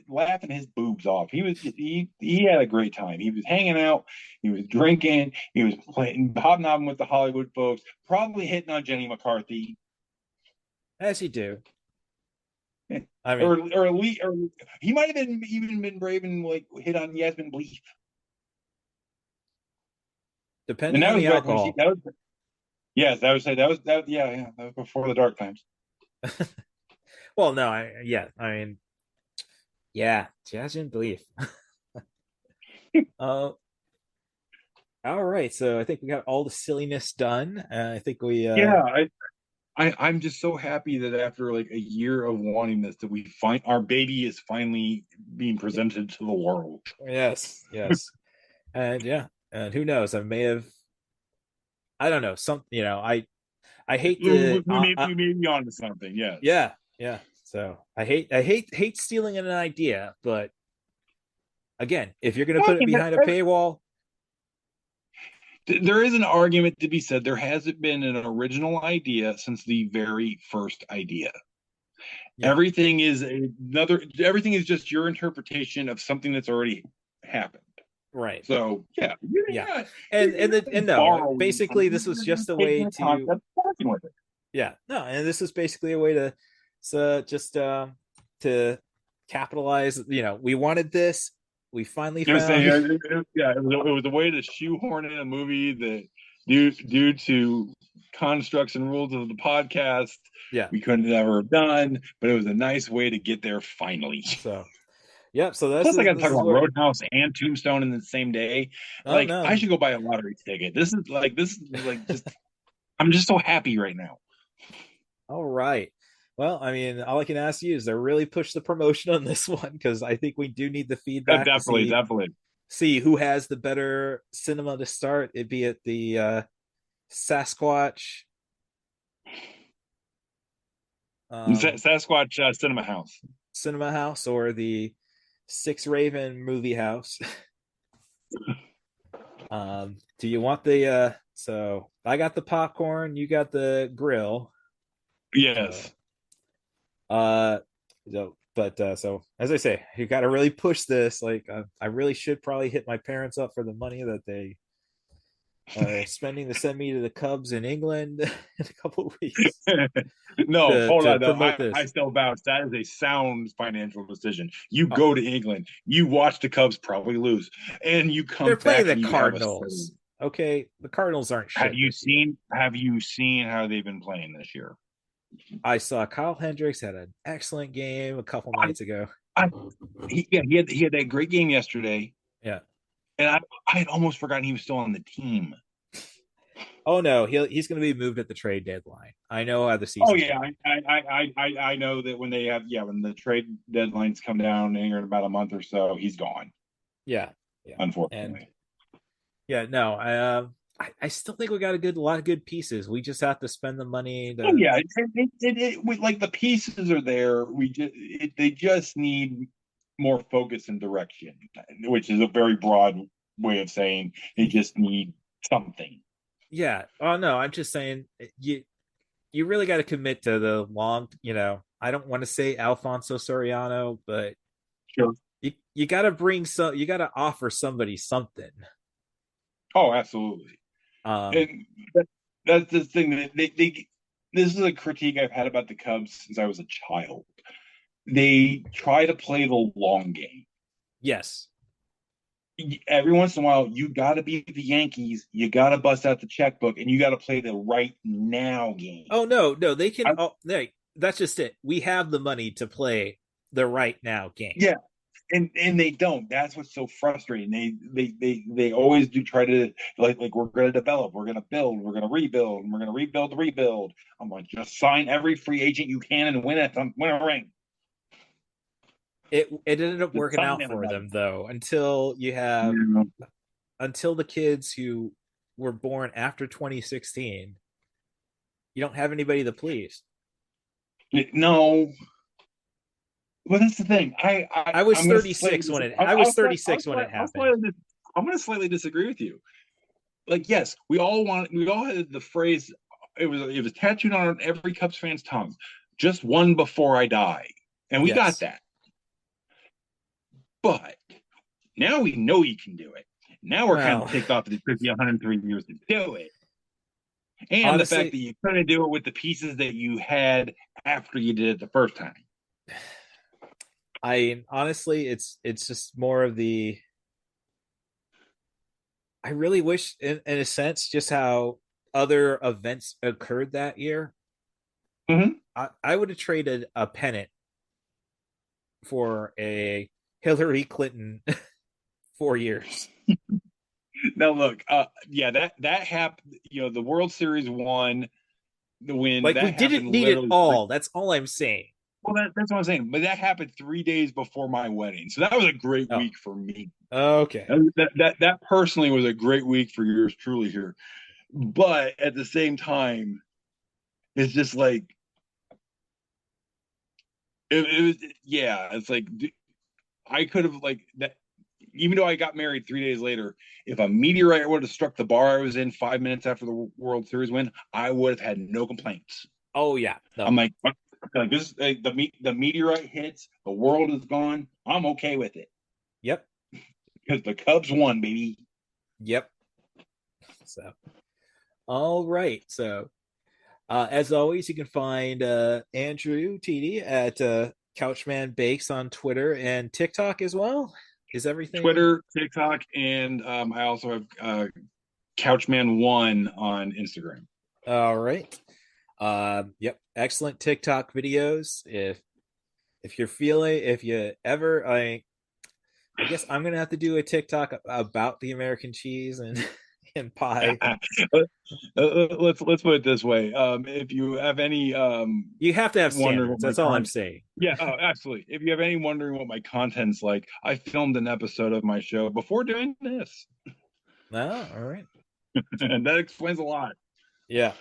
laughing his boobs off. He had a great time. He was hanging out, he was drinking, he was playing hobnobbing with the Hollywood folks, probably hitting on Jenny McCarthy. As you do. I mean, or he might have even been brave and hit on Yasmin Bleeth. Depending on the alcohol. Yes, that was before the dark times. Well, no, I mean, yeah, jazz and belief. uh, all right, so I think we got all the silliness done. I think we Yeah, I'm just so happy that after like a year of wanting this, that we find our baby is finally being presented to the world. yes, and yeah, and who knows? I don't know, I hate to We may be on to something. Yes. yeah. So I hate stealing an idea, but again, if you're gonna put it behind a paywall, there is an argument to be said. There hasn't been an original idea since the very first idea. Yeah. Everything is just your interpretation of something that's already happened. Right. So yeah. And no, basically this was just a way to yeah, no, and this is basically a way to capitalize. We wanted this. We finally found. It was a way to shoehorn in a movie that, due to constructs and rules of the podcast, we couldn't ever have done. But it was a nice way to get there finally. So, yep. So that's. Plus, I got to talk about Roadhouse and Tombstone in the same day. No. I should go buy a lottery ticket. This is just. I'm just so happy right now. All right. Well, I mean, all I can ask you is to really push the promotion on this one, because I think we do need the feedback. Definitely. See who has the better cinema to start. It be at the Sasquatch. Sasquatch Cinema House, or the Six Raven Moviehouse. Do you want the? So I got the popcorn. You got the grill. Yes. So as I say, you got to really push this. Like, I really should probably hit my parents up for the money that they are spending to send me to the Cubs in England in a couple of weeks. No, hold on. I still vouch that is a sound financial decision. You go to England, you watch the Cubs probably lose, and you come. They're playing the Cardinals. Okay, the Cardinals aren't shit. Have you seen how they've been playing this year? I saw Kyle Hendricks had an excellent game a couple nights ago. He had that great game yesterday. Yeah, and I had almost forgotten he was still on the team. Oh no, he's going to be moved at the trade deadline. I know how the season. Oh yeah, I know that when the trade deadlines come down in about a month or so, he's gone. Yeah. Unfortunately. I still think we got a lot of good pieces. We just have to spend the money. Like the pieces are there. They just need more focus and direction, which is a very broad way of saying they just need something. Yeah. Oh no, I'm just saying you really got to commit to the long. I don't want to say Alfonso Soriano, but sure, you got to you got to offer somebody something. Oh, absolutely. And that's the thing that this is a critique I've had about the Cubs since I was a child. They try to play the long game. Yes. Every once in a while, you got to be the Yankees. You got to bust out the checkbook, and you got to play the right now game. Oh no, they can. That's just it. We have the money to play the right now game. Yeah. And they don't. That's what's so frustrating. They always do try to like we're going to develop, we're going to build, we're going to rebuild, and we're going to rebuild the rebuild. I'm like, just sign every free agent you can and win a ring. It ended up working out for them though, until the kids who were born after 2016, you don't have anybody to please. No. Well, that's the thing. I was 36 when it happened. I'm going to slightly disagree with you. Like, yes, we all had the phrase. It was tattooed on every Cubs fan's tongue. Just one before I die, and we got that. But now we know you can do it. Now we're kind of ticked off that it took you 103 years to do it. And honestly, the fact that you couldn't do it with the pieces that you had after you did it the first time. Honestly, it's just more of the. I really wish, in a sense, just how other events occurred that year. Mm-hmm. I would have traded a pennant for a Hillary Clinton 4 years. Now look, that happened. The World Series won. The win. Like, that we didn't need it all. That's all I'm saying. Well, that's what I'm saying. But that happened 3 days before my wedding, so that was a great week for me. Okay. That personally was a great week for yours truly here. But at the same time, it's just like it's like I could have like that. Even though I got married 3 days later, if a meteorite would have struck the bar I was in 5 minutes after the World Series win, I would have had no complaints. Oh yeah, no. I'm like this. The meteorite hits, the world is gone. I'm okay with it. Yep. Because the Cubs won, baby. Yep. So, all right. So, as always, you can find Andrew Tiede at CouchMan Bakes on Twitter and TikTok as well. Is everything Twitter, TikTok, and I also have CouchMan1 on Instagram. All right. Yep. Excellent TikTok videos. If you ever, I guess I'm gonna have to do a TikTok about the American cheese and pie. Let's put it this way. If you have any, you have to have standards. That's all I'm saying. Yeah, absolutely. If you have any wondering what my content's like, I filmed an episode of my show before doing this. Oh, all right. And that explains a lot. Yeah.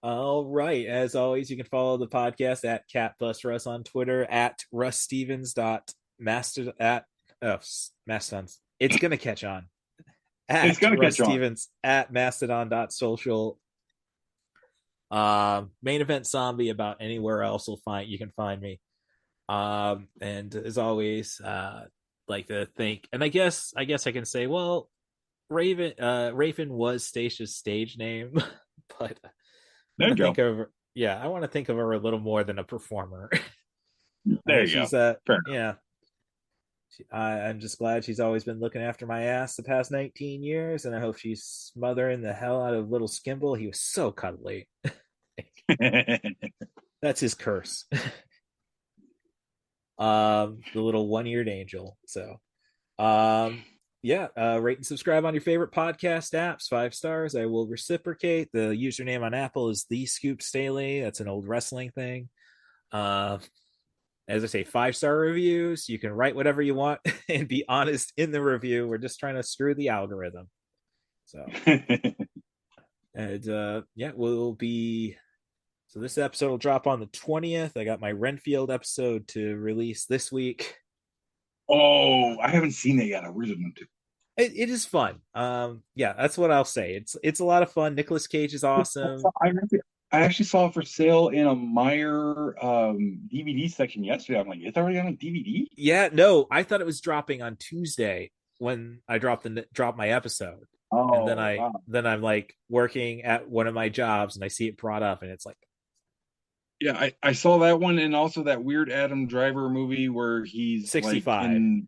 All right. As always, you can follow the podcast at CatBusRuss on Twitter, at RussStevens.mastodon Mastodons. It's gonna catch on. At Russ Stevens at mastodon.social. Main Event Zombie about anywhere else you can find me. And as always, like to think, and I guess I can say, well, Raven was Stacia's stage name, but I want to think of her a little more than a performer. There you go. Yeah. I'm just glad she's always been looking after my ass the past 19 years, and I hope she's smothering the hell out of little Skimble. He was so cuddly. That's his curse. The little one-eared angel. So, rate and subscribe on your favorite podcast apps. 5 stars. I will reciprocate. The username on Apple is The Scoop Staley. That's an old wrestling thing. As I say, 5-star reviews. You can write whatever you want and be honest in the review. We're just trying to screw the algorithm. So, and we'll be. So this episode will drop on the 20th. I got my Renfield episode to release this week. Oh, I haven't seen it yet. I really want to. It is fun. That's what I'll say. It's a lot of fun. Nicolas Cage is awesome. I actually saw it for sale in a Meyer DVD section yesterday. I'm like, it's already on a DVD? Yeah, no, I thought it was dropping on Tuesday when I dropped my episode. Oh, and then I'm like working at one of my jobs and I see it brought up and it's like, yeah, I saw that one and also that weird Adam Driver movie where he's 65. That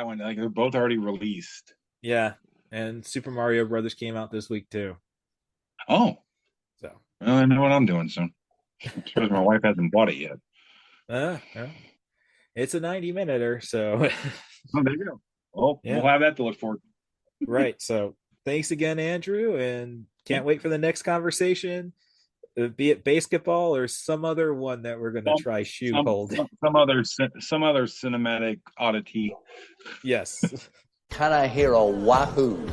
one. Like they're both already released. Yeah, and Super Mario Brothers came out this week too. Oh. So I know what I'm doing soon. Because my wife hasn't bought it yet. It's a 90-minute, so. Oh, there you go. Well, yeah. We'll have that to look forward to. Right. So thanks again, Andrew, and can't wait for the next conversation. Be it basketball or some other one that we're going to try shoe hold. Some other cinematic oddity. Yes. Can I hear a wahoo?